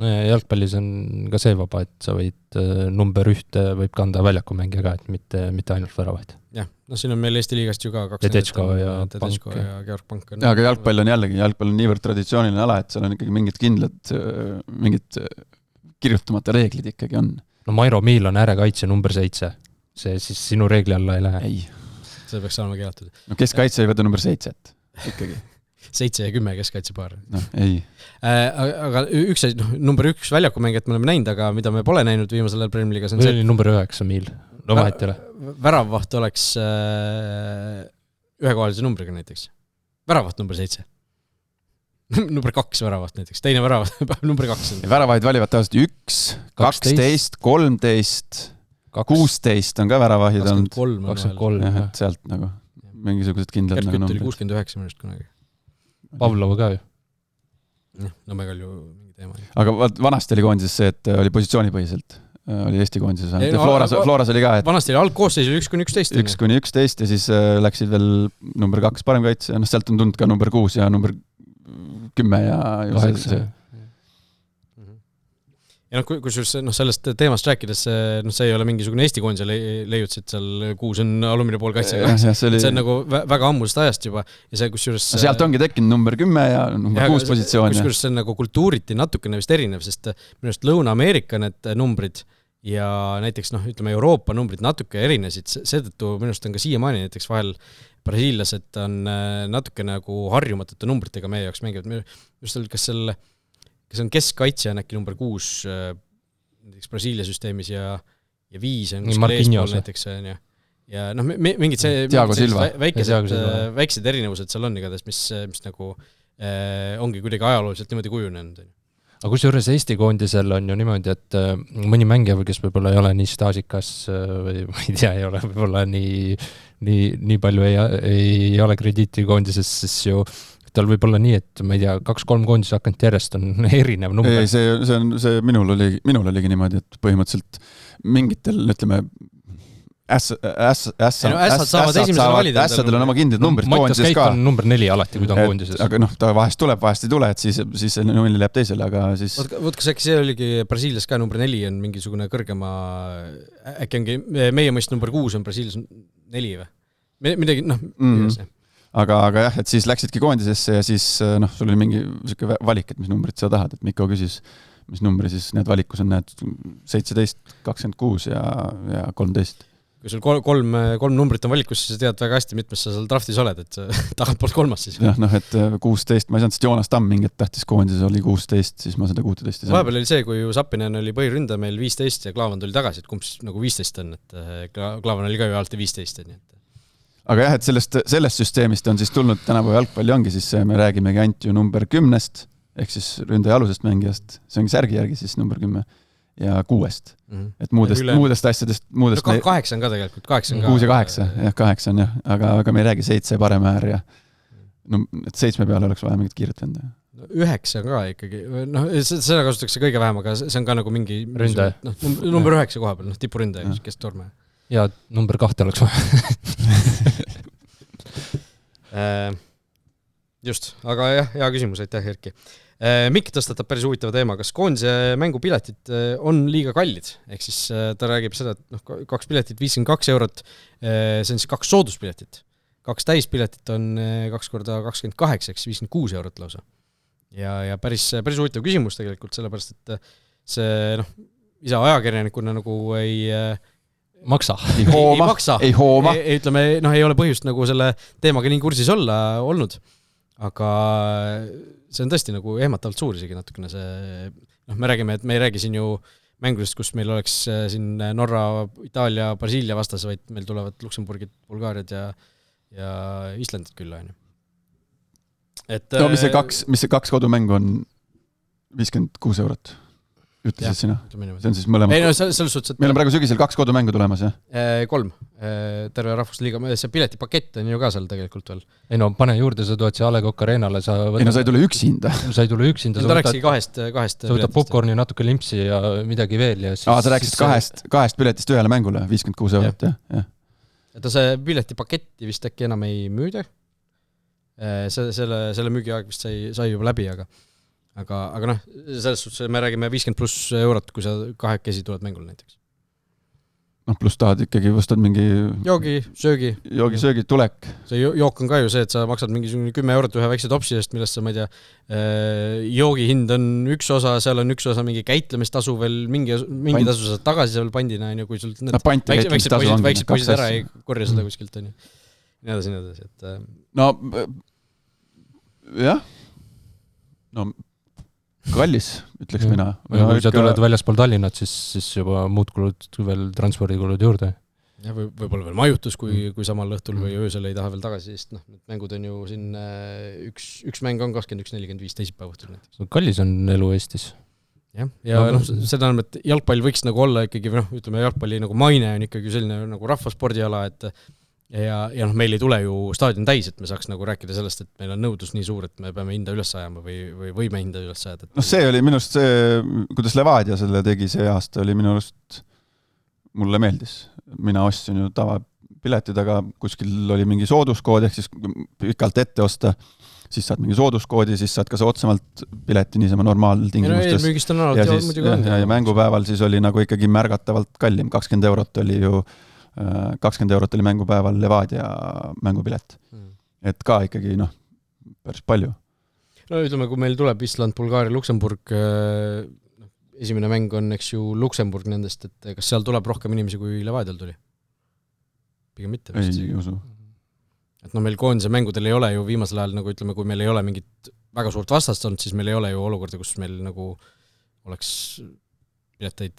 No ja jalgpallis on ka see vaba, et sa võid number 1 võib kanda väljakumängija ka, et mitte ainult väravaid. Jah, siin on meil Eesti liigast ju ka 2 Tedečko ja Georg Pank. Ja, aga jalgpall on jällegi, jalgpall on niivõrd traditsiooniline ala, et seal on ikkagi mingid kindlad, mingid kirjutamata reeglid ikkagi on. No Mairo Miil on äärekaitse number 7. See siis sinu reegli alla ei lähe. Ei. See peaks saama keelatud. No keskkaitse ei võta number 7 ikkagi. 7 ja 10 keskkaitsepaar. No, ei. Aga number 1 väljakumängijat me oleme näinud, aga mida me pole näinud viimasel ajal Premier League'is on see oli number 9 Miil. No vahet ei ole. Väravvaht oleks ühekohalise numbriga näiteks. Väravvaht number 7. number 2 väravaht näiteks, teine väravaht number 2. Väravaid valivad tavaliselt 1, 12, 13, 16 on ka väravahid olnud. 23. Jah, et sealt nagu mingisugused kindlad Gert nagu Kütt oli 69 minust kunagi. Pavlova ka ju. No me ju mingi teema. Aga vanasti oli koondises see, et oli positsioonipõhiselt. Oli Eesti koondises. Floras oli ka, et vanasti oli algkoosseis 1-11. 1-11 ja siis läksid veel number 2 parem kaitse. Sealt on tulnud ka number 6 ja number 10 ja see. Ja kusjuures sellest teemast rääkides, see ei ole mingisugune Eesti koondise leiutsid, seal 6 on alumine pool kaitsega. See on nagu väga ammusest ajast juba. Ja see kusjuures... Sealt ongi tekkinud number 10 ja number 6 positsioon. Kusjuures see on nagu kultuuriti natukene vist erinev, sest minu arust Lõuna-Ameerika need numbrid ja näiteks ütleme Euroopa numbrid natuke erinesid, seetõttu minu arust on ka siiamaani näiteks vahel brasiillased on natuke nagu harjumatute numbritega meie jaoks mängivad. Just oli, kas on keskkaitse on äkki number 6 näiteks Brasiilia süsteemis ja 5 on eespool näiteks. Ja mingid väiksed erinevused seal on igatahes, mis nagu ongi kuidagi ajalooliselt niimoodi kujunenud. Aga kusjuures Eesti koondisel on ju niimoodi, et mõni mängija, kes võib-olla ei ole nii staasikas või ma ei tea, ei ole võib-olla nii palju ei ole krediiti koondises, siis ju tal võib olla nii, et ma ei tea, 2-3 koondise hakanud järjest on erinev number. Ei, see minul oligi niimoodi, et põhimõtteliselt mingitel, ütleme, ässadel on oma kindlad numbrid koondises ka. Matjas Käik on number 4 alati, kui ta on koondises. Aga ta vahest tuleb, vahest ei tule, et siis see null läheb teisele, aga siis... Võt, kas äkki see oligi Brasiilias ka number 4 on mingisugune kõrgema... Äkki ongi meie mõist number 6 on Brasiilias 4 või? Midagi, Aga jah, et siis läksidki koondisesse ja siis sul oli mingi valik, et mis numbrit sa tahad, et Mikko küsis, mis numbri siis need valikus on 17, 26 ja 13. Kui sul kolm numbrit on valikus, siis sa tead väga hästi, mitmes sa seal draftis oled, et tagantpoolt 3 siis. Jah, et 16, ma ei saanud, sest Joonas Tamm mingit tähtis koondises oli 16, siis ma seda 16 ei saanud. Vahepeal oli see, kui Sapinen oli põhiründa meil 15 ja Klaavan tuli tagasi, et kumb nagu 15 on, et Klaavan oli ka ju alati 15. Aga jah, et sellest süsteemist on siis tulnud tänapäeva jalgpalli ongi, siis me räägimegi ainult ju number 10-st, ehk siis ründaja alusest mängijast, see ongi särgi järgi siis number 10 ja 6. Et muudest asjadest... 8 on ka tegelikult, 8 on ka. 6 ja 8, jah, 8 on jah, aga me ei räägi 7 parem äär ja et 7 peale oleks vaja mingit kiiret venda. 9 ka ikkagi, seda kasutatakse kõige vähem, aga see on ka nagu mingi... Ründaja. Number 9 koha peal, tipuründaja, kes torme. Ja number 2 oleks vaja. Just, aga jah, hea küsimus, aitäh Erki. Mikk tõstatab päris huvitava teema, kas koondise mängupiletid on liiga kallid, ehk siis ta räägib seda, et 2 piletit 52 €, see on siis 2 sooduspiletit. 2 täispiletit on 2 korda 28, ehk 56 € lausa. Ja päris huvitav küsimus tegelikult, sellepärast, et see ise ajakirjanikuna nagu ei maksa. Ei hooma. Ütleme, ei ole põhjust nagu selle teemaga nii kursis olnud. Aga see on tõesti nagu ehmatavalt suur isegi natukene see, me räägime, et me ei räägi siin ju mängudest, kus meil oleks siin Norra, Itaalia, Brasiilia vastas, vaid meil tulevad Luksemburgid, Bulgaariad ja Islandid küll, on ju. Mis see 2 kodumängu on 56 €? Ütlesid sina? See on siis mõlemad. Ei, selles suhtes, et meil on praegu sügisel 2 kodumängu tulemas, jah? 3. Terve rahvusliiga, see piletipakett on ju ka seal tegelikult veel. Ei pane juurde, sa tood see A. Le Coq Arenale, sa ei tule üksinda. Sa ei tule üksinda. Ta rääkski kahest sa võtad popcorni, natuke limpsi ja midagi veel. Ja siis, sa rääkisid kahest piletist ühele mängule, 56 €, jah. Et see piletipaketti vist äkki enam ei müüda. Selle müügiaeg vist sai juba läbi, aga selles suhtes me räägime 50+ €, kui sa 2 tuled mängul näiteks. Pluss tahad ikkagi võstad mingi joogi, söögi, tulek. See jook on ka ju see, et sa maksad mingisugune 10 € ühe väikse topsi eest, millest sa, ma ei tea, joogi hind on üks osa, seal on üks osa mingi käitlemistasu veel, mingi tasu saad tagasi seal pandina, on ju, kui sul väiksed poisid ära ei korja seda kuskilt, on ju. Nii edasi, et jah. Kallis, ütleks mina. Kui sa tuled väljaspool Tallinnat, siis juba muud kulud veel transpordikulud juurde. Ja võib-olla veel majutus, kui samal õhtul või öösel ei taha veel tagasi, sest need mängud on ju siin, üks mäng on 21:45 teisipäeva õhtul. Kallis on elu Eestis. Ja seda on, et jalgpall võiks nagu olla ikkagi, ütleme, jalgpalli nagu maine on ikkagi selline nagu rahvaspordiala, et ja meil ei tule ju staadion täis, et me saaks nagu rääkida sellest, et meil on nõudlus nii suur, et me peame hinda üles ajama või võime hinda üles ajada. See oli minu arust see, kuidas Levadia selle tegi see aasta, oli minu arust, mulle meeldis. Mina ostsin ju tavapiletid, aga kuskil oli mingi sooduskood, ehk siis pikalt ette osta, siis saad mingi sooduskoodi, siis saad ka see otsemalt pileti niisama normaaltingimustes. Müügist on alati muidugi on. Ja mängupäeval siis oli nagu ikkagi märgatavalt kallim, 20 € oli ju 20 € oli mängupäeval Levadia mängupilet. Et ka ikkagi, päris palju. Ütleme, kui meil tuleb Island, Bulgaaria, Luksemburg, esimene mäng on, eks ju, Luksemburg nendest, et kas seal tuleb rohkem inimesi kui Levadial tuli? Pigem mitte. Ei usu. Et meil koondise mängudel ei ole ju viimasel ajal, nagu ütleme, kui meil ei ole mingit väga suurt vastast olnud, siis meil ei ole ju olukorda, kus meil nagu oleks pileteid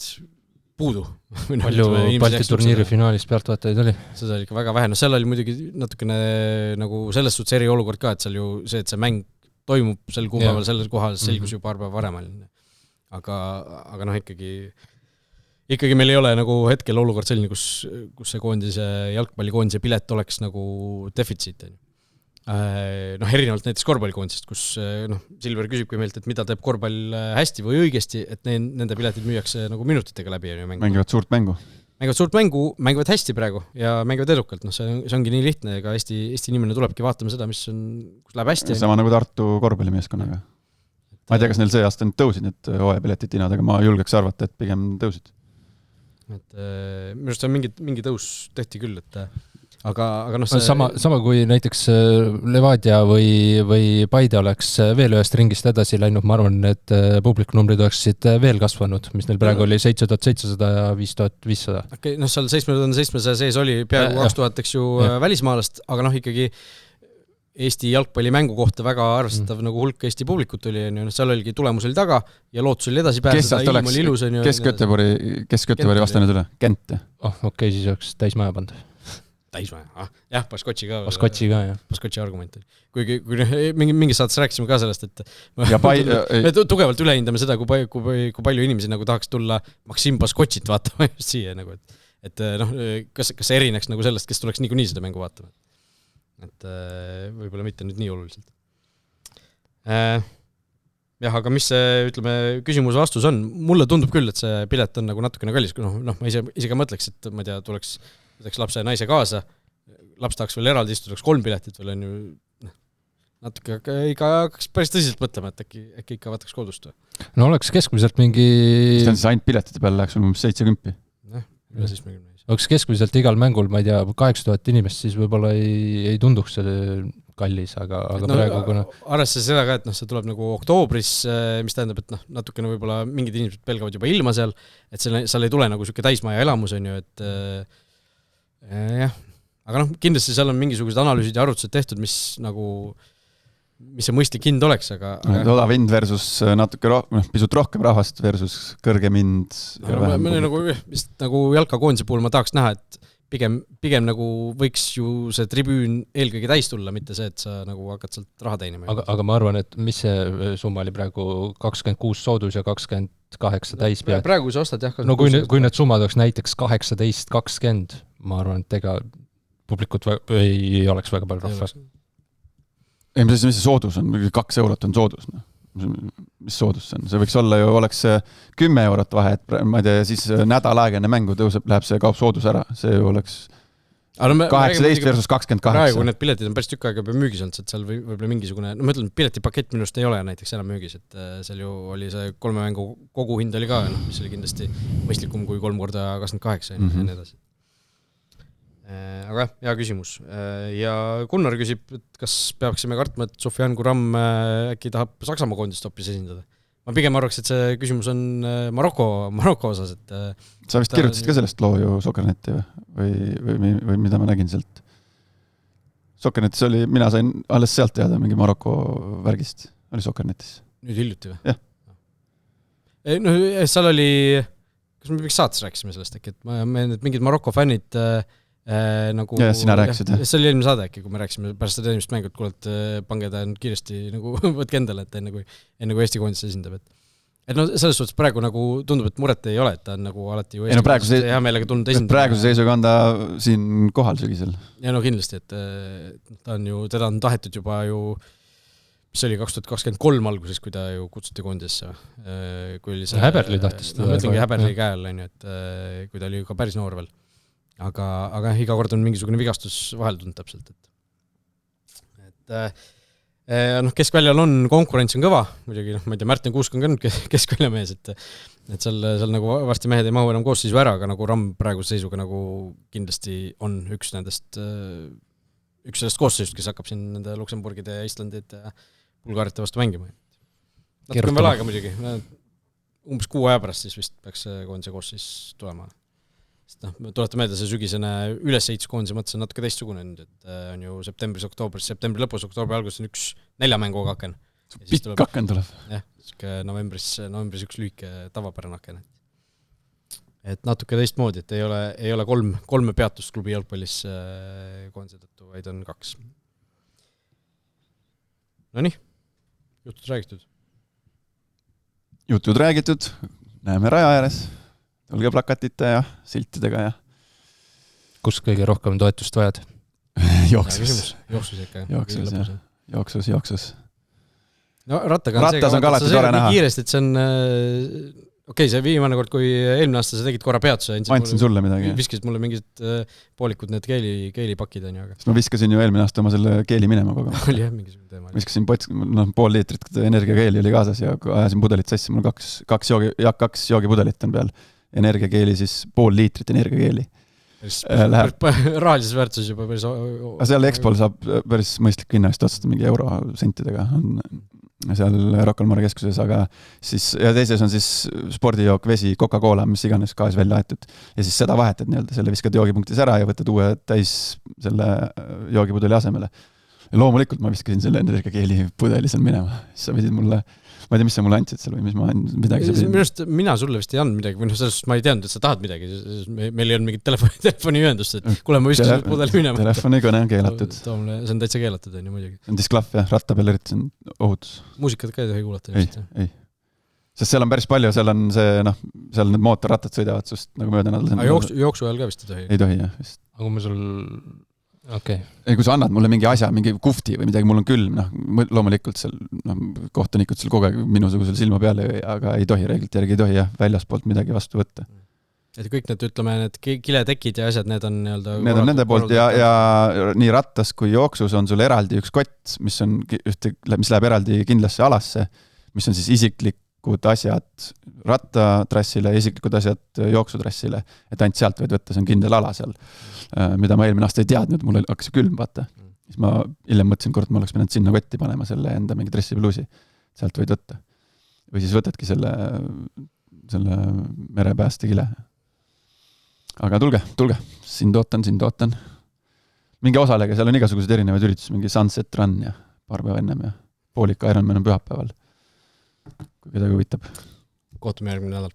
puudu. Palju Balti turniiri finaalist pealtvaatajaid oli? Seda oli ikka väga vähe. Seal oli muidugi natukene nagu selles suhtes eriolukord ka, et seal ju see, et see mäng toimub sel kuupäeval, selles kohal selgus ju paar päeva varem. Aga ikkagi meil ei ole nagu hetkel olukord selline, kus see koondise, jalgpallikoondise pilet oleks nagu defitsiit. Erinevalt näiteks korvpallikoondisest, kus Silver küsibki meilt, et mida teeb korvpall hästi või õigesti, et nende piletid müüakse nagu minutitega läbi. Mängivad suurt mängu. Mängivad hästi praegu ja mängivad edukalt. See ongi nii lihtne, ega Eesti inimene tulebki vaatama seda, kus läheb hästi. Sama nagu Tartu korvpallimeeskonnaga. Ma ei tea, kas neil see aasta nüüd tõusid need hooajapiletid hinnad, aga ma julgeks arvata, et pigem tõusid. Minu arust on mingi tõus tehti küll, et aga see... sama kui näiteks Levadia või Paide oleks veel ühest ringist edasi läinud, ma arvan, et publikunumbrid oleksid veel kasvanud, mis neil praegu oli 7700 ja 5500. Okei, seal 7700 sees oli peaaegu 2000, eks ju, välismaalast, aga ikkagi Eesti jalgpallimängu kohta väga arvestatav nagu hulk Eesti publikut oli, seal oligi tulemus oli taga ja lootus oli edasi pääseda, ilm oli ilus. Kes Göteborgi vastanud üle? Kent? Okei, siis oleks täismaja pannud. Täismaja, jah, Baskotši ka. Jah. Baskotši argument. Kui mingi saates rääkisime ka sellest, et me tugevalt ülehindame seda, kui palju inimesi nagu tahaks tulla Maksim Baskotšit vaatama just siia. Et kas erineks nagu sellest, kes tuleks niikuinii seda mängu vaatama? Et võib-olla mitte nüüd nii oluliselt. Jah, aga mis see, ütleme, küsimus vastus on? Mulle tundub küll, et see pilet on nagu natukene kallis. Ma ise ka mõtleks, et ma ei tea, tuleks lapse ja naise kaasa, laps tahaks veel eraldi istuda, 3 piletit veel on ju natuke hakkaks päris tõsiselt mõtlema, et äkki ikka vaataks kodust. No oleks keskmiselt mingi... Mis on siis ainult piletite peale läheks 70? Üle 70. Oleks keskmiselt igal mängul, ma ei tea, 8000 inimest, siis võib-olla ei tunduks see kallis, aga praegu kuna arvestades seda ka, et see tuleb nagu oktoobris, mis tähendab, et natukene võib-olla mingid inimesed pelgavad juba ilma seal, et seal ei tule nagu siuke täismaja elamus, on ju, et jah, aga kindlasti seal on mingisugused analüüsid ja arvutused tehtud, mis see mõistlik hind oleks, aga odav hind versus natuke pisut rohkem rahvast versus kõrgem hind. Nagu jalkakoondise puhul ma tahaks näha, et pigem nagu võiks ju see tribüün eelkõige täis tulla, mitte see, et sa nagu hakkad sealt raha teenima. Aga ma arvan, et mis see summa oli praegu 26 soodus ja 28 täis peal. Praegu sa ostad jah. No kui need summad oleks näiteks 18-20, ma arvan, et ega publikut ei oleks väga palju rahva. Ei, mis see soodus on? 2 eurot on soodus. Mis soodus see on? See võiks olla ju, oleks 10 eurot vahe, et ma ei tea, siis nädal aega enne mängu läheb see kaup soodus ära. See ju oleks 18 versus 28. Praegu need piletid on päris tükk aega juba müügis olnud, et seal võib-olla mingisugune, ma mõtlen, piletipakett minust ei ole näiteks enam müügis, et seal ju oli see 3 mängu kogu hind oli ka, mis oli kindlasti mõistlikum kui 3 korda 28 ja nii edasi. Aga hea küsimus. Ja Gunnar küsib, et kas peaksime kartma, et Sofiane Guram äkki tahab Saksamaa koondist hoopis esindada. Ma pigem arvaks, et see küsimus on Maroko osas. Et sa vist kirjutasid ka sellest loo ju Soccernetti või mida ma nägin sealt? Soccernetis oli, mina sain alles sealt teada mingi Maroko värgist. Oli Soccernetis. Nüüd hiljuti või? Jah. Seal oli, kas me saates rääkisime sellest äkki, et mingid Maroko fännid nagu ja sina rääkisid. See oli eelmine saade äkki, kui me rääkisime pärast seda eelmist mängu, et kuulet pange ta kiiresti nagu võtke endale, et enne kui Eesti koondis esindab. Et selles suhtes praegu nagu tundub, et muret ei ole, et ta on nagu alati ju Eesti koondis hea meelega tulnud esindama. Praeguse seisuga on ta siin kohal sügisel. Ja kindlasti, et ta on ju, teda on tahetud juba ju, mis oli 2023 alguses, kui ta ju kutsuti koondisse. Kui oli see Häberli tahtis. Mõtlengi Häberli käel, et kui ta oli ka päris noor veel. Aga iga kord on mingisugune vigastus vahel tulnud täpselt. Keskväljal on, konkurents on kõva, muidugi, ma ei tea, Märten Kuusk on ka nüüd keskväljamees, et seal nagu varsti mehed ei mahu enam koosseisu ära, aga nagu Ramm praeguse seisuga nagu kindlasti on üks sellest koosseisust, kes hakkab siin nende Luksemburgide ja Islandid ja Bulgaarite vastu mängima. Natuke on veel aega muidugi, umbes 6 aja pärast siis vist peaks koondise koosseis tulema. Tuleta meelde, see sügisene üleseitskoondise mõttes on natuke teistsugune nüüd, et on ju septembri lõpus, oktoobri alguses on 1 4 mängu aken. Pikk aken tuleb. Jah, novembris üks lühike tavapärane aken. Et natuke teistmoodi, et ei ole 3 peatust klubi jalgpallis koondise tõttu, vaid on 2. Nonii, jutud räägitud, näeme raja ääres. Olge plakatite ja siltidega ja kus kõige rohkem toetust vajad? Jooksus ikka. Jooksus. No rattaga Rattas on ka alati tore näha. Kiiresti, et see on see viimane kord, kui eelmine aasta sa tegid korra peatuse. Andsin sulle midagi. Viskasid mulle mingid poolikud need keelipakid. Ma viskasin ju eelmine aasta oma selle keeli minema kogu. Oli jah, mingisugune teema. Viskasin pool liitrit energiakeeli oli kaasas ja ajasin pudelit sassi. Mul 2 joogipudelit on peal. Energiakeeli siis pool liitrit energiakeeli. Rahalises väärtuses juba päris... Seal Expol saab päris mõistlik hinna, just otsast mingi eurosentidega on seal Rocca al Mare keskuses, aga siis, ja teises on siis spordijook, vesi, Coca-Cola, mis iganes gaas välja aetud. Ja siis seda vahetad nii-öelda, selle viskad joogipunktis ära ja võtad uue täis selle joogipudeli asemele. Ja loomulikult ma viskasin selle energiakeeli pudeli seal minema. Siis sa pidid mulle... Ma ei tea, mis sa mulle andsid seal või mis ma midagi... Mina sulle vist ei andnud midagi, või selles ma ei teadnud, et sa tahad midagi. Meil ei olnud mingit telefoniühendust, et kuule, ma viskasin pudeli minema. Telefonikõne on keelatud. See on täitsa keelatud, on ju muidugi. See on disklav, jah, ratta peal eriti, see on ohutus. Muusikat ka ei tohi kuulata. Ei. Sest seal on päris palju, seal on see, seal need mootorrattad sõidavad sust nagu mööda nädal. Jooksu ajal ka vist ei tohi? Ei tohi, jah, vist. Aga kui ma sul... Okay. Ei, kui sa annad mulle mingi asja, mingi kufti või midagi, mul on külm, loomulikult seal, kohtunikud seal kogu aeg minusugusel silma peale, aga ei tohi, reeglilt järgi ei tohi, jah, väljaspoolt midagi vastu võtta. Et kõik need, ütleme, need kiletekid ja asjad, need on nii-öelda... Need on nende poolt ja nii rattas kui jooksus on sul eraldi üks kott, mis läheb eraldi kindlasse alasse, mis on siis isiklikud asjad rattatrassile ja isiklikud asjad jooksutrassile, et ainult sealt võid võtta, see on kindel ala seal. Mida ma eelmine aasta ei teadnud, mul hakkas külm, vaata. siis ma hiljem mõtlesin, kord ma oleks pidanud sinna kotti panema selle enda mingi dressipluusi, sealt võid võtta. Või siis võtadki selle merepäästekile. Aga tulge, sind ootan. Mingi osalega, seal on igasugused erinevad üritused, mingi Sunset Run ja paar päeva ennem ja poolika Ironman on pühapäeval, kui kedagi huvitab. Kohtume järgmine nädal.